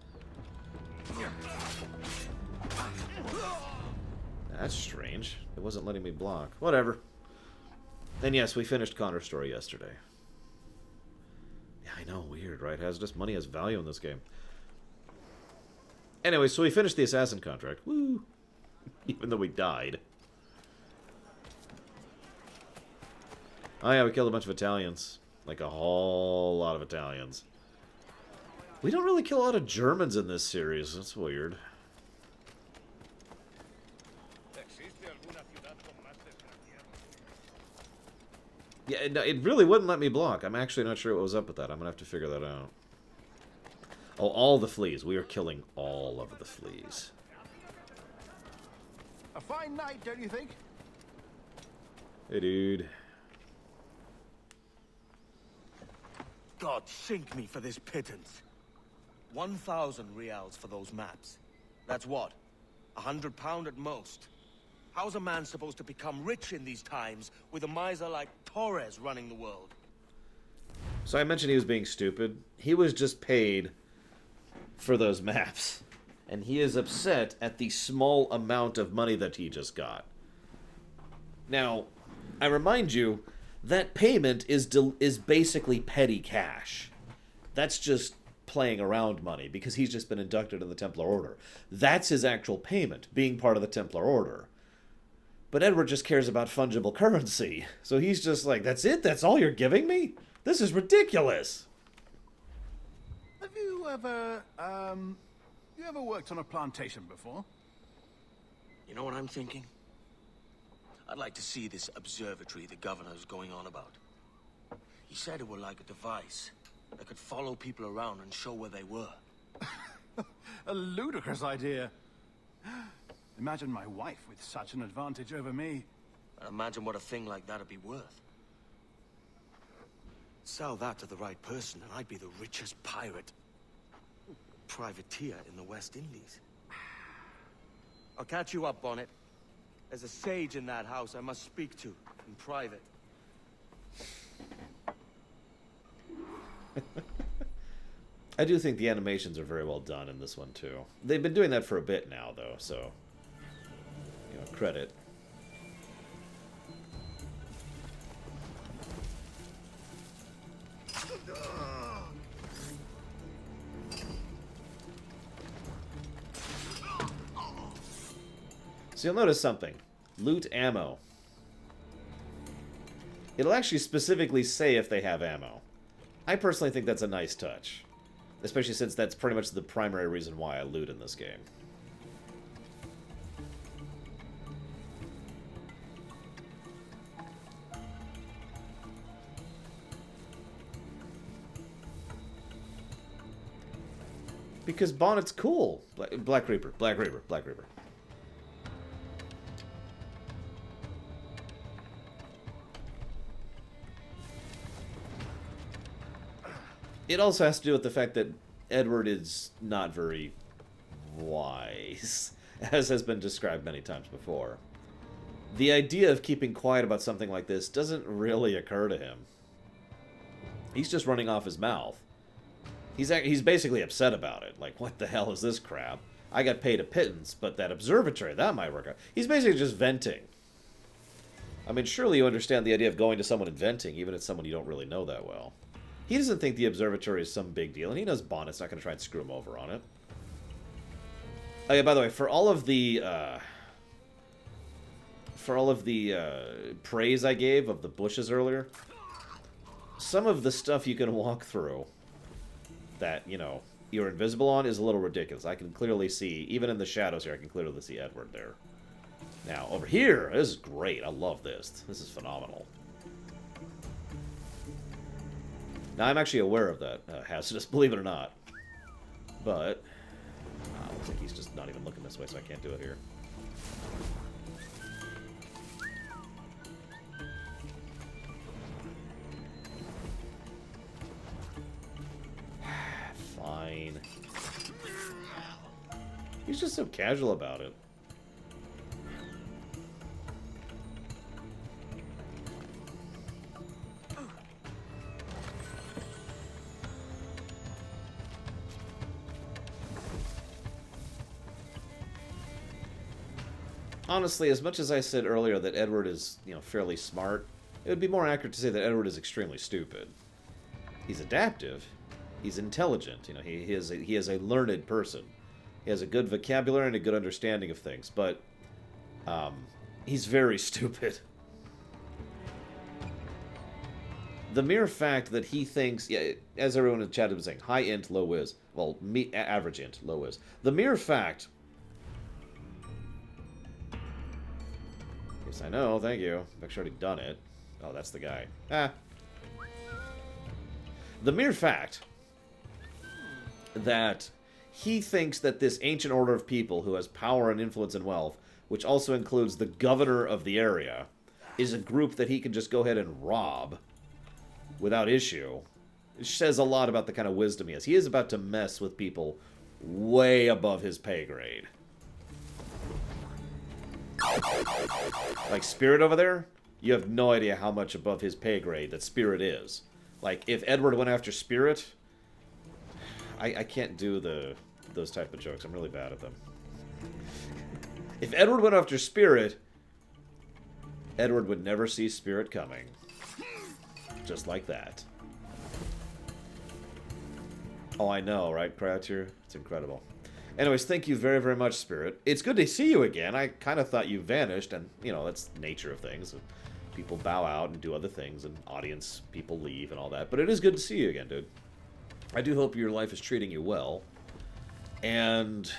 That's strange. It wasn't letting me block. Whatever. And yes, we finished Connor's story yesterday. Yeah, I know, weird, right? Hazardous money has value in this game. Anyway, so we finished the assassin contract. Woo! Even though we died. Oh yeah, we killed a bunch of Italians. Like a whole lot of Italians. We don't really kill a lot of Germans in this series. That's weird. Yeah, no, it really wouldn't let me block. I'm actually not sure what was up with that. I'm going to have to figure that out. Oh, all the fleas. We are killing all of the fleas. A fine night, don't you think? Hey, dude. God sink me for this pittance. 1,000 reals for those maps. That's what? £100 at most. How's a man supposed to become rich in these times with a miser like Torres running the world? So I mentioned he was being stupid. He was just paid for those maps. And he is upset at the small amount of money that he just got. Now, I remind you, that payment is basically petty cash. That's just playing around money, because he's just been inducted in the Templar Order. That's his actual payment, being part of the Templar Order. But Edward just cares about fungible currency. So he's just like, that's it? That's all you're giving me? This is ridiculous. Have you ever worked on a plantation before? You know what I'm thinking? I'd like to see this observatory the governor's going on about. He said it were like a device that could follow people around and show where they were. A ludicrous idea. Imagine my wife with such an advantage over me. Imagine what a thing like that'd be worth. Sell that to the right person and I'd be the richest pirate. Privateer in the West Indies. I'll catch you up on it. There's a sage in that house I must speak to in private. I do think the animations are very well done in this one, too. They've been doing that for a bit now, though, so... you know, credit. So you'll notice something. Loot ammo. It'll actually specifically say if they have ammo. I personally think that's a nice touch. Especially since that's pretty much the primary reason why I loot in this game. Because Bonnet's cool. Black Reaper, Black Reaper, Black Reaper. It also has to do with the fact that Edward is not very wise, as has been described many times before. The idea of keeping quiet about something like this doesn't really occur to him. He's just running off his mouth. He's basically upset about it. Like, what the hell is this crap? I got paid a pittance, but that observatory, that might work out. He's basically just venting. I mean, surely you understand the idea of going to someone and venting, even if it's someone you don't really know that well. He doesn't think the observatory is some big deal, and he knows Bonnet's not going to try and screw him over on it. Oh yeah, by the way, for all of the praise I gave of the bushes earlier, some of the stuff you can walk through that, you know, you're invisible on is a little ridiculous. I can clearly see, even in the shadows here, I can clearly see Edward there. Now, over here, this is great. I love this. This is phenomenal. Now, I'm actually aware of that hazardous, believe it or not. But, looks like he's just not even looking this way, so I can't do it here. Fine. He's just so casual about it. Honestly, as much as I said earlier that Edward is, you know, fairly smart, it would be more accurate to say that Edward is extremely stupid. He's adaptive. He's intelligent. You know, he is a learned person. He has a good vocabulary and a good understanding of things, but he's very stupid. The mere fact that he thinks, yeah, as everyone in the chat was saying, high int, low whiz. Well, average int, low whiz. The mere fact... Yes, I know, thank you. I've actually already done it. Oh, that's the guy. Ah. The mere fact that he thinks that this ancient order of people who has power and influence and wealth, which also includes the governor of the area, is a group that he can just go ahead and rob without issue, it says a lot about the kind of wisdom he has. He is about to mess with people way above his pay grade. Like Spirit over there, you have no idea how much above his pay grade that Spirit is. Like, if Edward went after Spirit, I can't do those type of jokes. I'm really bad at them. If Edward went after Spirit, Edward would never see Spirit coming. Just like that. Oh, I know, right, Croucher? It's incredible. Anyways, thank you very, very much, Spirit. It's good to see you again. I kind of thought you vanished, and, you know, that's the nature of things. People bow out and do other things, and audience people leave and all that. But it is good to see you again, dude. I do hope your life is treating you well. And,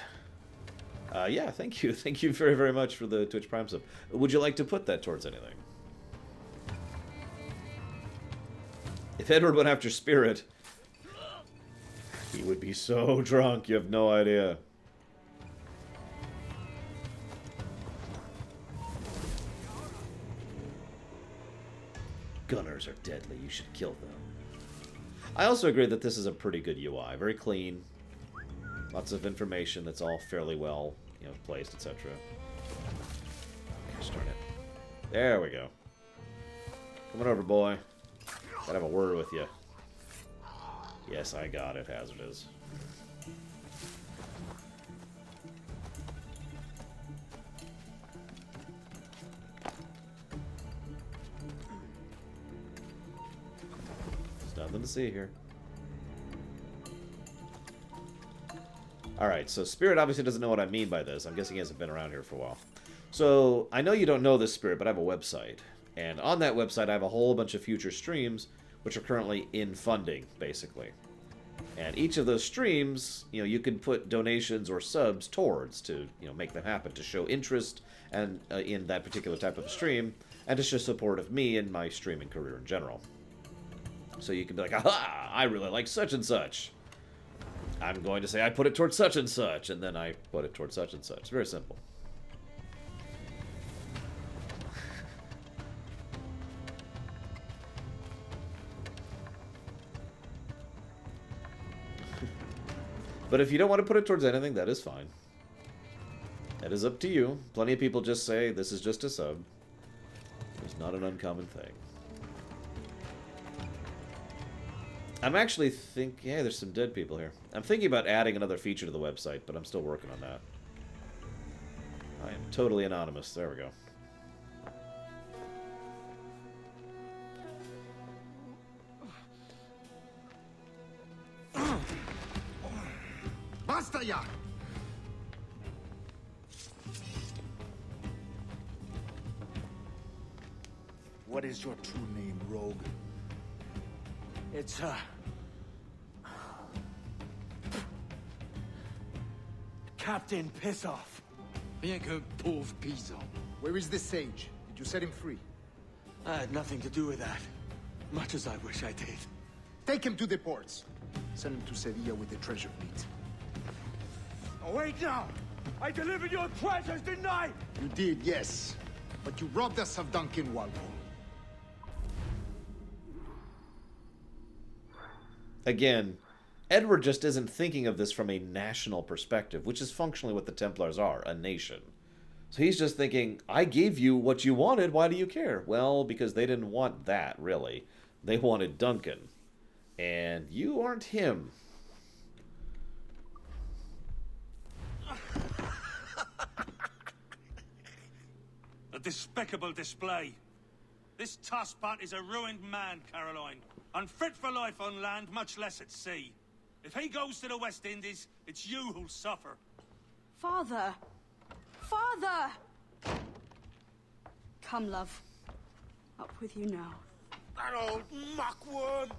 yeah, thank you. Thank you very, very much for the Twitch Prime sub. Would you like to put that towards anything? If Edward went after Spirit, he would be so drunk, you have no idea. Gunners are deadly, you should kill them. I also agree that this is a pretty good UI. Very clean. Lots of information that's all fairly well, you know, placed, etc. Gosh darn it. There we go. Come on over, boy. Gotta have a word with you. Yes, I got it, Hazardous. There's nothing to see here. Alright, so Spirit obviously doesn't know what I mean by this. I'm guessing he hasn't been around here for a while. So, I know you don't know this, Spirit, but I have a website. And on that website, I have a whole bunch of future streams, which are currently in funding, basically. And each of those streams, you know, you can put donations or subs towards to, you know, make them happen, to show interest and in that particular type of stream, and to show support of me and my streaming career in general. So you can be like, aha, I really like such and such. I'm going to say I put it towards such and such, and then I put it towards such and such. It's very simple. But if you don't want to put it towards anything, that is fine. That is up to you. Plenty of people just say, this is just a sub. It's not an uncommon thing. I'm actually thinking... Yeah, there's some dead people here. I'm thinking about adding another feature to the website, but I'm still working on that. I am totally anonymous. There we go. Basta ya! What is your true name, rogue? It's, Captain Pissoff. Bien que pauvre paysan. Where is the sage? Did you set him free? I had nothing to do with that. Much as I wish I did. Take him to the ports. Send him to Sevilla with the treasure fleet. Oh, wait now! I delivered your treasures, didn't I? You did, yes. But you robbed us of Duncan Walpole. Again, Edward just isn't thinking of this from a national perspective, which is functionally what the Templars are, a nation. So he's just thinking, I gave you what you wanted, why do you care? Well, because they didn't want that, really. They wanted Duncan. And you aren't him. A despicable display. This tosspot is a ruined man, Caroline. Unfit for life on land, much less at sea. If he goes to the West Indies, it's you who'll suffer. Father! Father! Come, love. Up with you now. That old muckworm!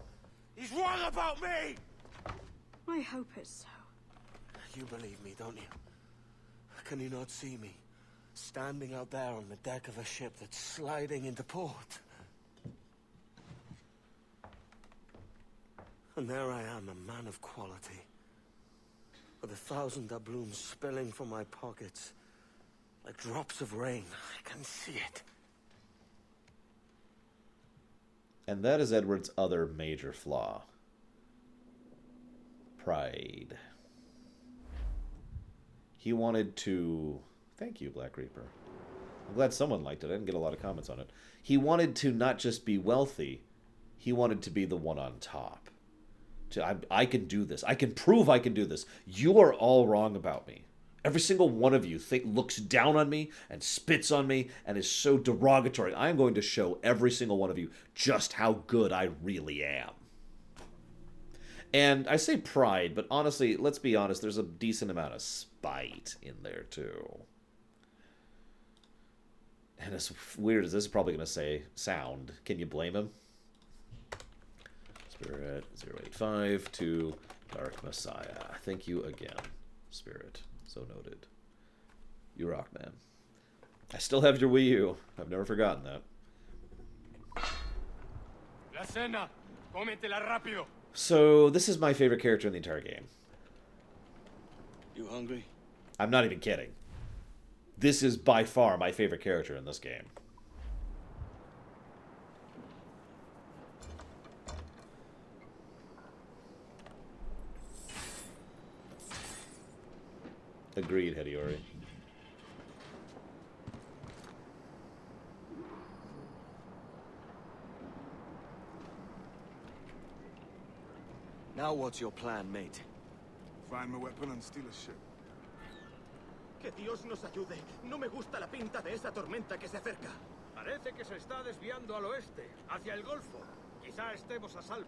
He's wrong about me! I hope it's so. You believe me, don't you? Can you not see me? Standing out there on the deck of a ship that's sliding into port. And there I am, a man of quality. With 1,000 doubloons spilling from my pockets. Like drops of rain. I can see it. And that is Edward's other major flaw. Pride. He wanted to... Thank you, Black Reaper. I'm glad someone liked it. I didn't get a lot of comments on it. He wanted to not just be wealthy, he wanted to be the one on top. I can do this. I can prove I can do this. You are all wrong about me. Every single one of you looks down on me and spits on me and is so derogatory. I am going to show every single one of you just how good I really am. And I say pride, but honestly, let's be honest, there's a decent amount of spite in there too. And as weird as this is probably going to sound, can you blame him? Spirit 085 to Dark Messiah. Thank you again, Spirit. So noted. You rock, man. I still have your Wii U. I've never forgotten that. La cena. Cómetela rápido. So, this is my favorite character in the entire game. You hungry? I'm not even kidding. This is by far my favorite character in this game. Agreed, Hediori. Now what's your plan, mate? Find my weapon and steal a ship. Que Dios nos ayude. No me gusta la pinta de esa tormenta que se acerca. Parece que se está desviando al oeste, hacia el Golfo. Quizá estemos a salvo.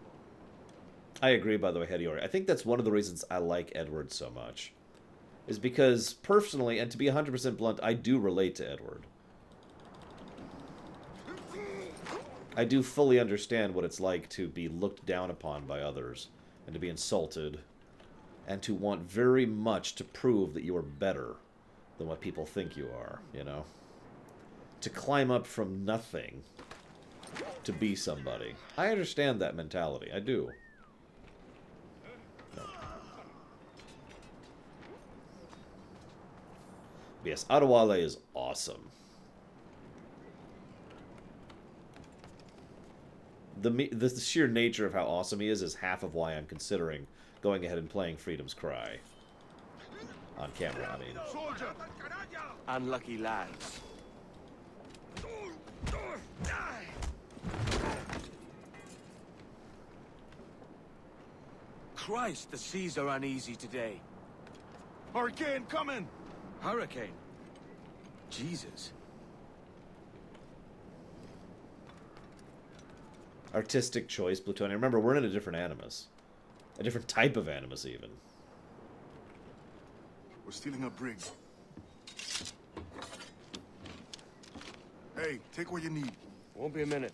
I agree, by the way, Hediori. I think that's one of the reasons I like Edward so much. Is because, personally, and to be 100% blunt, I do relate to Edward. I do fully understand what it's like to be looked down upon by others, and to be insulted, and to want very much to prove that you are better than what people think you are, you know? To climb up from nothing to be somebody. I understand that mentality. I do. No. Yes, Adewale is awesome. The sheer nature of how awesome he is half of why I'm considering going ahead and playing Freedom's Cry. On camera, I mean. Soldier! Unlucky lads. Christ, the seas are uneasy today. Hurricane coming! Hurricane? Jesus. Artistic choice, Plutonian. Remember, we're in a different Animus. A different type of Animus, even. We're stealing a brig. Hey, take what you need. Won't be a minute.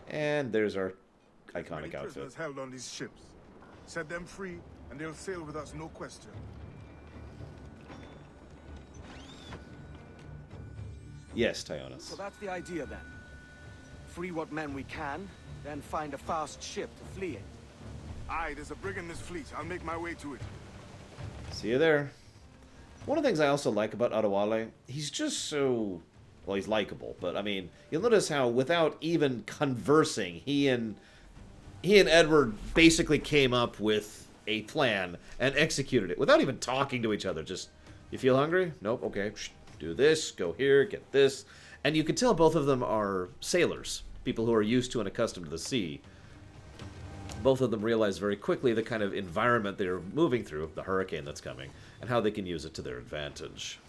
And there's our iconic outfit. Prisoners held on these ships. Set them free, and they'll sail with us, no question. Yes, Tyonis. So that's the idea, then. Free what men we can, then find a fast ship to flee in. Aye, there's a brig in this fleet. I'll make my way to it. See you there. One of the things I also like about Adewale, he's just so... Well, he's likable, but I mean, you'll notice how without even conversing, he and Edward basically came up with a plan and executed it without even talking to each other. Just, you feel hungry? Nope, okay. Do this, go here, get this. And you can tell both of them are sailors, people who are used to and accustomed to the sea. Both of them realize very quickly the kind of environment they're moving through, the hurricane that's coming, and how they can use it to their advantage.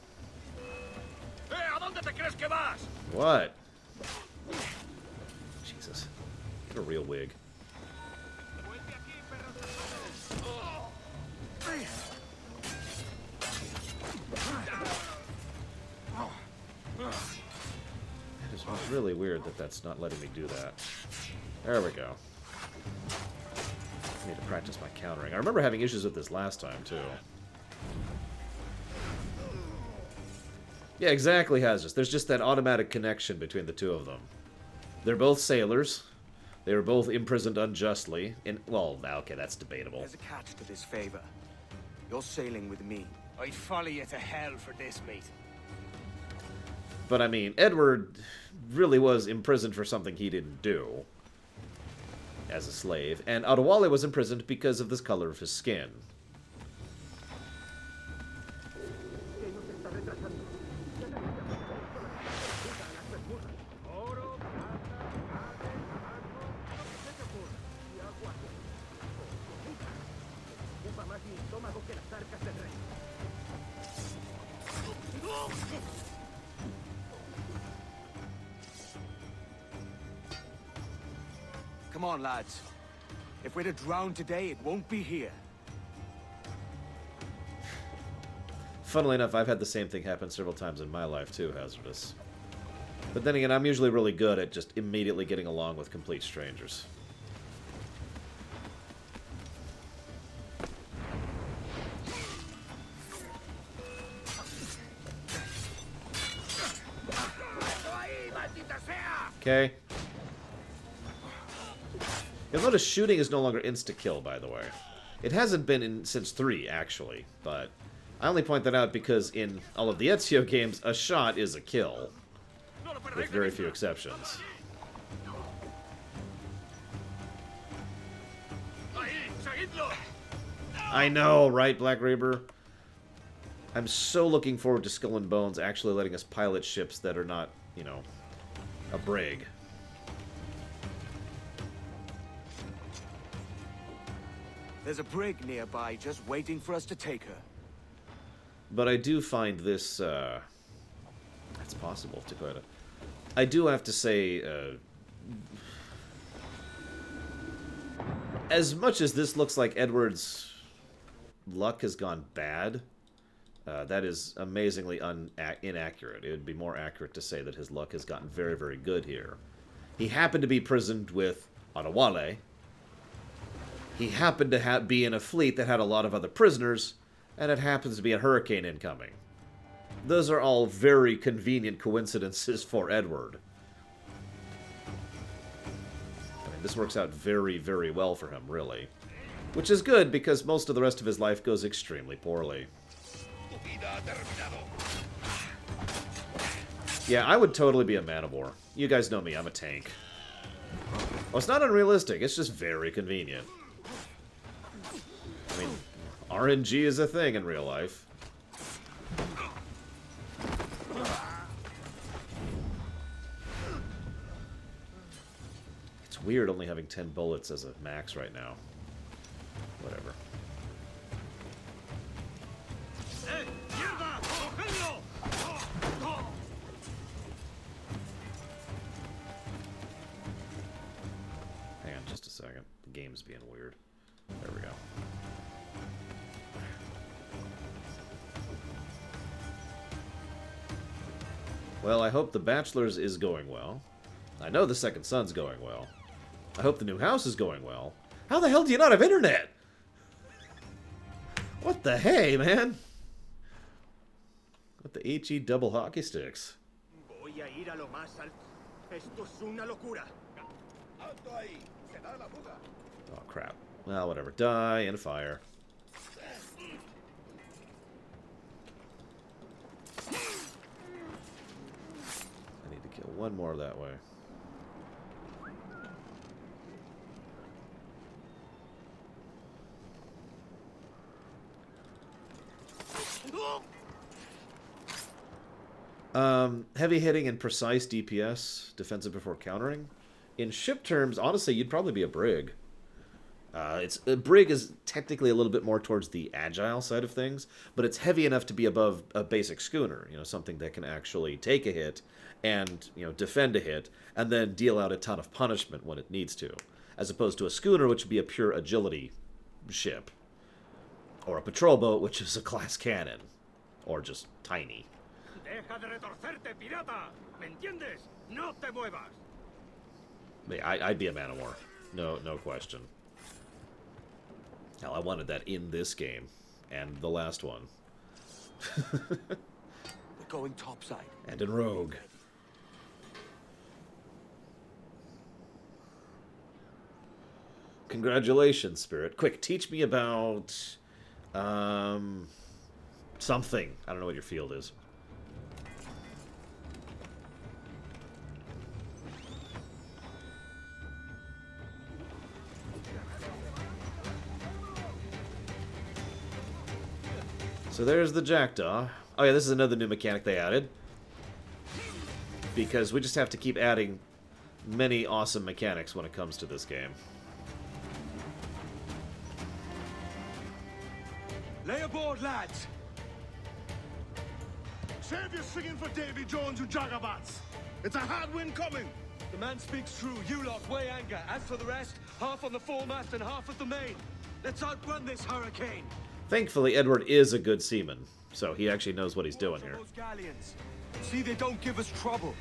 ¿A dónde te crees que vas? What? Jesus. Get a real wig. It's really weird that that's not letting me do that. There we go. I need to practice my countering. I remember having issues with this last time, too. Yeah, exactly, Hazardous. There's just that automatic connection between the two of them. They're both sailors. They were both imprisoned unjustly. Well, okay, that's debatable. There's a catch to this favor. You're sailing with me. I'd follow you to hell for this, mate. But, I mean, Edward really was imprisoned for something he didn't do as a slave, and Adewale was imprisoned because of the color of his skin. Come on, lads. If we're to drown today, it won't be here. Funnily enough, I've had the same thing happen several times in my life too, Hazardous. But then again, I'm usually really good at just immediately getting along with complete strangers. Okay. You'll notice shooting is no longer insta-kill, by the way. It hasn't been since 3, actually, but I only point that out because in all of the Ezio games, a shot is a kill, with very few exceptions. I know, right, Black Reaper? I'm so looking forward to Skull and Bones actually letting us pilot ships that are not, you know, a brig. There's a brig nearby just waiting for us to take her. But I do find this, it's possible to put it. I do have to say, as much as this looks like Edward's luck has gone bad, that is amazingly inaccurate. It would be more accurate to say that his luck has gotten very, very good here. He happened to be prisoned with Adewale. He happened to be in a fleet that had a lot of other prisoners, and it happens to be a hurricane incoming. Those are all very convenient coincidences for Edward. I mean, this works out very, very well for him, really. Which is good, because most of the rest of his life goes extremely poorly. Yeah, I would totally be a man of war. You guys know me, I'm a tank. Well, it's not unrealistic, it's just very convenient. I mean, RNG is a thing in real life. It's weird only having 10 bullets as a max right now. Whatever. Hang on just a second. The game's being weird. There we go. Well, I hope The Bachelors is going well. I know The Second Son's going well. I hope the new house is going well. How the hell do you not have internet? What the hey, man? What the HE double hockey sticks? Voy a ir a lo más alto. Esto es una locura. Alto ahí. Se da la fuga. Oh, crap. Well, whatever. Die in a fire. I need to kill one more that way. Heavy hitting and precise DPS, defensive before countering. In ship terms, honestly, you'd probably be a brig. Brig is technically a little bit more towards the agile side of things, but it's heavy enough to be above a basic schooner. You know, something that can actually take a hit and, you know, defend a hit and then deal out a ton of punishment when it needs to, as opposed to a schooner, which would be a pure agility ship, or a patrol boat, which is a class cannon, or just tiny. Deja de retorcerte, pirata. ¿Me entiendes? No te muevas. I'd be a man of war, no question. Hell, I wanted that in this game, and the last one. We're going topside. And in Rogue. Congratulations, Spirit. Quick, teach me about... something. I don't know what your field is. So there's the Jackdaw. Oh yeah, this is another new mechanic they added. Because we just have to keep adding many awesome mechanics when it comes to this game. Lay aboard, lads. Save your singing for Davy Jones, you jagabats. It's a hard wind coming. The man speaks true. You lot weigh anchor. As for the rest, half on the foremast and half at the main. Let's outrun this hurricane. Thankfully, Edward is a good seaman, so he actually knows what he's doing here. Those galleons. See, they don't give us trouble.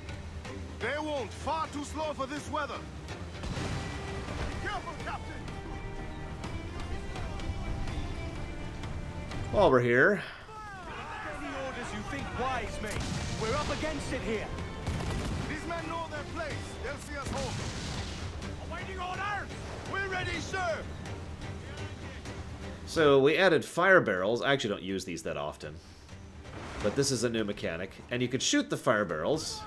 They won't. Far too slow for this weather. Careful, Captain. While we're here... Any orders you think wise, mate. We're up against it here. These men know their place. They'll see us home. Awaiting orders. We're ready, sir. So we added fire barrels. I actually don't use these that often. But this is a new mechanic. And you could shoot the fire barrels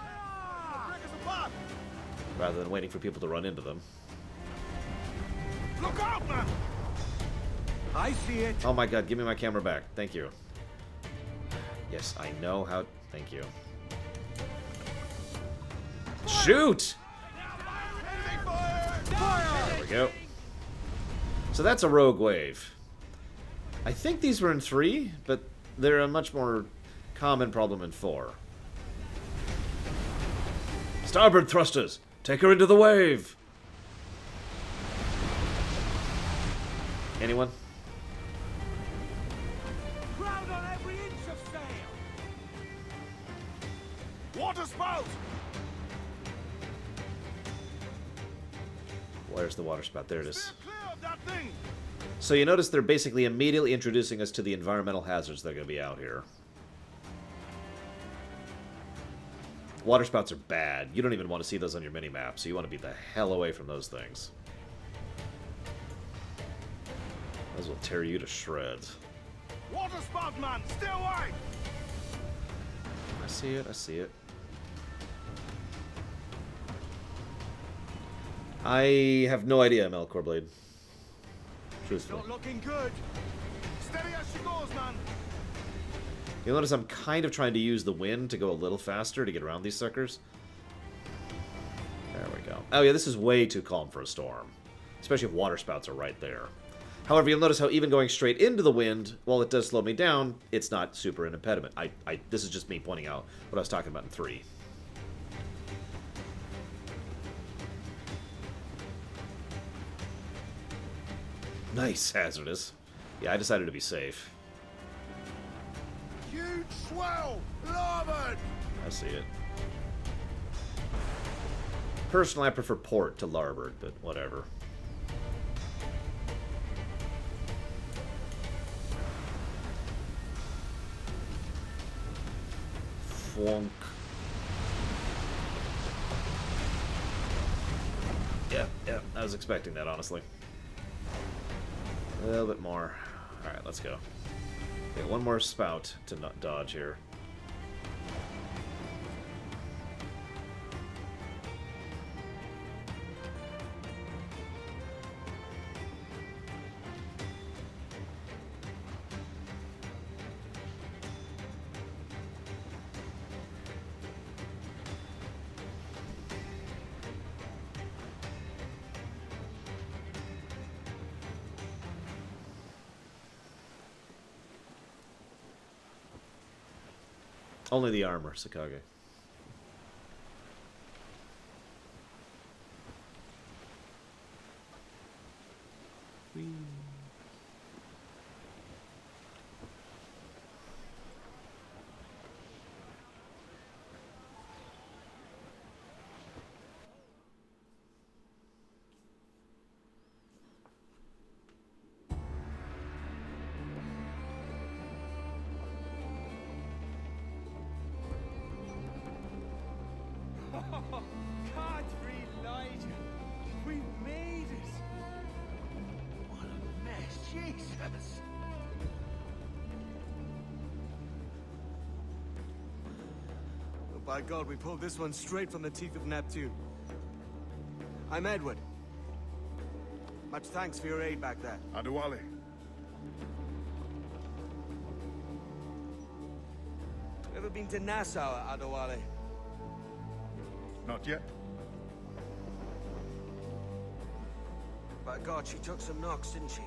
rather than waiting for people to run into them. Look out, man! I see it. Oh my god, give me my camera back. Thank you. Yes, I know how... Thank you. Shoot! There we go. So that's a rogue wave. I think these were in 3, but they're a much more common problem in 4. Starboard thrusters! Take her into the wave! Anyone? Crowd on every inch of sail. Water spout! Where's the water spout? There it is. Clear of that thing. So you notice they're basically immediately introducing us to the environmental hazards that are going to be out here. Water spouts are bad. You don't even want to see those on your mini-map, so you want to be the hell away from those things. Those will tear you to shreds. Water spout, man! Stay away! I see it, I see it. I have no idea, Melkor Blade. Truthfully. Not looking good. Steady as she goes, man. You'll notice I'm kind of trying to use the wind to go a little faster to get around these suckers. There we go. Oh yeah, this is way too calm for a storm. Especially if water spouts are right there. However, you'll notice how even going straight into the wind, while it does slow me down, it's not super an impediment. This is just me pointing out what I was talking about in 3. Nice, hazardous. Yeah, I decided to be safe. Huge swell! Larboard! I see it. Personally, I prefer port to larboard, but whatever. Fwonk. Yeah, I was expecting that, honestly. A little bit more. Alright, let's go. Okay, one more spout to not dodge here. Only the armor, Sakage. Whee. Can't relight. We made it. What a mess, Jesus. Oh, by God, we pulled this one straight from the teeth of Neptune. I'm Edward. Much thanks for your aid back there. Adewale. Ever been to Nassau, Adewale? Not yet. By God, she took some knocks, didn't she?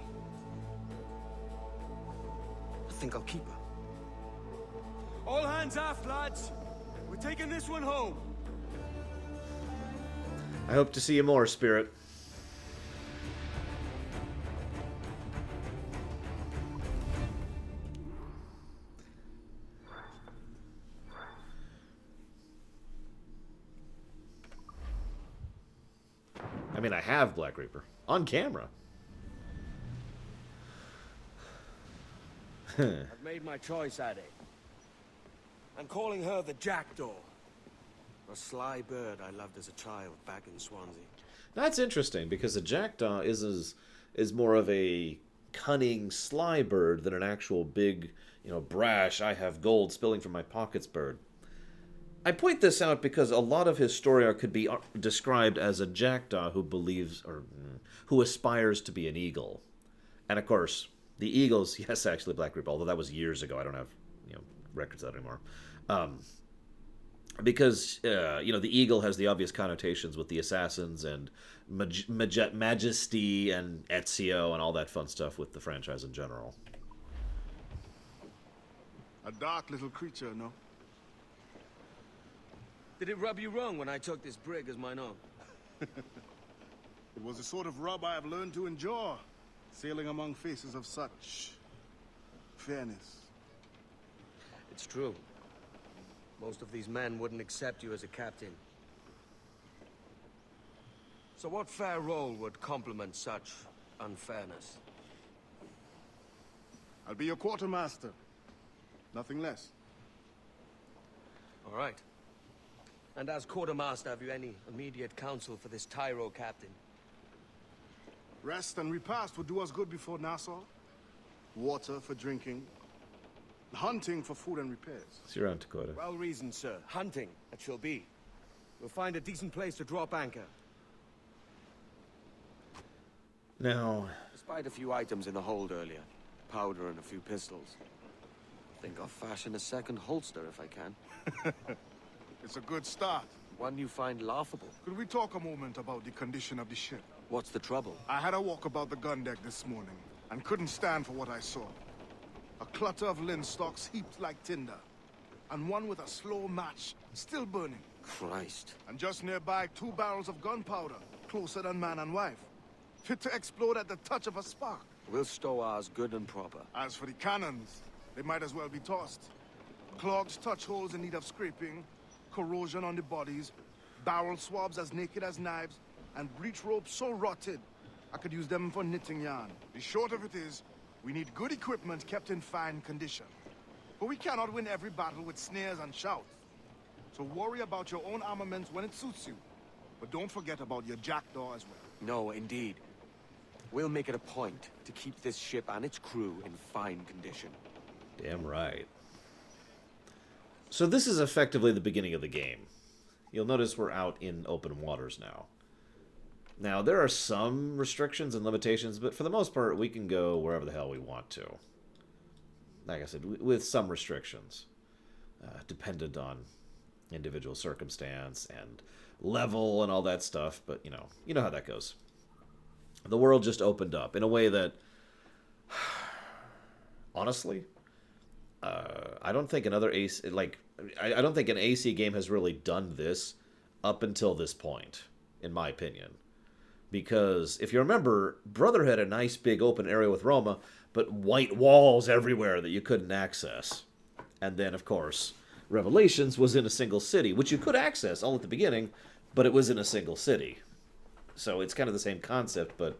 I think I'll keep her. All hands aft, lads. We're taking this one home. I hope to see you more, Spirit. I mean, I have Black Reaper. On camera. I've made my choice, Addy. I'm calling her the Jackdaw. A sly bird I loved as a child back in Swansea. That's interesting, because the Jackdaw is more of a cunning, sly bird than an actual big, brash, I have gold spilling from my pockets bird. I point this out because a lot of his story arc could be described as a jackdaw who believes, or who aspires to be an eagle. And of course, the eagles, yes, actually Black Reaper, although that was years ago. I don't have, records of that anymore. Because, the eagle has the obvious connotations with the assassins and Majesty and Ezio and all that fun stuff with the franchise in general. A dark little creature, no? Did it rub you wrong when I took this brig as mine own? It was the sort of rub I have learned to endure, sailing among faces of such fairness. It's true. Most of these men wouldn't accept you as a captain. So what fair role would complement such unfairness? I'll be your quartermaster. Nothing less. All right. And as quartermaster, have you any immediate counsel for this Tyro captain? Rest and repast would do us good before Nassau. Water for drinking. Hunting for food and repairs. See you around, Dakota. Well reasoned, sir. Hunting, it shall be. We'll find a decent place to drop anchor. Now... Despite a few items in the hold earlier, powder and a few pistols, I think I'll fashion a second holster if I can. It's a good start. One you find laughable. Could we talk a moment about the condition of the ship? What's the trouble? I had a walk about the gun deck this morning, and couldn't stand for what I saw. A clutter of linstocks heaped like tinder, and one with a slow match, still burning. Christ. And just nearby, 2 barrels of gunpowder, closer than man and wife. Fit to explode at the touch of a spark. We'll stow ours good and proper. As for the cannons, they might as well be tossed. Clogged touch holes in need of scraping, corrosion on the bodies, barrel swabs as naked as knives, and breech ropes so rotted, I could use them for knitting yarn. The short of it is, we need good equipment kept in fine condition. But we cannot win every battle with snares and shouts. So worry about your own armaments when it suits you. But don't forget about your Jackdaw as well. No, indeed. We'll make it a point to keep this ship and its crew in fine condition. Damn right. So this is effectively the beginning of the game. You'll notice we're out in open waters now. Now, there are some restrictions and limitations, but for the most part, we can go wherever the hell we want to. Like I said, with some restrictions, dependent on individual circumstance and level and all that stuff, but you know how that goes. The world just opened up in a way that, honestly, I don't think another I don't think an AC game has really done this up until this point, in my opinion. Because if you remember, Brother had a nice big open area with Roma, but white walls everywhere that you couldn't access. And then, of course, Revelations was in a single city, which you could access all at the beginning, but it was in a single city. So it's kind of the same concept, but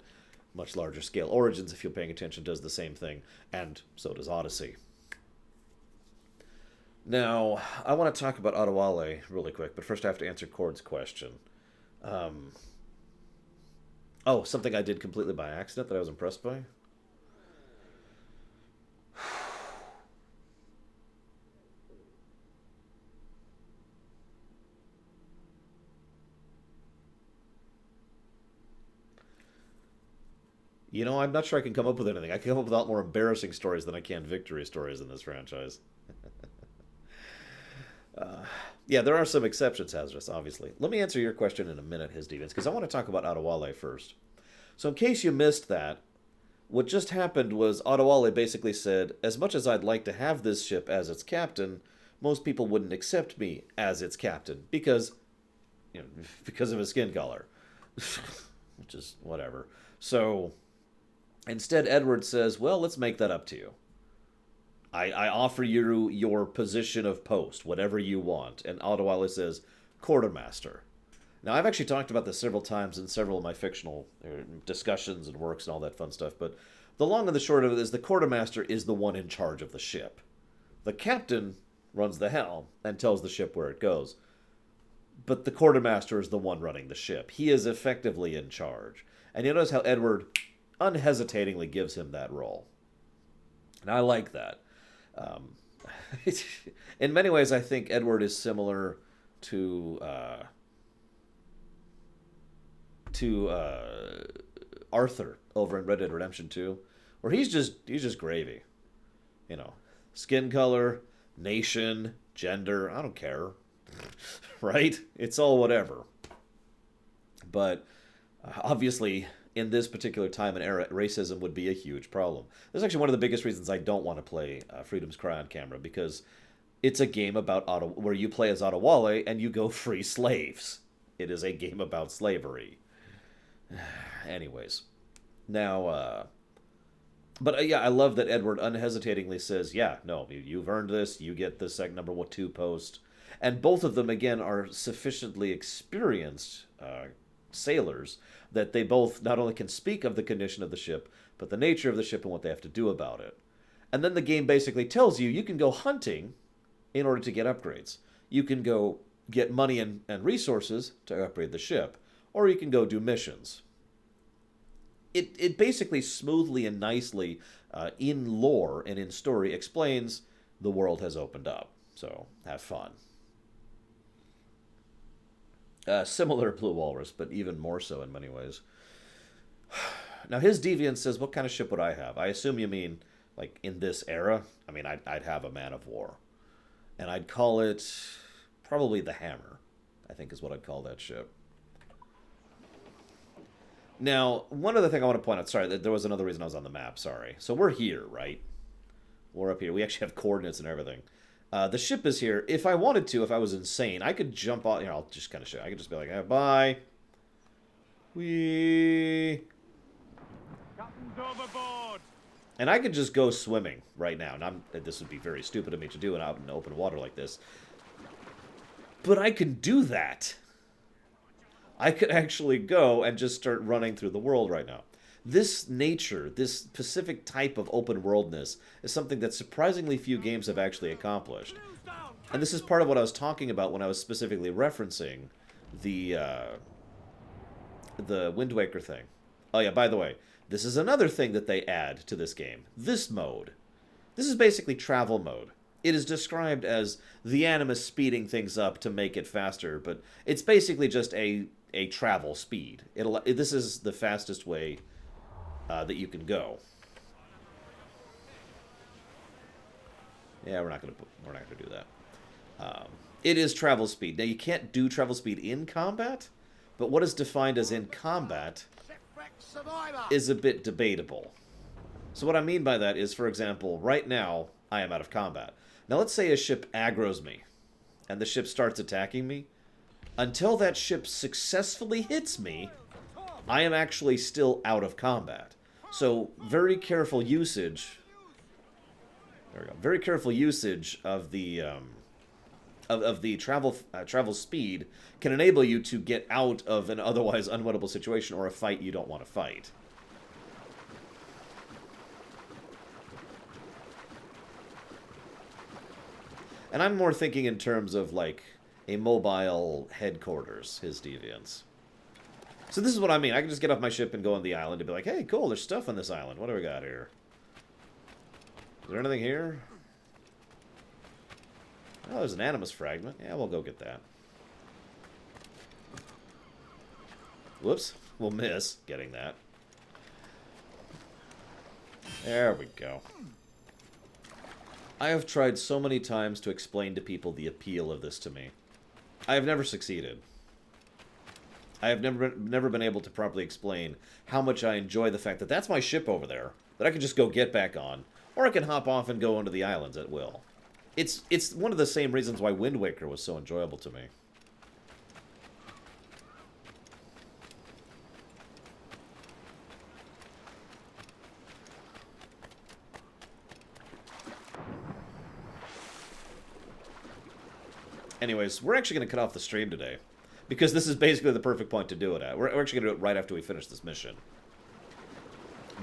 much larger scale. Origins, if you're paying attention, does the same thing, and so does Odyssey. Now, I want to talk about Adewale really quick, but first I have to answer Cord's question. Oh, something I did completely by accident that I was impressed by? You know, I'm not sure I can come up with anything. I can come up with a lot more embarrassing stories than I can victory stories in this franchise. Yeah, there are some exceptions, Hazardous, obviously. Let me answer your question in a minute, His Deviants, because I want to talk about Adewale first. So in case you missed that, what just happened was Adewale basically said, as much as I'd like to have this ship as its captain, most people wouldn't accept me as its captain because, you know, because of his skin color. Which is whatever. So instead, Edward says, well, let's make that up to you. I offer you your position of post, whatever you want. And Adewale says, quartermaster. Now, I've actually talked about this several times in several of my fictional discussions and works and all that fun stuff, but the long and the short of it is the quartermaster is the one in charge of the ship. The captain runs the helm and tells the ship where it goes. But the quartermaster is the one running the ship. He is effectively in charge. And you notice how Edward unhesitatingly gives him that role. And I like that. In many ways, I think Edward is similar to Arthur over in Red Dead Redemption 2, where he's just gravy. You know, skin color, nation, gender, I don't care. Right? It's all whatever. But obviously, in this particular time and era, racism would be a huge problem. That's actually one of the biggest reasons I don't want to play Freedom's Cry on camera, because it's a game about where you play as Adewale and you go free slaves. It is a game about slavery. Anyways. Now, yeah, I love that Edward unhesitatingly says, yeah, no, you've earned this, you get the number 2 post. And both of them, again, are sufficiently experienced sailors that they both not only can speak of the condition of the ship, but the nature of the ship and what they have to do about it. And then the game basically tells you can go hunting in order to get upgrades. You can go get money and resources to upgrade the ship, or you can go do missions. It basically smoothly and nicely, in lore and in story, explains the world has opened up. So, have fun. Similar to Blue Walrus, but even more so in many ways. Now, His Deviant says, what kind of ship would I have? I assume you mean, like, in this era? I mean, I'd have a man of war. And I'd call it probably the Hammer, I think is what I'd call that ship. Now, one other thing I want to point out, sorry, there was another reason I was on the map, sorry. So we're here, right? We're up here. We actually have coordinates and everything. The ship is here. If I wanted to, if I was insane, I could jump on. You know, I'll just kind of show you. I could just be like, hey, bye. Whee. Captain's overboard. And I could just go swimming right now. And this would be very stupid of me to do out in open water like this. But I can do that. I could actually go and just start running through the world right now. This nature, this specific type of open worldness, is something that surprisingly few games have actually accomplished. And this is part of what I was talking about when I was specifically referencing the Wind Waker thing. Oh yeah, by the way, this is another thing that they add to this game. This mode. This is basically travel mode. It is described as the Animus speeding things up to make it faster, but it's basically just a travel speed. This is the fastest way that you can go. Yeah, we're not gonna do that. It is travel speed. Now you can't do travel speed in combat, but what is defined as in combat is a bit debatable. So what I mean by that is, for example, right now I am out of combat. Now let's say a ship aggroes me. and the ship starts attacking me, until that ship successfully hits me, I am actually still out of combat. So, very careful usage. There we go. Very careful usage of the travel speed can enable you to get out of an otherwise unwinnable situation or a fight you don't want to fight. And I'm more thinking in terms of, like, a mobile headquarters, his deviants. So this is what I mean. I can just get off my ship and go on the island and be like, hey, cool, there's stuff on this island. What do we got here? Is there anything here? Oh, there's an Animus fragment. Yeah, we'll go get that. Whoops. We'll miss getting that. There we go. I have tried so many times to explain to people the appeal of this to me. I have never succeeded. I have never been able to properly explain how much I enjoy the fact that that's my ship over there, that I can just go get back on, or I can hop off and go onto the islands at will. It's one of the same reasons why Wind Waker was so enjoyable to me. Anyways, we're actually going to cut off the stream today, because this is basically the perfect point to do it at. We're actually going to do it right after we finish this mission.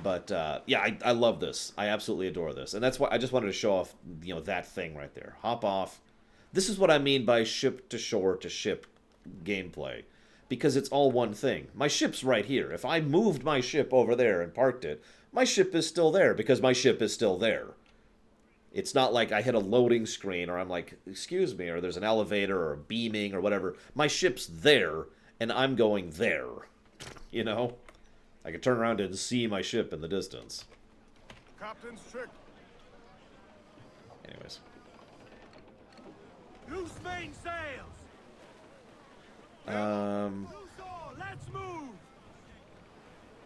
But, yeah, I love this. I absolutely adore this. And that's why I just wanted to show off, you know, that thing right there. Hop off. This is what I mean by ship-to-shore-to-ship gameplay. Because it's all one thing. My ship's right here. If I moved my ship over there and parked it, my ship is still there, because my ship is still there. It's not like I hit a loading screen, or I'm like, excuse me, or there's an elevator, or a beaming, or whatever. My ship's there, and I'm going there. You know? I can turn around and see my ship in the distance. Captain's trick. Anyways. Loose main sails. Loose all. Let's move.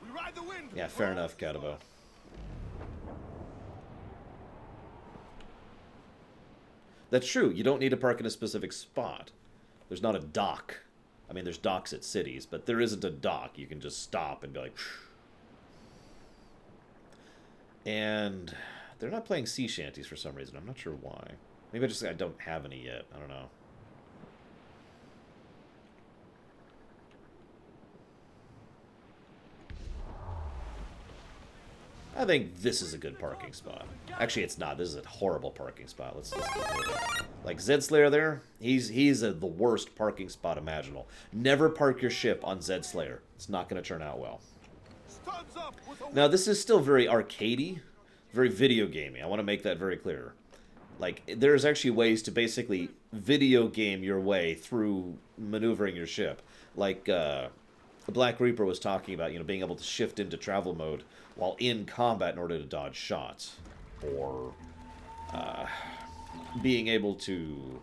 We ride the wind. Yeah, fair enough, Catabo. That's true. You don't need to park in a specific spot. There's not a dock. I mean, there's docks at cities, but there isn't a dock. You can just stop and be like... And they're not playing sea shanties for some reason. I'm not sure why. Maybe I don't have any yet. I don't know. I think this is a good parking spot. Actually, it's not. This is a horrible parking spot. Let's go with it. Like Zed Slayer there, he's the worst parking spot imaginable. Never park your ship on Zed Slayer. It's not going to turn out well. Now, this is still very arcadey, very video gamey. I want to make that very clear. Like, there's actually ways to basically video game your way through maneuvering your ship. Like, Black Reaper was talking about, you know, being able to shift into travel mode while in combat in order to dodge shots. Or being able to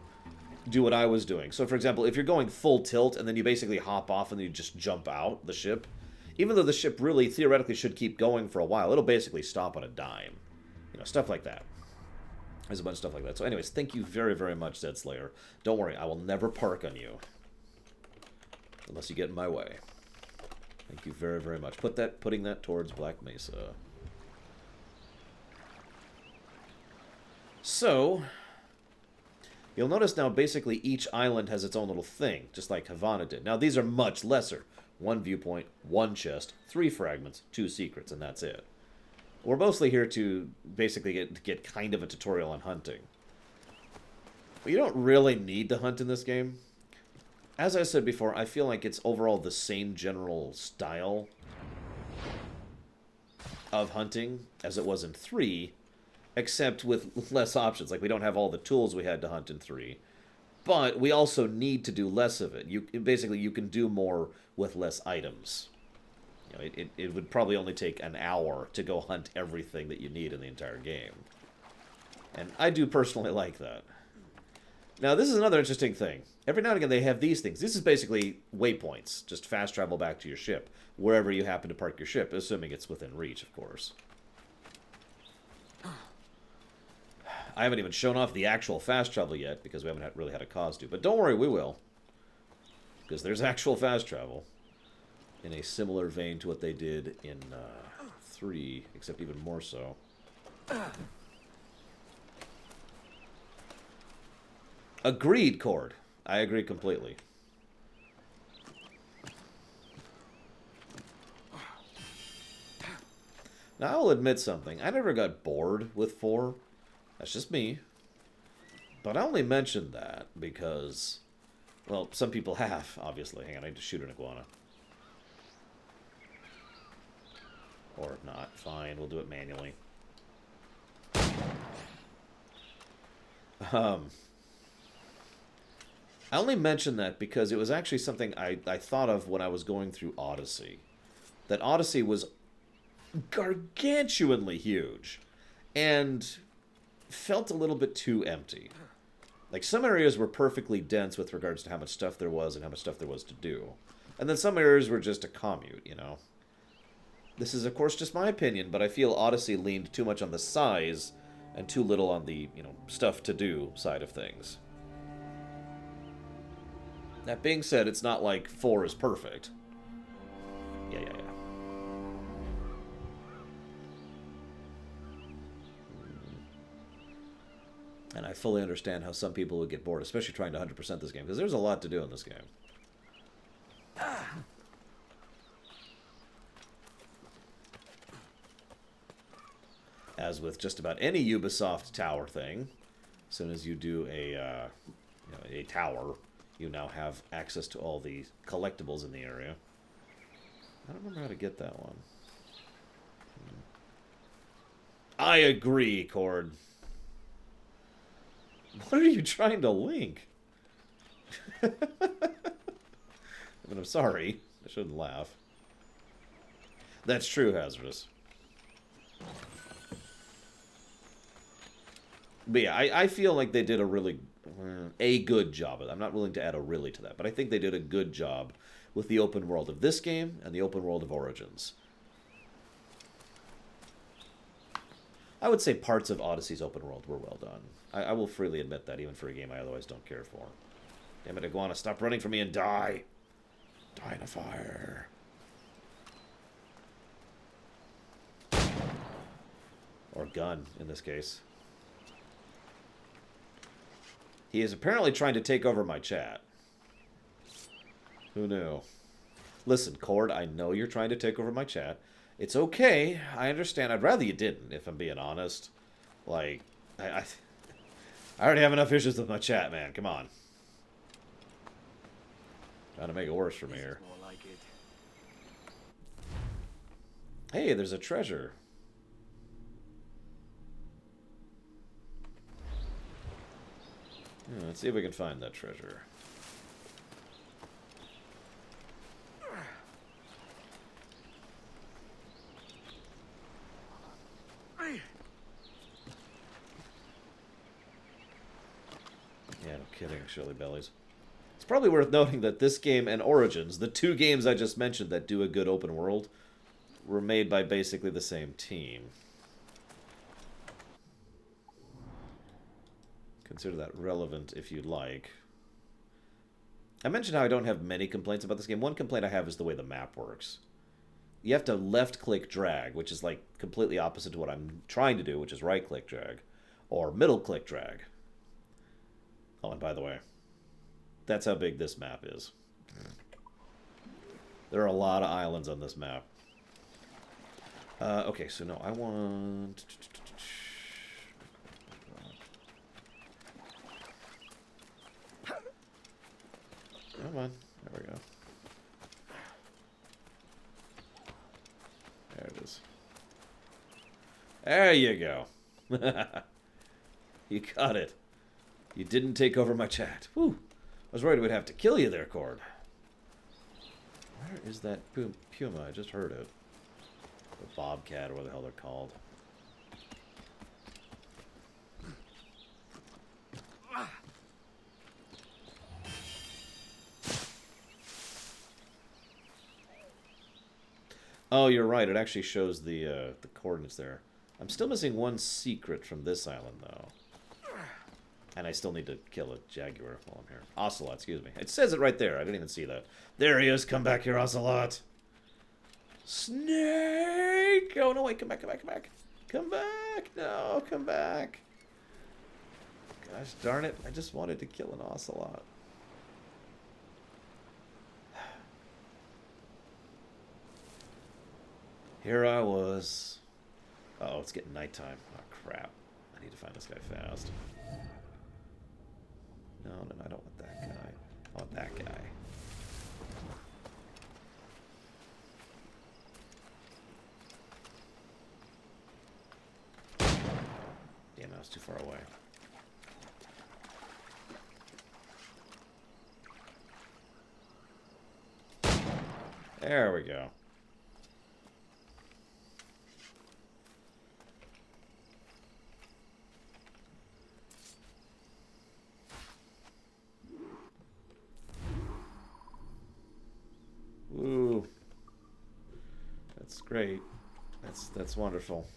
do what I was doing. So, for example, if you're going full tilt and then you basically hop off and then you just jump out the ship, even though the ship really theoretically should keep going for a while, it'll basically stop on a dime. You know, stuff like that. There's a bunch of stuff like that. So anyways, thank you very, very much, Zed Slayer. Don't worry, I will never park on you. Unless you get in my way. Thank you very, very much. Putting that towards Black Mesa. So, you'll notice now basically each island has its own little thing, just like Havana did. Now these are much lesser. 1 viewpoint, 1 chest, 3 fragments, 2 secrets, and that's it. We're mostly here to basically get kind of a tutorial on hunting. But you don't really need to hunt in this game. As I said before, I feel like it's overall the same general style of hunting as it was in 3, except with less options. Like, we don't have all the tools we had to hunt in 3. But we also need to do less of it. Basically, you can do more with less items. You know, it would probably only take an hour to go hunt everything that you need in the entire game. And I do personally like that. Now, this is another interesting thing. Every now and again, they have these things. This is basically waypoints. Just fast travel back to your ship, wherever you happen to park your ship, assuming it's within reach, of course. I haven't even shown off the actual fast travel yet because we haven't really had a cause to. But don't worry, we will. Because there's actual fast travel. In a similar vein to what they did in 3, except even more so. Agreed, Cord. I agree completely. Now, I will admit something. I never got bored with 4. That's just me. But I only mentioned that because, well, some people have, obviously. Hang on, I need to shoot an iguana. Or not. Fine, we'll do it manually. I only mentioned that because it was actually something I thought of when I was going through Odyssey. That Odyssey was gargantuanly huge and felt a little bit too empty. Like, some areas were perfectly dense with regards to how much stuff there was and how much stuff there was to do. And then some areas were just a commute, you know? This is, of course, just my opinion, but I feel Odyssey leaned too much on the size and too little on the, you know, stuff to do side of things. That being said, it's not like 4 is perfect. Yeah. And I fully understand how some people would get bored, especially trying to 100% this game, because there's a lot to do in this game. As with just about any Ubisoft tower thing, as soon as you do a tower, you now have access to all the collectibles in the area. I don't remember how to get that one. I agree, Cord. What are you trying to link? I mean, I'm sorry. I shouldn't laugh. That's true, Hazardous. But yeah, I feel like they did a good job. I'm not willing to add a really to that, but I think they did a good job with the open world of this game and the open world of Origins. I would say parts of Odyssey's open world were well done. I will freely admit that, even for a game I otherwise don't care for. Damn it, Iguana, stop running from me and die! Die in a fire. Or gun, in this case. He is apparently trying to take over my chat. Who knew? Listen, Cord, I know you're trying to take over my chat. It's okay. I understand. I'd rather you didn't, if I'm being honest. Like, I already have enough issues with my chat, man. Come on. Trying to make it worse for me here. Hey, there's a treasure. Yeah, let's see if we can find that treasure. Yeah, no kidding, Shirley Bellies. It's probably worth noting that this game and Origins, the 2 games I just mentioned that do a good open world, were made by basically the same team. Consider that relevant if you'd like. I mentioned how I don't have many complaints about this game. One complaint I have is the way the map works. You have to left-click drag, which is like completely opposite to what I'm trying to do, which is right-click drag, or middle-click drag. Oh, and by the way, that's how big this map is. There are a lot of islands on this map. Okay, so no, I want... Come on, there we go. There it is. There you go. You got it. You didn't take over my chat. Whew. I was worried we'd have to kill you there, Cord. Where is that puma? I just heard it. The bobcat, or what the hell they're called. Oh, you're right. It actually shows the coordinates there. I'm still missing one secret from this island, though. And I still need to kill a jaguar while I'm here. Ocelot, excuse me. It says it right there. I didn't even see that. There he is. Come back here, Ocelot. Snake! Oh, no, wait. Come back, come back, come back. Come back. No, come back. Gosh darn it. I just wanted to kill an Ocelot. Here I was. Uh-oh, it's getting nighttime. Oh, crap. I need to find this guy fast. No, I don't want that guy. I want that guy. Damn, I was too far away. There we go. Ooh. That's great. That's wonderful.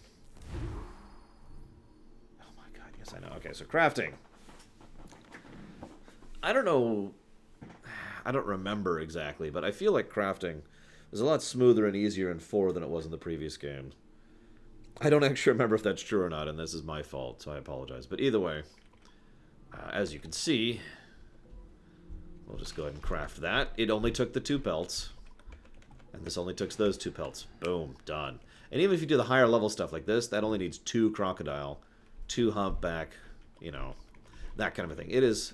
Oh my god, yes I know. Okay, so crafting. I don't know. I don't remember exactly, but I feel like crafting is a lot smoother and easier in 4 than it was in the previous games. I don't actually remember if that's true or not, and this is my fault, so I apologize. But either way, as you can see, we'll just go ahead and craft that. It only took the 2 pelts. And this only took those 2 pelts. Boom, done. And even if you do the higher level stuff like this, that only needs 2 crocodile, 2 humpback, you know, that kind of a thing. It is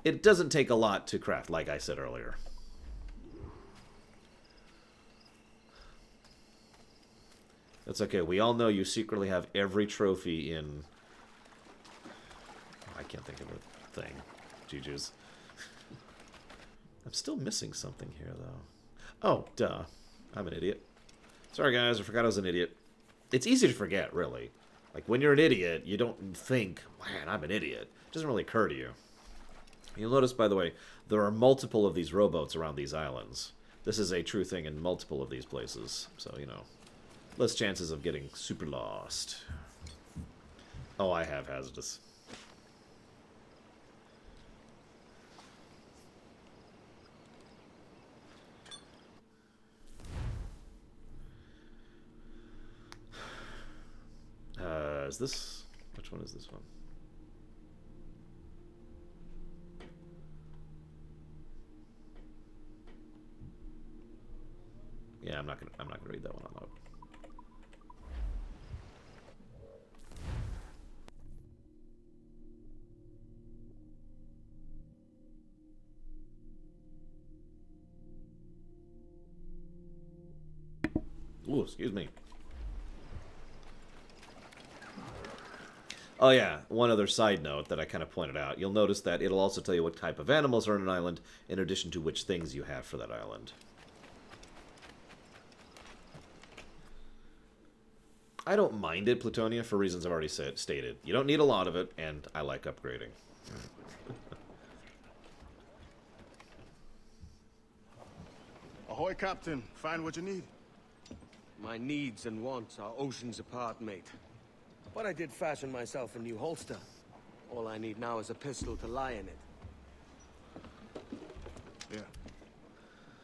it doesn't take a lot to craft, like I said earlier. That's okay. We all know you secretly have every trophy in... I can't think of a thing. GG's. I'm still missing something here, though. Oh, duh. I'm an idiot. Sorry, guys. I forgot I was an idiot. It's easy to forget, really. Like, when you're an idiot, you don't think, man, I'm an idiot. It doesn't really occur to you. You'll notice, by the way, there are multiple of these rowboats around these islands. This is a true thing in multiple of these places. So, you know, less chances of getting super lost. Oh, I have hazardous. Is this... Which one is this one? Yeah, I'm not gonna read that one out loud. Ooh, excuse me. Oh yeah, one other side note that I kind of pointed out. You'll notice that it'll also tell you what type of animals are on an island, in addition to which things you have for that island. I don't mind it, Plutonia, for reasons I've already stated. You don't need a lot of it, and I like upgrading. Ahoy, Captain. Find what you need. My needs and wants are oceans apart, mate. But I did fashion myself a new holster. All I need now is a pistol to lie in it. Yeah.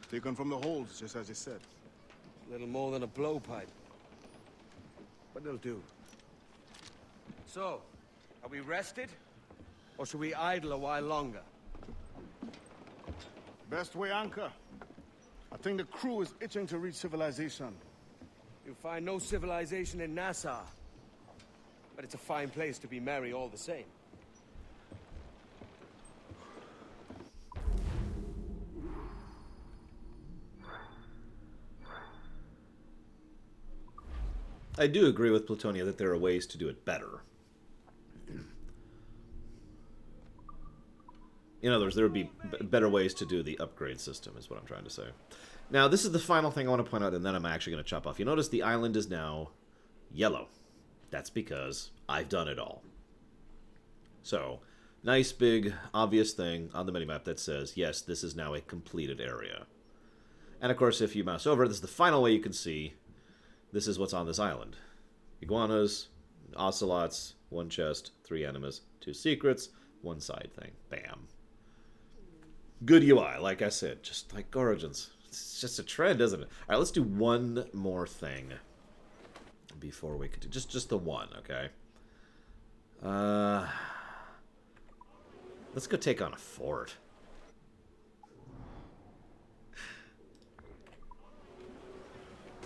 Taken from the holds, just as you said. Little more than a blowpipe. But it'll do. So, are we rested? Or should we idle a while longer? Best way anchor. I think the crew is itching to reach civilization. You'll find no civilization in Nassau. But it's a fine place to be merry all the same. I do agree with Plutonia that there are ways to do it better. In other words, there would be better ways to do the upgrade system, is what I'm trying to say. Now, this is the final thing I want to point out, and then I'm actually going to chop off. You notice the island is now yellow. That's because I've done it all. So, nice, big, obvious thing on the minimap that says, yes, this is now a completed area. And, of course, if you mouse over, this is the final way you can see this is what's on this island. Iguanas, ocelots, 1 chest, 3 animas, 2 secrets, 1 side thing. Bam. Good UI, like I said, just like Origins. It's just a trend, isn't it? All right, let's do one more thing before we could do just the one, okay? Let's go take on a fort.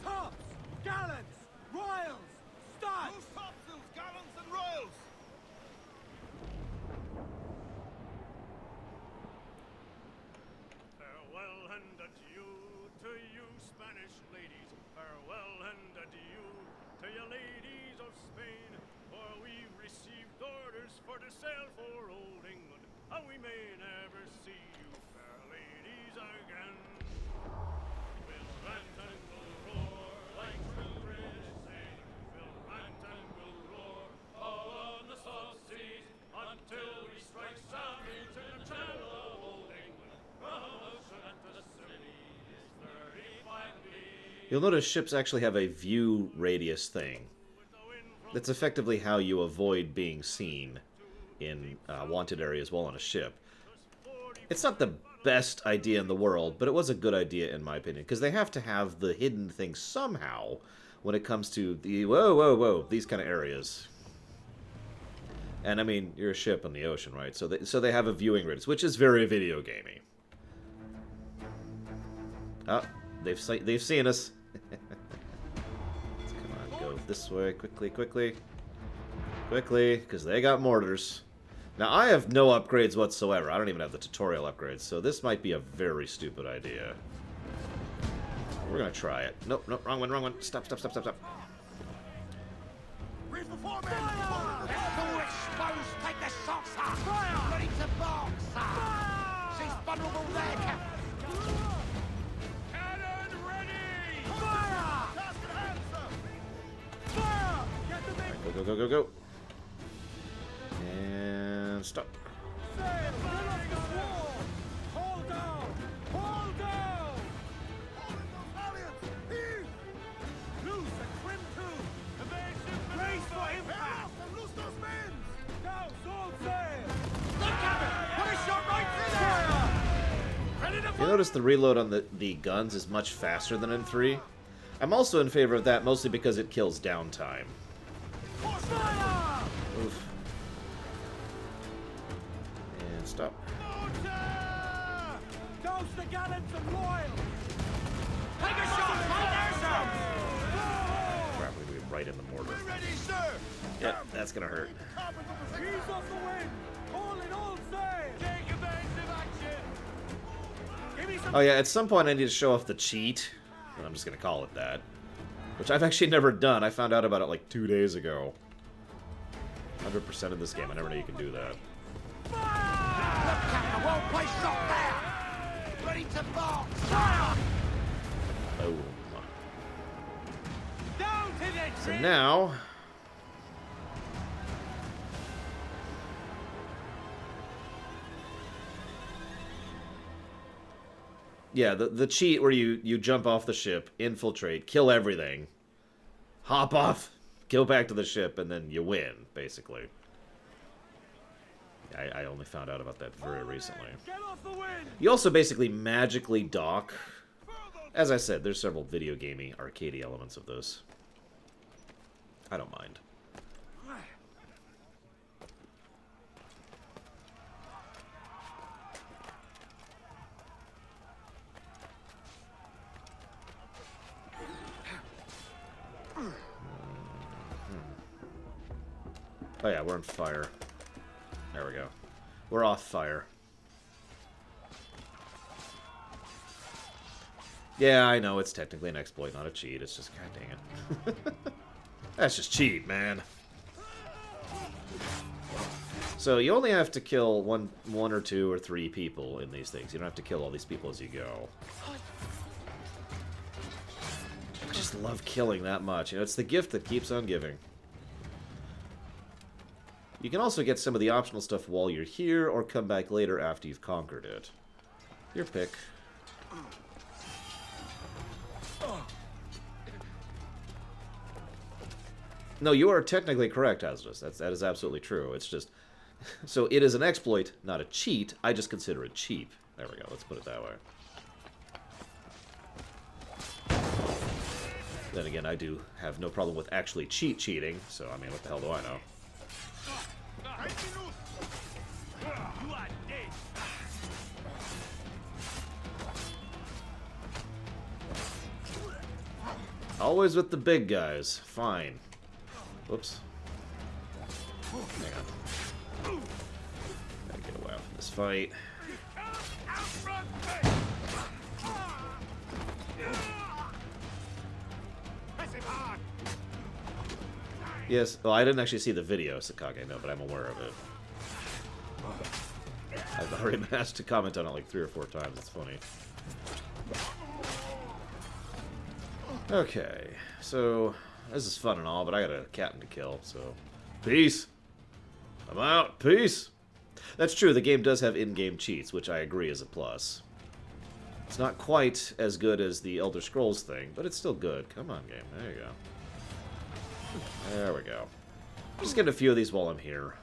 Tops, gallants, royals, studs! Who's topsails, gallants, and royals? Farewell and adieu to you, Spanish ladies. Farewell and adieu to you, ladies of Spain. For we've received orders for to sail for old England, and we may never see you, fair ladies, again. We'll rant and we'll roar like true British sailors. We'll rant and we'll roar all on the salt seas until we strike sound into the channel of old England. From ocean to the sea is 35 leagues. You'll notice ships actually have a view radius thing. That's effectively how you avoid being seen in wanted areas while on a ship. It's not the best idea in the world, but it was a good idea in my opinion, because they have to have the hidden thing somehow when it comes to the these kind of areas. And I mean, you're a ship on the ocean, right? So they have a viewing radius, which is very video gamey. Oh, they've seen us. Let's come on, go this way quickly, because they got mortars. Now, I have no upgrades whatsoever. I don't even have the tutorial upgrades, so this might be a very stupid idea. We're gonna try it. Nope, wrong one. Stop. Reef the foreman! All exposed, take the shots, sir! Ready to box, sir! She's vulnerable there, Captain! Cannon ready! Fire! Task at hand, sir! Fire! Get the big... Go. And stop. Sail! Fill up the wall! Hold down! Hold down! Hold in those halyards! Heave! Loose and trim to! Evasive brace for impact! And loose those men! Down, all sail! Look at it! Put a shot right through there! Ready to You notice the reload on the guns is much faster than in 3. I'm also in favor of that, mostly because it kills downtime. fire! Oof. And stop. Dose the gallants and royals! Take a shot! Right there, sir! Crap, we're gonna be right in the mortar. Ready, sir! Yep, that's gonna hurt. Ease off the wind! All in all sail! Take evasive action! Give me some... Oh yeah, at some point I need to show off the cheat, and I'm just gonna call it that. Which I've actually never done. I found out about it like 2 days ago. 100% of this game, I never knew you can do that. Look, Captain, well-placed shot there! Ready to box! Fire! Oh. Down to the So tree! now... Yeah, the cheat where you jump off the ship, infiltrate, kill everything, hop off, go back to the ship, and then you win, basically. I only found out about that very recently. Get off the wind! You also basically magically dock. As I said, there's several video gamey, arcadey elements of this. I don't mind. Oh yeah, we're on fire. There we go. We're off fire. Yeah, I know, it's technically an exploit, not a cheat. It's just, god dang it. That's just cheat, man. So you only have to kill one or two or three people in these things. You don't have to kill all these people as you go. I just love killing that much. You know, it's the gift that keeps on giving. You can also get some of the optional stuff while you're here, or come back later after you've conquered it. Your pick. No, you are technically correct, Hazardous. That is absolutely true. It's just, So it is an exploit, not a cheat. I just consider it cheap. There we go. Let's put it that way. Then again, I do have no problem with actually cheating, so I mean, what the hell do I know? Always with the big guys. Fine. Whoops. Hang on. Gotta get away from this fight. Yes, well, I didn't actually see the video, Sakage, no, but I'm aware of it. I've already been asked to comment on it like 3 or 4 times. It's funny. Okay, so this is fun and all, but I got a captain to kill, so peace. I'm out. Peace. That's true. The game does have in-game cheats, which I agree is a plus. It's not quite as good as the Elder Scrolls thing, but it's still good. Come on, game. There you go. There we go. Just get a few of these while I'm here.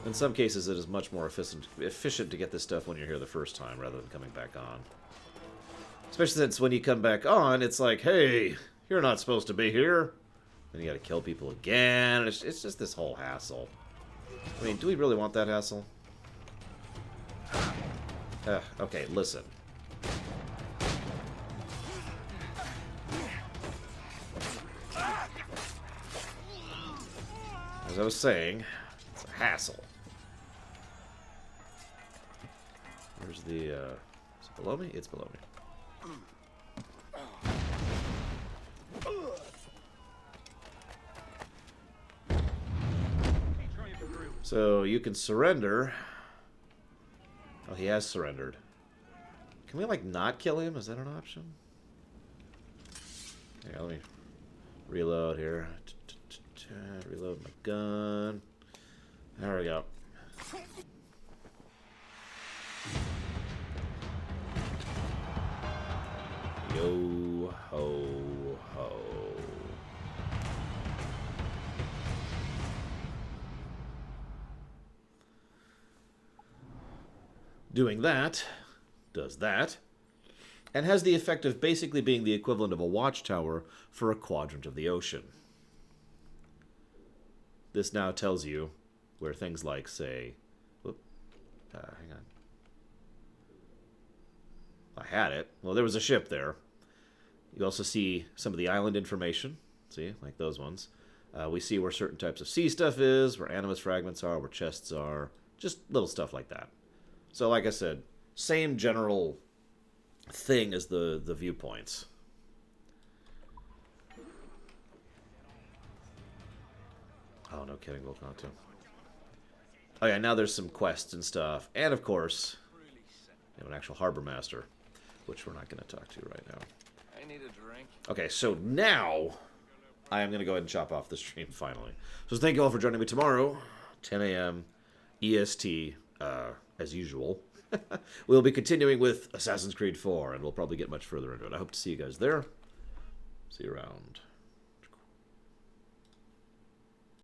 In some cases, it is much more efficient to get this stuff when you're here the first time, rather than coming back on. Especially since when you come back on, it's like, hey, you're not supposed to be here. Then you gotta kill people again. It's just this whole hassle. I mean, do we really want that hassle? Okay, listen. As I was saying, it's a hassle. Where's the, is it below me? It's below me. So, you can surrender. Oh, he has surrendered. Can we, like, not kill him? Is that an option? Yeah, let me reload here. Reload my gun. There we go. Yo ho ho. Doing that does that, and has the effect of basically being the equivalent of a watchtower for a quadrant of the ocean. This now tells you where things like, say, hang on. I had it. Well, there was a ship there. You also see some of the island information. See, like those ones. We see where certain types of sea stuff is, where animus fragments are, where chests are. Just little stuff like that. So, like I said, same general thing as the viewpoints. Oh, no kidding, we'll not to. Oh yeah, now there's some quests and stuff. And of course, we have an actual harbor master, which we're not going to talk to right now. I need a drink. Okay, so now I am going to go ahead and chop off the stream finally. So thank you all for joining me tomorrow, 10 a.m. EST, as usual. We'll be continuing with Assassin's Creed 4, and we'll probably get much further into it. I hope to see you guys there. See you around.